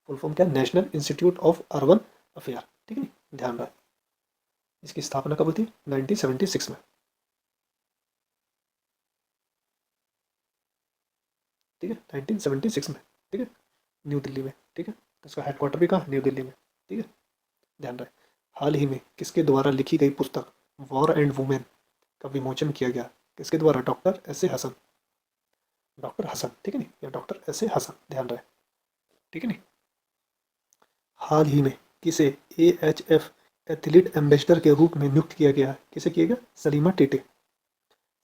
फुल फॉर्म क्या है? National institute of urban affair. ठीक है, ध्यान रहे। इसकी स्थापना कब हुई थी? 1976 में। ठीक है, 1976 में। ठीक है, न्यू दिल्ली में। ठीक है, तो इसका हेडक्वार्टर भी कहाँ? न्यू दिल्ली में। ठीक है, ध्यान रहे। हाल ही में किसके द्वारा लिखी गई पुस्तक वॉर एंड वुमेन का विमोचन किया गया? किसके द्वारा? Doctor S A Hasan. Doctor Hasan. ठीक है नहीं, या डॉक्टर एस ए हसन, ध्यान रहे। ठीक है नहीं, हाल ही में किसे AHF एथलीट एम्बेसडर के रूप में नियुक्त किया गया है? किसे किया गया? सलीमा टेटे।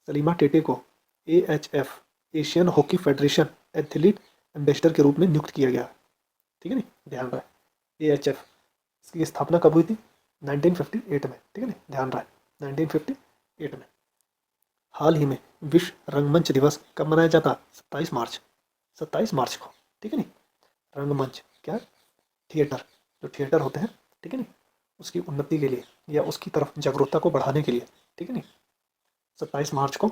सलीमा टेटे को AHF Asian hockey federation athlete ambassador के रूप में नियुक्त किया गया। ठीक है नहीं, ध्यान रहे। AHF, इसकी स्थापना कब हुई थी? 1958 में। ठीक है नहीं, ध्यान रहे, 1958 में। हाल ही में विश्व रंगमंच दिवस कब मनाया जाता? 27 मार्च। 27 मार्च को। ठीक है नहीं, रंगमंच क्या है? थिएटर, जो थिएटर होते हैं, ठीक है नहीं, उसकी उन्नति के लिए या उसकी तरफ जागरूकता को बढ़ाने के लिए, ठीक है नहीं, 27 मार्च को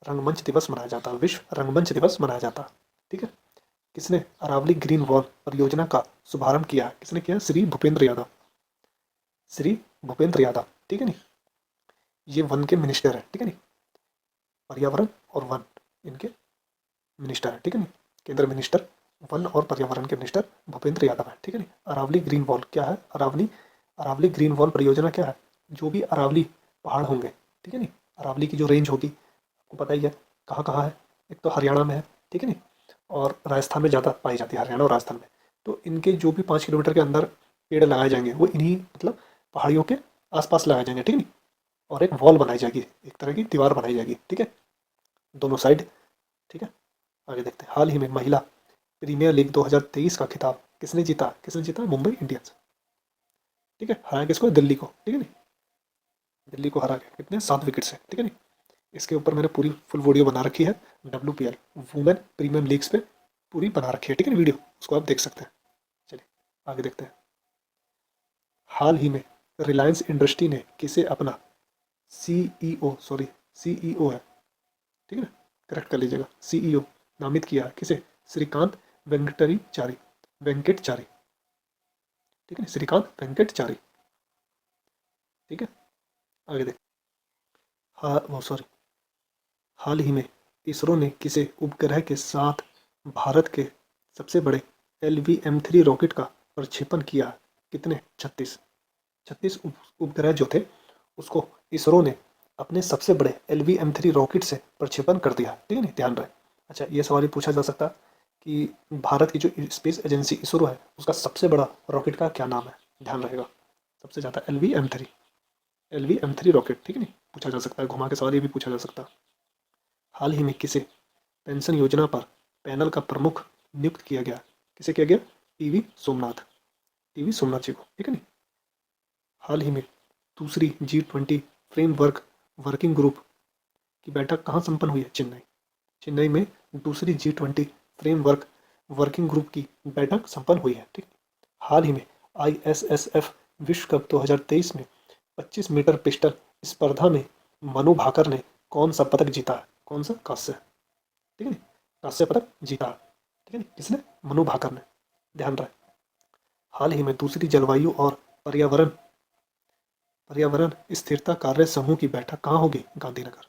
रंगमंच दिवस मनाया जाता है, विश्व रंगमंच दिवस मनाया जाता है। ठीक है, किसने अरावली ग्रीन वॉल परियोजना का शुभारंभ किया है? किसने किया? श्री भूपेंद्र यादव। श्री भूपेंद्र यादव, ठीक है नी। ये वन के मिनिस्टर है, ठीक है नी। पर्यावरण और वन इनके मिनिस्टर है, ठीक है नी। केंद्र मिनिस्टर वन और पर्यावरण के मिनिस्टर भूपेंद्र यादव है, ठीक है नी। अरावली ग्रीन वॉल क्या है? अरावली अरावली ग्रीन वॉल परियोजना क्या है? जो भी अरावली पहाड़ होंगे, ठीक है नी, अरावली की जो रेंज होगी, आपको पता ही है कहाँ कहाँ है। एक तो हरियाणा में है, ठीक है नी, और राजस्थान में ज़्यादा पाई जाती है, हरियाणा और राजस्थान में। तो इनके जो भी 5 किलोमीटर के अंदर पेड़ लगाए जाएंगे वो इन्हीं मतलब पहाड़ियों के आसपास लगाए जाएंगे, ठीक है नी। और एक वॉल बनाई जाएगी, एक तरह की दीवार बनाई जाएगी, ठीक है, दोनों साइड, ठीक है। आगे देखते हैं। हाल ही में महिला प्रीमियर लीग 2023 का खिताब किसने जीता? किसने जीता? मुंबई इंडियंस, ठीक है। हराया किसको? दिल्ली को, ठीक है नी। दिल्ली को हरा के कितने? 7 विकेट से, ठीक है नी। इसके ऊपर मैंने पूरी फुल वीडियो बना रखी है, WPL वुमेन प्रीमियम लीग्स पे पूरी बना रखी है, ठीक है ना वीडियो, उसको आप देख सकते हैं। चलिए आगे देखते हैं। हाल ही में रिलायंस इंडस्ट्री ने किसे अपना सीईओ, सॉरी सीईओ है, ठीक है ना, करेक्ट कर लीजिएगा, सीईओ नामित किया है? किसे? श्रीकांत वेंकटचारी, वेंकटचारी, ठीक है ना, श्रीकांत वेंकटचारी, ठीक है। आगे देख। हाँ वो सॉरी, हाल ही में इसरो ने किसे उपग्रह के साथ भारत के सबसे बड़े LVM-3 रॉकेट का प्रक्षेपण किया है? कितने? 36 उपग्रह जो थे उसको इसरो ने अपने सबसे बड़े LVM-3 रॉकेट से प्रक्षेपण कर दिया, ठीक है ना, ध्यान रहे। अच्छा, ये सवाल भी पूछा जा सकता है कि भारत की जो स्पेस एजेंसी इसरो है उसका सबसे बड़ा रॉकेट का क्या नाम है? ध्यान रहेगा, सबसे ज़्यादा LVM-3 रॉकेट, ठीक है नहीं, पूछा जा सकता है, घुमा के सवाल ये भी पूछा जा सकता है। हाल ही में किसे पेंशन योजना पर पैनल का प्रमुख नियुक्त किया गया? किसे किया गया? टीवी सोमनाथ जी को, ठीक है नहीं। हाल ही में दूसरी G20 फ्रेमवर्क वर्किंग ग्रुप की बैठक कहाँ संपन्न हुई है? चेन्नई में दूसरी G20 फ्रेमवर्क वर्किंग ग्रुप की बैठक संपन्न हुई है, ठीक। हाल ही में ISSF विश्व कप 2023 में 25 मीटर पिस्टल स्पर्धा में मनु भाकर ने कौन सा पदक जीता है? कौन सा? कांस्य, ठीक है, कांस्य पदक जीता, ठीक है। किसने? मनु भाकर ने, ध्यान रहे। हाल ही में दूसरी जलवायु और पर्यावरण पर्यावरण स्थिरता कार्य समूह की बैठक कहाँ होगी? गांधीनगर,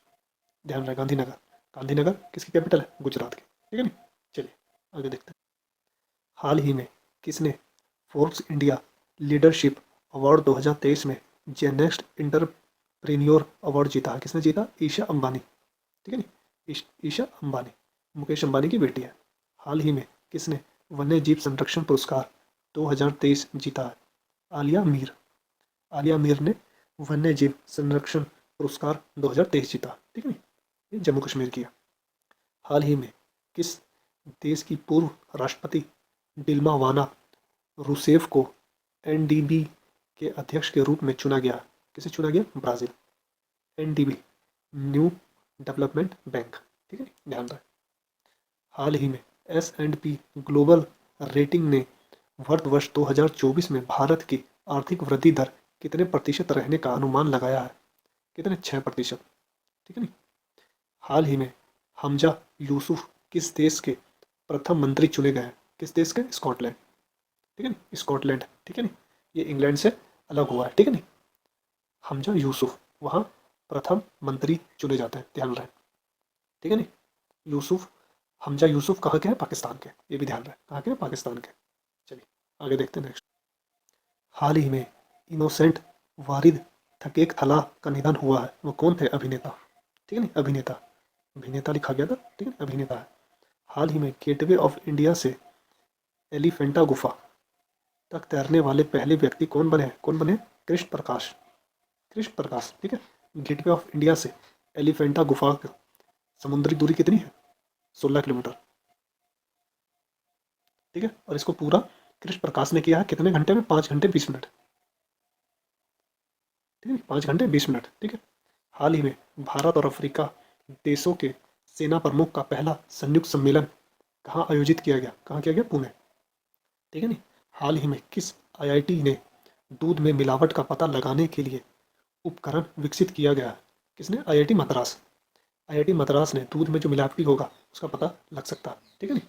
ध्यान रहे, गांधीनगर। गांधीनगर किसकी कैपिटल है? गुजरात की, ठीक है नी। चलिए आगे देखते हैं। हाल ही में किसने फोर्ब्स इंडिया लीडरशिप अवार्ड 2023 में जेनेक्स्ट इंटरप्रेन्योर अवार्ड जीता है? किसने जीता? ईशा अंबानी, ठीक है नी, ईशा अंबानी मुकेश अंबानी की बेटी है। हाल ही में किसने वन्य जीव संरक्षण पुरस्कार 2023 जीता है? आलिया मीर ने वन्य जीव संरक्षण पुरस्कार 2023 जीता, ठीक है नी, ये जम्मू कश्मीर की है। हाल ही में किस देश की पूर्व राष्ट्रपति डिल्मा वाना रूसेफ को NDB के अध्यक्ष के रूप में चुना गया? किसे चुना गया? Brazil, NDB new development bank, ठीक है, ध्यान रहे। हाल ही में S&P ग्लोबल रेटिंग ने वर्ष 2024 में भारत की आर्थिक वृद्धि दर कितने प्रतिशत रहने का अनुमान लगाया है? कितने? 6%, ठीक है नी। हाल ही में हमजा यूसुफ किस देश के प्रथम मंत्री चुने गए हैं? किस देश के? स्कॉटलैंड, ठीक है नी, स्कॉटलैंड, ठीक है नी, ये इंग्लैंड से अलग हुआ है, ठीक है नी। हमजा यूसुफ वहाँ प्रथम मंत्री चुने जाते हैं, ध्यान रहे, ठीक है नी। यूसुफ हमजा यूसुफ कहाँ के हैं? पाकिस्तान के, ये भी ध्यान रहे, कहाँ के हैं? पाकिस्तान के। चलिए आगे देखते हैं नेक्स्ट। हाल ही में इनोसेंट वारिद थकेक थला का निधन हुआ है, वो कौन थे? अभिनेता, ठीक है नी, अभिनेता लिखा गया था, ठीक है, अभिनेता है। हाल ही में गेटवे ऑफ इंडिया से एलिफेंटा गुफा तक तैरने वाले पहले व्यक्ति कौन बने? कृष्ण प्रकाश, ठीक है। गेटवे ऑफ इंडिया से एलिफेंटा गुफा की समुद्री दूरी कितनी है? 16 किलोमीटर, ठीक है। और इसको पूरा कृष्ण प्रकाश ने किया है कितने घंटे में? 5 घंटे 20 मिनट, ठीक है, 5 घंटे 20 मिनट, ठीक है। हाल ही में भारत और अफ्रीका देशों के सेना प्रमुख का पहला संयुक्त सम्मेलन कहाँ आयोजित किया गया? कहाँ किया गया? पुणे, ठीक है नी। हाल ही में किस IIT ने दूध में मिलावट का पता लगाने के लिए उपकरण विकसित किया गया है? किसने? IIT मद्रास ने दूध में जो मिलावटी होगा उसका पता लग सकता है, ठीक है नी।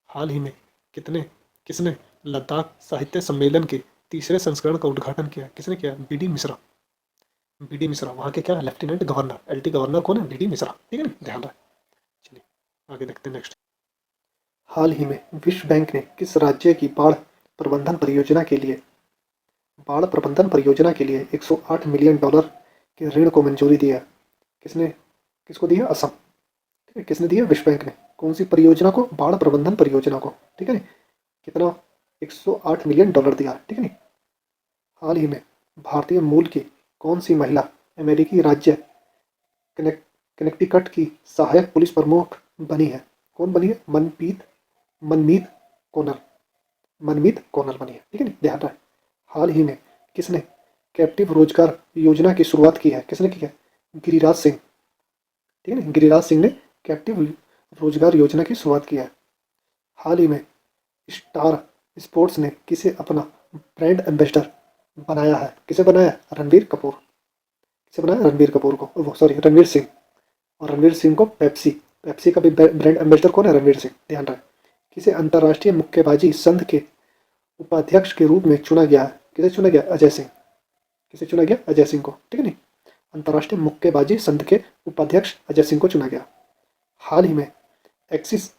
हाल ही में कितने किसने लद्दाख साहित्य सम्मेलन के तीसरे संस्करण का उद्घाटन किया? किसने किया? बीडी मिश्रा। बीडी मिश्रा वहाँ के क्या लेफ्टिनेंट गवर्नर, एलटी गवर्नर कौन है? बीडी मिश्रा। ठीक है ना, ध्यान रहे। चलिए आगे देखते हैं नेक्स्ट। हाल ही में विश्व बैंक ने किस राज्य की बाढ़ प्रबंधन परियोजना के लिए 108 मिलियन डॉलर के ऋण को मंजूरी दी है? किसने किसको दिया? असम। ठीक है, किसने दिया? विश्व बैंक ने। कौन सी परियोजना को? बाढ़ प्रबंधन परियोजना को। ठीक है नी, कितना? 108 मिलियन डॉलर दिया। ठीक है नी। हाल ही में भारतीय मूल की कौन सी महिला अमेरिकी राज्य कनेक्टिकट की सहायक पुलिस प्रमुख बनी है? कौन बनी है? मनमीत कौनल। मनमीत कौनल बनी है। ठीक है नी, ध्यान रहे। हाल ही में किसने कैप्टिव रोजगार योजना की शुरुआत की है? किसने की है? गिरिराज सिंह। ठीक है ना, गिरिराज सिंह ने कैप्टिव रोजगार योजना की शुरुआत की है। हाल ही में स्टार स्पोर्ट्स ने किसे अपना ब्रांड एम्बेसडर बनाया है? किसे बनाया? रणबीर कपूर। किसे बनाया? रणबीर कपूर को, वो सॉरी रणवीर सिंह। और रणवीर सिंह को पेप्सी पेप्सी का भी ब्रांड एम्बेसडर कौन है? रणवीर सिंह। ध्यान रहे। किसे अंतर्राष्ट्रीय मुक्केबाजी संघ के उपाध्यक्ष के रूप में चुना गया है? किसे चुना गया? अजय सिंह। किसे चुना गया? अजय सिंह को। ठीक है नी, अंतर्राष्ट्रीय मुक्केबाजी संघ के उपाध्यक्ष अजय सिंह को चुना गया। हाल ही में एक्सिस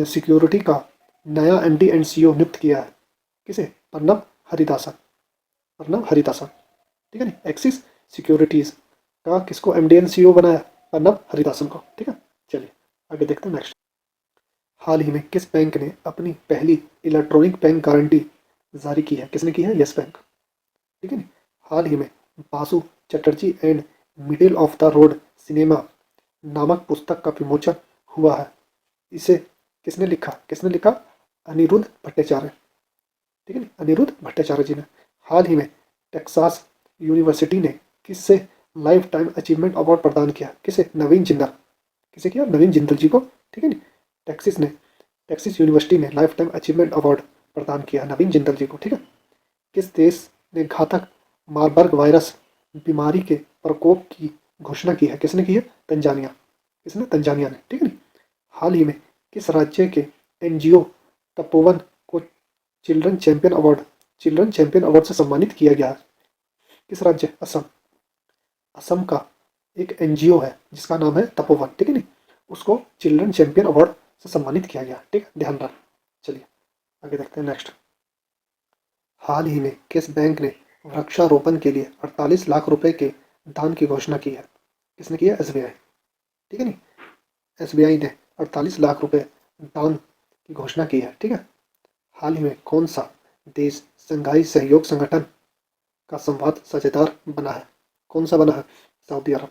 सिक्योरिटी का नया एमडी एंड सीईओ नियुक्त किया है। किसे? प्रणब हरिदासन। प्रणब हरिदासन। ठीक है नी, एक्सिस सिक्योरिटीज का किसको एमडी एंड सीईओ बनाया? प्रणब हरिदासन को। ठीक है, चलिए आगे देखते हैं नेक्स्ट। हाल ही में किस बैंक ने अपनी पहली इलेक्ट्रॉनिक बैंक गारंटी जारी की है? किसने की है? Yes bank. ठीक है नी, हाल ही में Basu Chatterjee and middle of the road cinema नामक पुस्तक का विमोचन हुआ है। इसे किसने लिखा? किसने लिखा? अनिरुद्ध भट्टाचार्य। ठीक है नी, अनिरुद्ध भट्टाचार्य जी ने। हाल ही में टेक्सास यूनिवर्सिटी ने किससे लाइफ टाइम अचीवमेंट अवार्ड प्रदान किया? किसे? नवीन जिंदल। किसे किया? नवीन जिंदल जी को। ठीक है नी, टेक्सिस यूनिवर्सिटी ने लाइफ टाइम अचीवमेंट अवार्ड प्रदान किया नवीन जिंदल जी को। ठीक है, किस देश ने घातक मारबर्ग वायरस बीमारी के प्रकोप की घोषणा की है? किसने की है? तंजानिया। किसने? तंजानिया ने। ठीक है नी, हाल ही में किस राज्य के एनजीओ तपोवन को चिल्ड्रन चैंपियन अवार्ड से सम्मानित किया गया है? किस राज्य? असम। असम का एक एनजीओ है जिसका नाम है तपोवन। ठीक है नी, उसको चिल्ड्रन चैंपियन अवार्ड से सम्मानित किया गया। ठीक है, ध्यान रख। चलिए आगे देखते हैं नेक्स्ट। हाल ही में किस बैंक ने वृक्षारोपण के लिए 48 लाख रुपए के दान की घोषणा की है? किसने की है? एसबीआई। ठीक है नी, एसबीआई ने 48 लाख रुपए दान की घोषणा की है। ठीक है, हाल ही में कौन सा देश संघाई सहयोग संगठन का संवाद साझेदार बना है? कौन सा बना है? सऊदी अरब।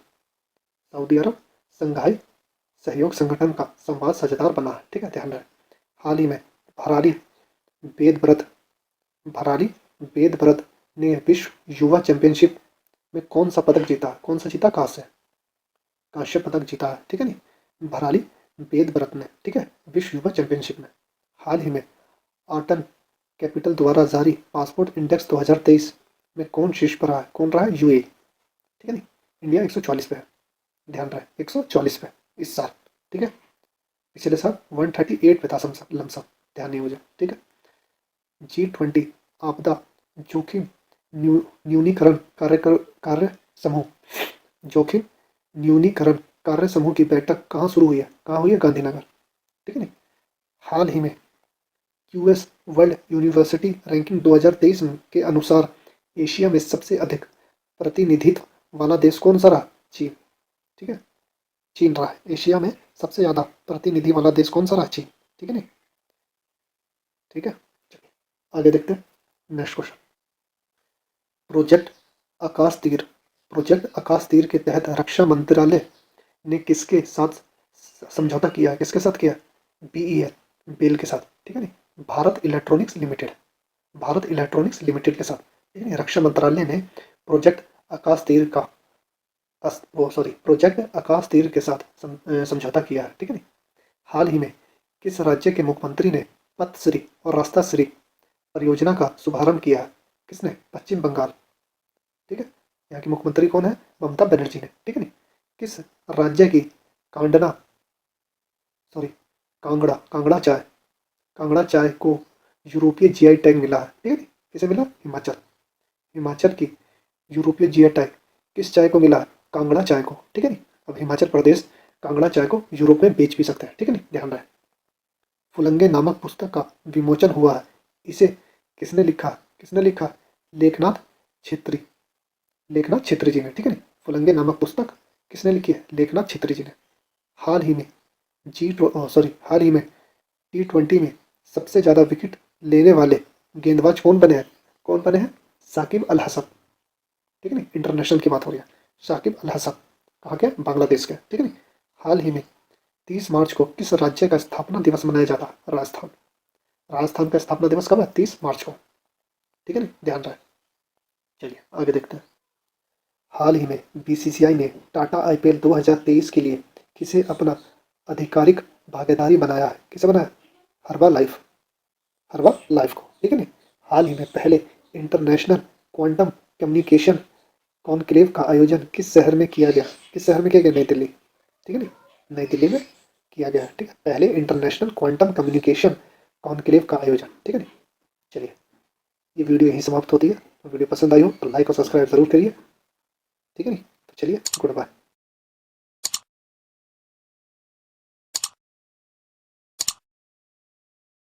सऊदी अरब संघाई सहयोग संगठन का संवाद साझेदार बना है। ठीक है, ध्यान रहे। हाल ही में भरारी वेदव्रत भरारी वेदव्रत ने विश्व युवा चैंपियनशिप में कौन सा पदक जीता? कौन सा जीता? कांस्य पदक जीता है। ठीक है नी, भरारी वेदव्रत ने। ठीक है, विश्व युवा चैंपियनशिप में। हाल ही में आर्टन कैपिटल द्वारा जारी पासपोर्ट इंडेक्स 2023 में कौन शीर्ष पर रहा है? कौन रहा है? यूएई। ठीक है नी, इंडिया 144 पे है। ध्यान रहे, 144 पे इस साल। ठीक है, पिछले साल 138 पे था लमसम, ध्यान नहीं मुझे। ठीक है, G20 आपदा जोखिम न्यूनीकरण कार्य समूह जोखिम न्यूनीकरण कार्य समूह की बैठक कहाँ शुरू हुई है? कहाँ हुई है? गांधीनगर। ठीक है नी, हाल ही में यूएस वर्ल्ड यूनिवर्सिटी रैंकिंग 2023 के अनुसार एशिया में सबसे अधिक प्रतिनिधित्व वाला देश कौन सा रहा? चीन। ठीक है, चीन रहा है एशिया में सबसे ज्यादा प्रतिनिधि वाला देश। कौन सा रहा? चीन। ठीक है नी, ठीक है, चलिए आगे देखते हैं नेक्स्ट क्वेश्चन। प्रोजेक्ट आकाश तीर प्रोजेक्ट आकाश तीर के तहत रक्षा मंत्रालय ने किसके साथ समझौता किया है? किसके साथ किया? बीईएल बेल के साथ। ठीक है नी, Bharat Electronics Limited. Bharat Electronics Limited के साथ। ठीक है, रक्षा मंत्रालय ने प्रोजेक्ट आकाश तीर का प्रोजेक्ट आकाश तीर के साथ समझौता किया है। ठीक है नी, हाल ही में किस राज्य के मुख्यमंत्री ने पथश्री और रास्ता श्री परियोजना का शुभारंभ किया है? किसने? पश्चिम बंगाल। ठीक है, यहाँ की मुख्यमंत्री कौन है? ममता बनर्जी ने। ठीक है नी, किस राज्य की कांगड़ा चाय कांगड़ा चाय को यूरोपीय जीआई टैग मिला है, ठीक है नी? किसे मिला? हिमाचल। हिमाचल की यूरोपीय जीआई टैग किस चाय को मिला है? कांगड़ा चाय को, ठीक है नी? अब हिमाचल प्रदेश कांगड़ा चाय को यूरोप में बेच भी सकता है, ठीक है नी? ध्यान रहे। फुलंगे नामक पुस्तक का विमोचन हुआ है, इसे किसने लिखा? किसने लिखा? लेखनाथ छेत्री। लेखनाथ छेत्री जी ने, ठीक है नी? फुलंगे नामक पुस्तक किसने लिखी है? लेखनाथ छेत्री जी ने। हाल ही में हाल ही में T20 में सबसे ज़्यादा विकेट लेने वाले गेंदबाज कौन बने हैं? कौन बने हैं? साकिब अल हसन, ठीक है नी? इंटरनेशनल की बात हो रही है। साकिब अल हसन कहाँ के? बांग्लादेश के, ठीक है नी? हाल ही में 30 मार्च को किस राज्य का स्थापना दिवस मनाया जाता है? राजस्थान। राजस्थान का स्थापना दिवस कब है? 30 मार्च को, ठीक है नी? ध्यान रहे। चलिए आगे देखते हैं। हाल ही में बीसीसीआई ने टाटा आईपीएल 2023 के लिए किसे अपना आधिकारिक भागीदारी बनाया है? किसे बनाया? हर्बा लाइफ। हर्बा लाइफ को, ठीक है नी? हाल ही में पहले इंटरनेशनल क्वांटम कम्युनिकेशन कॉन्क्लेव का आयोजन किस शहर में किया गया? किस शहर में किया गया? नई दिल्ली, ठीक है नी? नई दिल्ली में किया गया, ठीक है? पहले इंटरनेशनल क्वांटम कम्युनिकेशन कॉन्क्लेव का आयोजन, ठीक है नी? चलिए ये वीडियो यहीं समाप्त होती है। वीडियो पसंद आई हो तो लाइक और सब्सक्राइब जरूर करिए, ठीक है नी? तो चलिए गुड बाय।